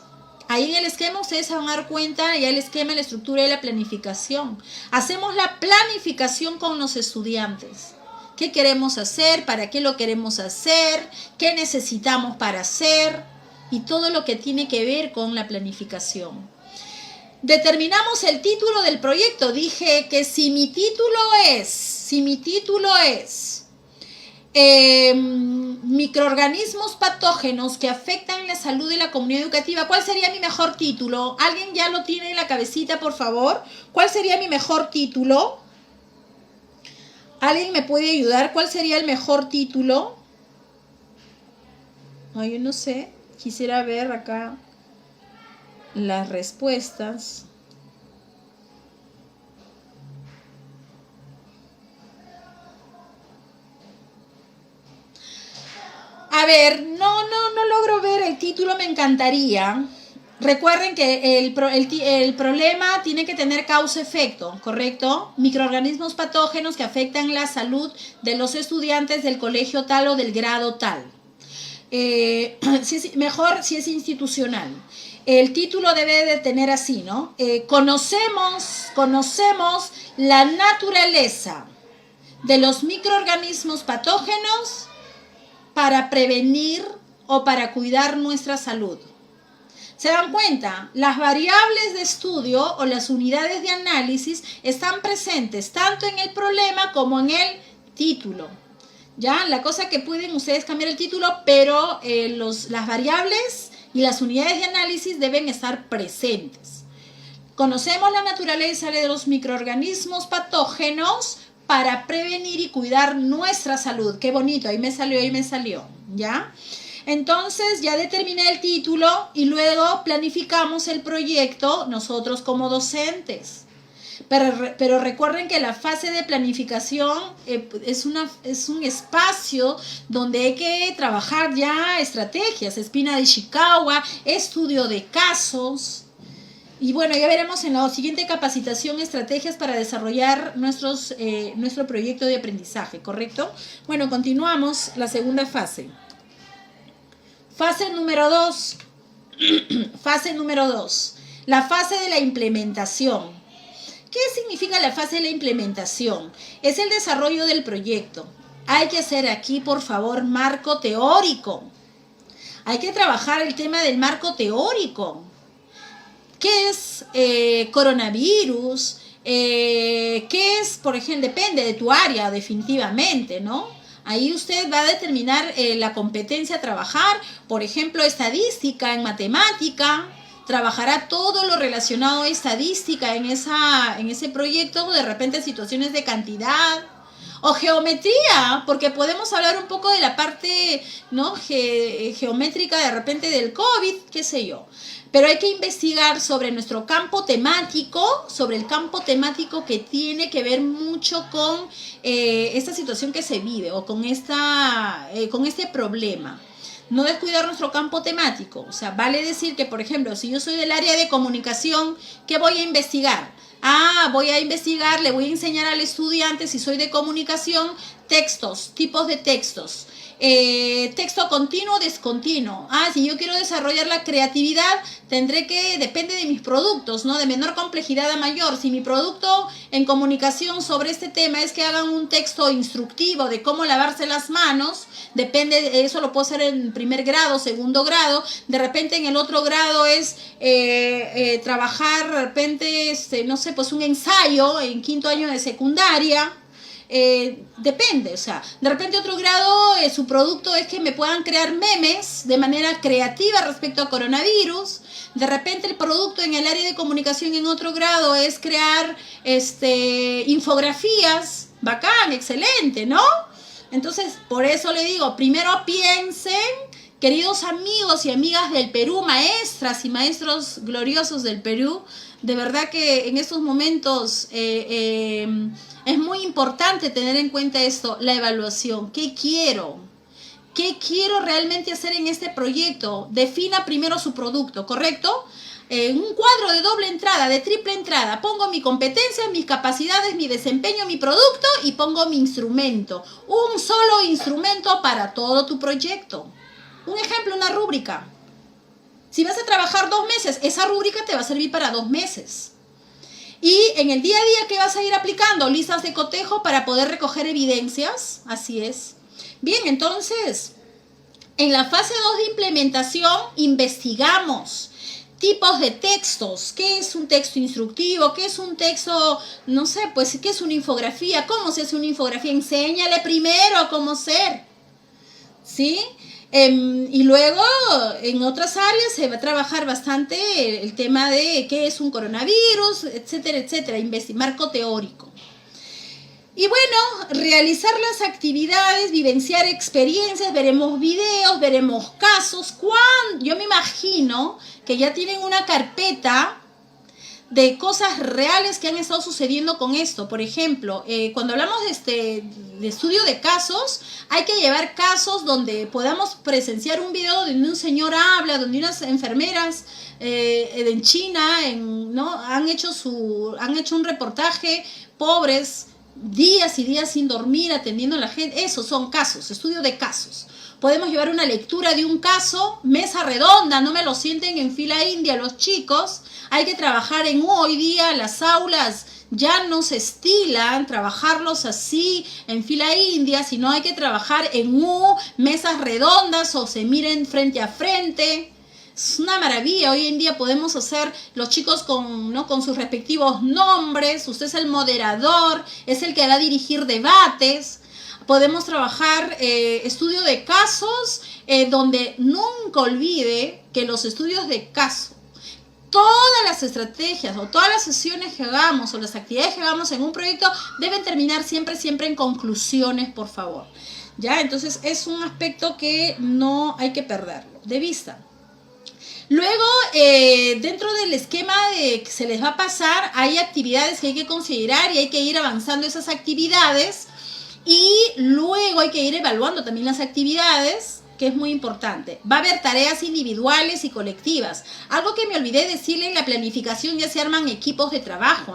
Ahí en el esquema ustedes se van a dar cuenta, ya el esquema, la estructura de la planificación. Hacemos la planificación con los estudiantes. ¿Qué queremos hacer? ¿Para qué lo queremos hacer? ¿Qué necesitamos para hacer? Y todo lo que tiene que ver con la planificación. Determinamos el título del proyecto. Dije que si mi título es microorganismos patógenos que afectan la salud de la comunidad educativa, ¿cuál sería mi mejor título? ¿Alguien ya lo tiene en la cabecita, por favor? ¿Cuál sería mi mejor título? ¿Alguien me puede ayudar? ¿Cuál sería el mejor título? Ay, yo no sé. Quisiera ver acá las respuestas. A ver, no logro ver el título, me encantaría. Recuerden que el problema tiene que tener causa-efecto, ¿correcto? Microorganismos patógenos que afectan la salud de los estudiantes del colegio tal o del grado tal. Mejor si es institucional. El título debe de tener así, ¿no? Conocemos la naturaleza de los microorganismos patógenos para prevenir o para cuidar nuestra salud. ¿Se dan cuenta? Las variables de estudio o las unidades de análisis están presentes tanto en el problema como en el título. ¿Ya? La cosa que pueden ustedes cambiar el título, pero las variables y las unidades de análisis deben estar presentes. Conocemos la naturaleza de los microorganismos patógenos para prevenir y cuidar nuestra salud. Qué bonito, ahí me salió, ¿ya? Entonces ya determiné el título y luego planificamos el proyecto nosotros como docentes. Pero recuerden que la fase de planificación es un espacio donde hay que trabajar ya estrategias, espina de Ishikawa, estudio de casos. Y bueno, ya veremos en la siguiente capacitación estrategias para desarrollar nuestro proyecto de aprendizaje, ¿correcto? Bueno, continuamos la segunda fase. Fase número 2. Fase número 2. La fase de la implementación. ¿Qué significa la fase de la implementación? Es el desarrollo del proyecto. Hay que hacer aquí, por favor, marco teórico. Hay que trabajar el tema del marco teórico. ¿Qué es coronavirus? ¿Qué es, por ejemplo, depende de tu área definitivamente, ¿no? Ahí usted va a determinar la competencia a trabajar, por ejemplo, estadística en matemática, trabajará todo lo relacionado a estadística en ese proyecto, de repente situaciones de cantidad, o geometría, porque podemos hablar un poco de la parte, ¿no? Geométrica de repente del COVID, qué sé yo. Pero hay que investigar sobre nuestro campo temático, sobre el campo temático que tiene que ver mucho con esta situación que se vive o con este problema. No descuidar nuestro campo temático. O sea, vale decir que, por ejemplo, si yo soy del área de comunicación, ¿qué voy a investigar? Voy a investigar, le voy a enseñar al estudiante, si soy de comunicación, textos, tipos de textos. Texto continuo o discontinuo. Si yo quiero desarrollar la creatividad, depende de mis productos, ¿no? De menor complejidad a mayor. Si mi producto en comunicación sobre este tema es que hagan un texto instructivo de cómo lavarse las manos, depende, eso lo puedo hacer en primer grado, segundo grado, de repente en el otro grado es trabajar, de repente, no sé, pues un ensayo en quinto año de secundaria. Depende, o sea, de repente otro grado su producto es que me puedan crear memes de manera creativa respecto a coronavirus. De repente el producto en el área de comunicación en otro grado es crear infografías. Bacán, excelente, ¿no? Entonces, por eso le digo, primero piensen, queridos amigos y amigas del Perú, maestras y maestros gloriosos del Perú, de verdad que en estos momentos es muy importante tener en cuenta esto, la evaluación. ¿Qué quiero? ¿Qué quiero realmente hacer en este proyecto? Defina primero su producto, ¿correcto? Un cuadro de doble entrada, de triple entrada. Pongo mi competencia, mis capacidades, mi desempeño, mi producto y pongo mi instrumento. Un solo instrumento para todo tu proyecto. Un ejemplo, una rúbrica. Si vas a trabajar 2 meses, esa rúbrica te va a servir para 2 meses. Y en el día a día, ¿qué vas a ir aplicando? Listas de cotejo para poder recoger evidencias. Así es. Bien, entonces, en la fase 2 de implementación, investigamos tipos de textos. ¿Qué es un texto instructivo? ¿Qué es un texto, no sé, pues, qué es una infografía? ¿Cómo se hace una infografía? Enséñale primero cómo ser. ¿Sí? Y luego en otras áreas se va a trabajar bastante el tema de qué es un coronavirus, etcétera, etcétera, marco teórico. Y bueno, realizar las actividades, vivenciar experiencias, veremos videos, veremos casos. Yo me imagino que ya tienen una carpeta de cosas reales que han estado sucediendo con esto. Por ejemplo, cuando hablamos de estudio de casos, hay que llevar casos donde podamos presenciar un video donde un señor habla, donde unas enfermeras en China ¿no? han hecho un reportaje, pobres, días y días sin dormir, atendiendo a la gente. Esos son casos, estudio de casos. Podemos llevar una lectura de un caso, mesa redonda, no me lo sienten en fila india los chicos. Hay que trabajar en U. Hoy día las aulas ya no se estilan trabajarlos así en fila india, sino hay que trabajar en U, mesas redondas o se miren frente a frente. Es una maravilla. Hoy en día podemos hacer los chicos con sus respectivos nombres. Usted es el moderador, es el que va a dirigir debates. Podemos trabajar estudio de casos, donde nunca olvide que los estudios de caso, todas las estrategias o todas las sesiones que hagamos o las actividades que hagamos en un proyecto deben terminar siempre en conclusiones, por favor. ¿Ya? Entonces es un aspecto que no hay que perderlo de vista. Luego, dentro del esquema que se les va a pasar, hay actividades que hay que considerar y hay que ir avanzando esas actividades. Y luego hay que ir evaluando también las actividades, que es muy importante. Va a haber tareas individuales y colectivas. Algo que me olvidé decirle, en la planificación ya se arman equipos de trabajo.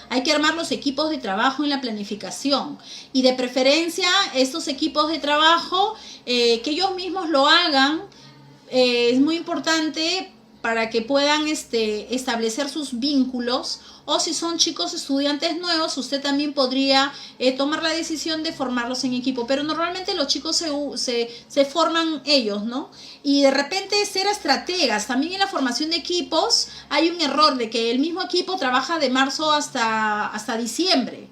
Hay que armar los equipos de trabajo en la planificación. Y de preferencia, estos equipos de trabajo, que ellos mismos lo hagan, es muy importante para que puedan establecer sus vínculos, o si son chicos estudiantes nuevos, usted también podría tomar la decisión de formarlos en equipo, pero normalmente los chicos se forman ellos, ¿no? Y de repente ser estrategas, también en la formación de equipos hay un error de que el mismo equipo trabaja de marzo hasta diciembre.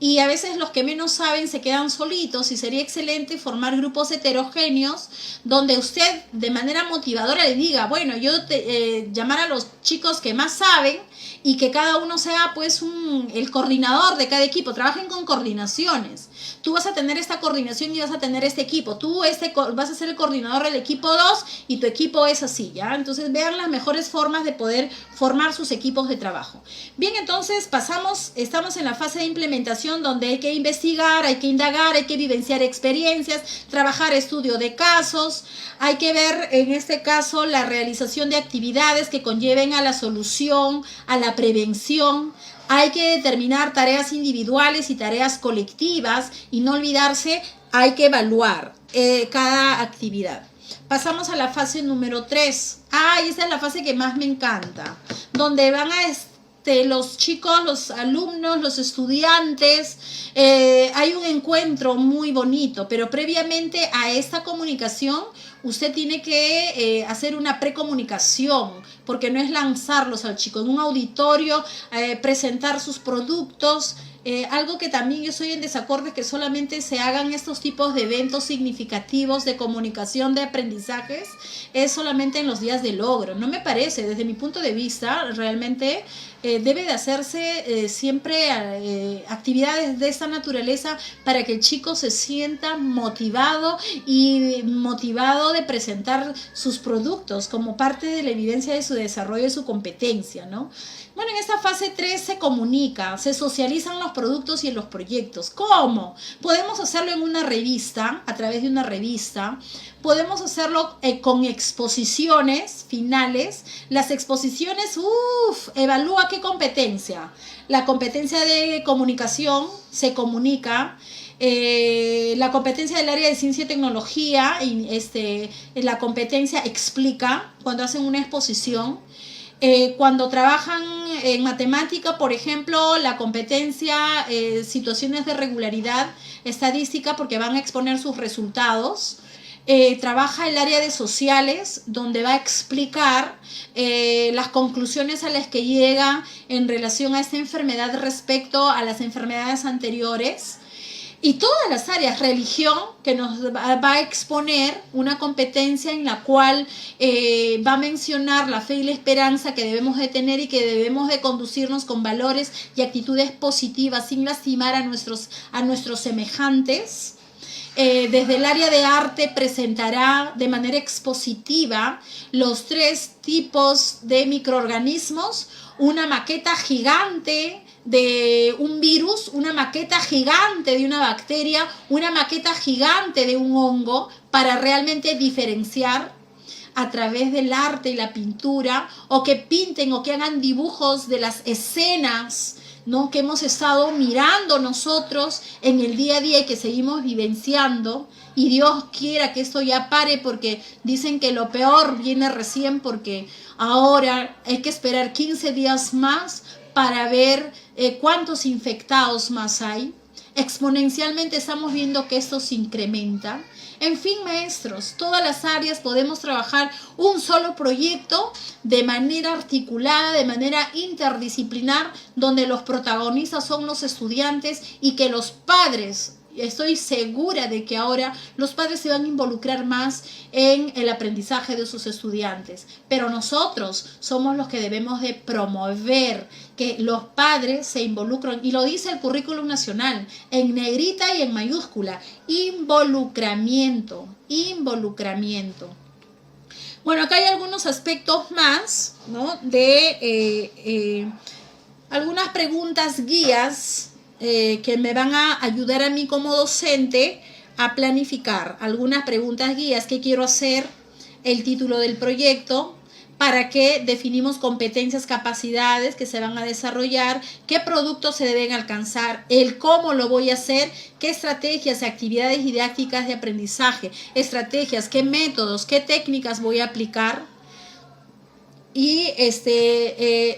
Y a veces los que menos saben se quedan solitos, y sería excelente formar grupos heterogéneos donde usted de manera motivadora le diga, bueno, llamar a los chicos que más saben y que cada uno sea pues el coordinador de cada equipo. Trabajen con coordinaciones. Tú vas a tener esta coordinación y vas a tener este equipo. Tú vas a ser el coordinador del equipo 2 y tu equipo es así, ¿ya? Entonces vean las mejores formas de poder formar sus equipos de trabajo. Bien, entonces estamos en la fase de implementación, donde hay que investigar, hay que indagar, hay que vivenciar experiencias, trabajar estudio de casos, hay que ver en este caso la realización de actividades que conlleven a la solución, a la prevención. Hay que determinar tareas individuales y tareas colectivas, y no olvidarse, hay que evaluar cada actividad. Pasamos a la fase número 3. Y esa es la fase que más me encanta, donde van los chicos, los alumnos, los estudiantes, hay un encuentro muy bonito, pero previamente a esta comunicación usted tiene que hacer una precomunicación, porque no es lanzarlos al chico en un auditorio, presentar sus productos. Algo que también yo estoy en desacuerdo es que solamente se hagan estos tipos de eventos significativos de comunicación, de aprendizajes, es solamente en los días de logro. No me parece, desde mi punto de vista, realmente debe de hacerse siempre actividades de esta naturaleza para que el chico se sienta motivado de presentar sus productos como parte de la evidencia de su desarrollo y su competencia, ¿no? Bueno, en esta fase 3 se comunica, se socializan los productos y los proyectos. ¿Cómo? Podemos hacerlo en una revista, a través de una revista. Podemos hacerlo con exposiciones finales. Las exposiciones, evalúa qué competencia. La competencia de comunicación se comunica. La competencia del área de ciencia y tecnología, la competencia explica cuando hacen una exposición. Cuando trabajan en matemática, por ejemplo, la competencia, situaciones de regularidad estadística, porque van a exponer sus resultados. Trabaja el área de sociales, donde va a explicar las conclusiones a las que llega en relación a esta enfermedad respecto a las enfermedades anteriores. Y todas las áreas, religión, que nos va a exponer una competencia en la cual va a mencionar la fe y la esperanza que debemos de tener y que debemos de conducirnos con valores y actitudes positivas sin lastimar a nuestros semejantes. Desde el área de arte presentará de manera expositiva los 3 tipos de microorganismos, una maqueta gigante de un virus, una maqueta gigante de una bacteria, una maqueta gigante de un hongo, para realmente diferenciar a través del arte y la pintura, o que pinten o que hagan dibujos de las escenas, ¿no?, que hemos estado mirando nosotros en el día a día y que seguimos vivenciando. Y Dios quiera que esto ya pare, porque dicen que lo peor viene recién, porque ahora hay que esperar 15 días más para ver cuántos infectados más hay. Exponencialmente estamos viendo que esto se incrementa. En fin, maestros, todas las áreas podemos trabajar un solo proyecto de manera articulada, de manera interdisciplinar, donde los protagonistas son los estudiantes, y que los padres, estoy segura de que ahora los padres se van a involucrar más en el aprendizaje de sus estudiantes, pero nosotros somos los que debemos de promover que los padres se involucren, y lo dice el currículum nacional en negrita y en mayúscula: involucramiento. Bueno, acá hay algunos aspectos más, ¿no? De algunas preguntas guías que me van a ayudar a mí como docente a planificar. Algunas preguntas guías que quiero hacer, el título del proyecto, para qué definimos competencias, capacidades que se van a desarrollar, qué productos se deben alcanzar, el cómo lo voy a hacer, qué estrategias, actividades didácticas de aprendizaje, estrategias, qué métodos, qué técnicas voy a aplicar y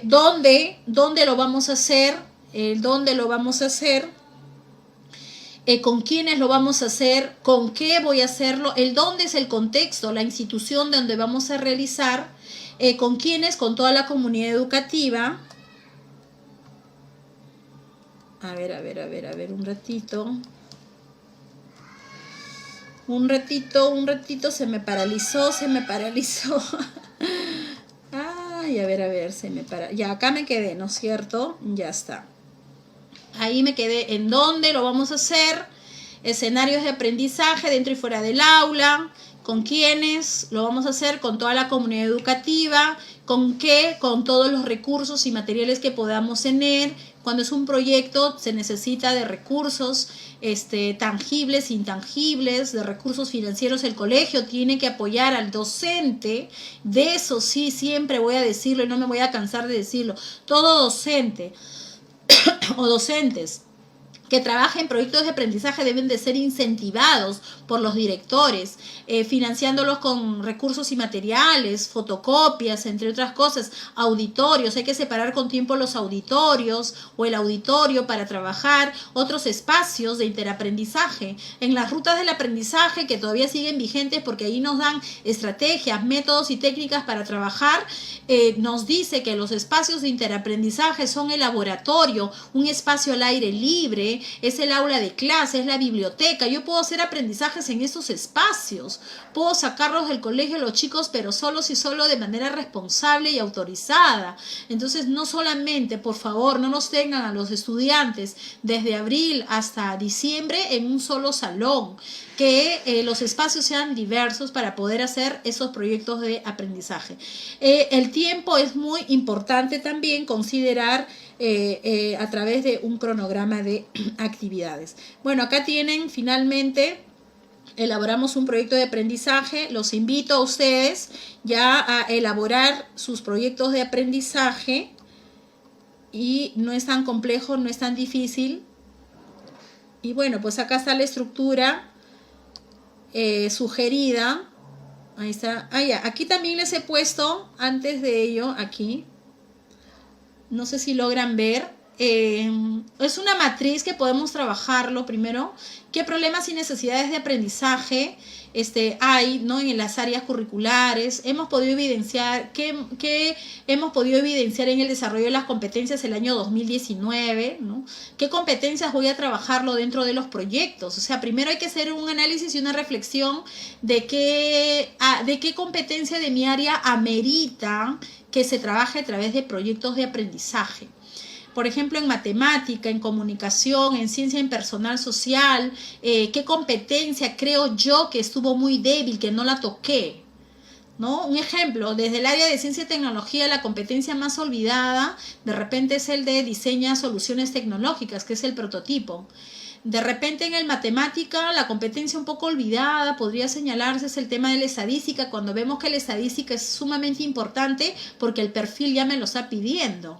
dónde lo vamos a hacer, dónde lo vamos a hacer, con quiénes lo vamos a hacer, con qué voy a hacerlo, el dónde es el contexto, la institución donde vamos a realizar, con quiénes, con toda la comunidad educativa. A ver, un ratito. Un ratito, se me paralizó. Ay, a ver, ya acá me quedé, ¿no es cierto? Ya está. Ahí me quedé en dónde lo vamos a hacer, escenarios de aprendizaje dentro y fuera del aula, con quiénes lo vamos a hacer, con toda la comunidad educativa, con qué, con todos los recursos y materiales que podamos tener. Cuando es un proyecto se necesita de recursos tangibles, intangibles, de recursos financieros. El colegio tiene que apoyar al docente, de eso sí, siempre voy a decirlo y no me voy a cansar de decirlo. Todo docente o docentes que trabajen en proyectos de aprendizaje deben de ser incentivados por los directores, financiándolos con recursos y materiales, fotocopias, entre otras cosas, auditorios. Hay que separar con tiempo los auditorios o el auditorio para trabajar otros espacios de interaprendizaje. En las rutas del aprendizaje, que todavía siguen vigentes porque ahí nos dan estrategias, métodos y técnicas para trabajar, nos dice que los espacios de interaprendizaje son el laboratorio, un espacio al aire libre, es el aula de clase, es la biblioteca. Yo puedo hacer aprendizajes en esos espacios, puedo sacarlos del colegio a los chicos, pero solos y solo de manera responsable y autorizada. Entonces, no solamente, por favor, no nos tengan a los estudiantes desde abril hasta diciembre en un solo salón, que los espacios sean diversos para poder hacer esos proyectos de aprendizaje. El tiempo es muy importante también considerar a través de un cronograma de actividades. Bueno, acá tienen finalmente, elaboramos un proyecto de aprendizaje. Los invito a ustedes ya a elaborar sus proyectos de aprendizaje y no es tan complejo, no es tan difícil. Y bueno, pues acá está la estructura sugerida. Ahí está. Ya. Aquí también les he puesto, antes de ello, aquí, no sé si logran ver, es una matriz que podemos trabajarlo primero. ¿Qué problemas y necesidades de aprendizaje hay, ¿no?, en las áreas curriculares? Hemos podido evidenciar, ¿qué hemos podido evidenciar en el desarrollo de las competencias el año 2019? ¿No? ¿Qué competencias voy a trabajarlo dentro de los proyectos? O sea, primero hay que hacer un análisis y una reflexión de qué competencia de mi área amerita que se trabaje a través de proyectos de aprendizaje. Por ejemplo, en matemática, en comunicación, en ciencia impersonal social, qué competencia creo yo que estuvo muy débil, que no la toqué, ¿no? Un ejemplo, desde el área de ciencia y tecnología, la competencia más olvidada de repente es el de diseña soluciones tecnológicas, que es el prototipo. De repente en el matemática, la competencia un poco olvidada podría señalarse es el tema de la estadística, cuando vemos que la estadística es sumamente importante porque el perfil ya me lo está pidiendo.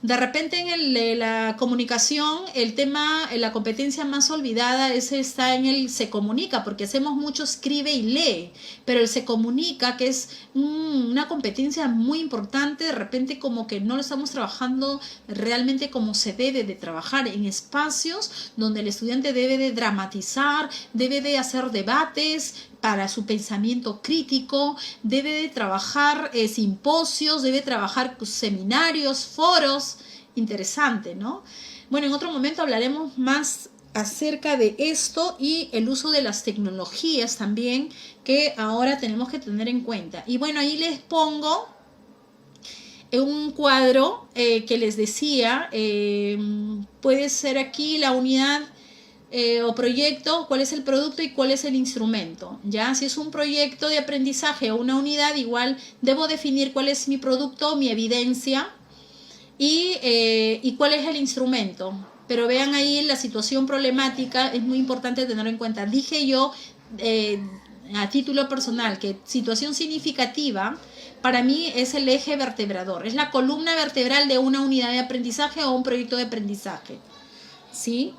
De repente en la comunicación, el tema, la competencia más olvidada está en el se comunica, porque hacemos mucho escribe y lee, pero el se comunica, que es una competencia muy importante, de repente como que no lo estamos trabajando realmente como se debe de trabajar, en espacios donde el estudiante debe de dramatizar, debe de hacer debates para su pensamiento crítico, debe de trabajar simposios, debe trabajar seminarios, foros. Interesante, ¿no? Bueno, en otro momento hablaremos más acerca de esto y el uso de las tecnologías también, que ahora tenemos que tener en cuenta. Y bueno, ahí les pongo un cuadro que les decía, puede ser aquí la unidad o proyecto, cuál es el producto y cuál es el instrumento. Ya, si es un proyecto de aprendizaje o una unidad, igual debo definir cuál es mi producto, mi evidencia y cuál es el instrumento. Pero vean ahí la situación problemática, es muy importante tenerlo en cuenta. Dije yo a título personal que situación significativa para mí es el eje vertebrador, es la columna vertebral de una unidad de aprendizaje o un proyecto de aprendizaje, ¿sí?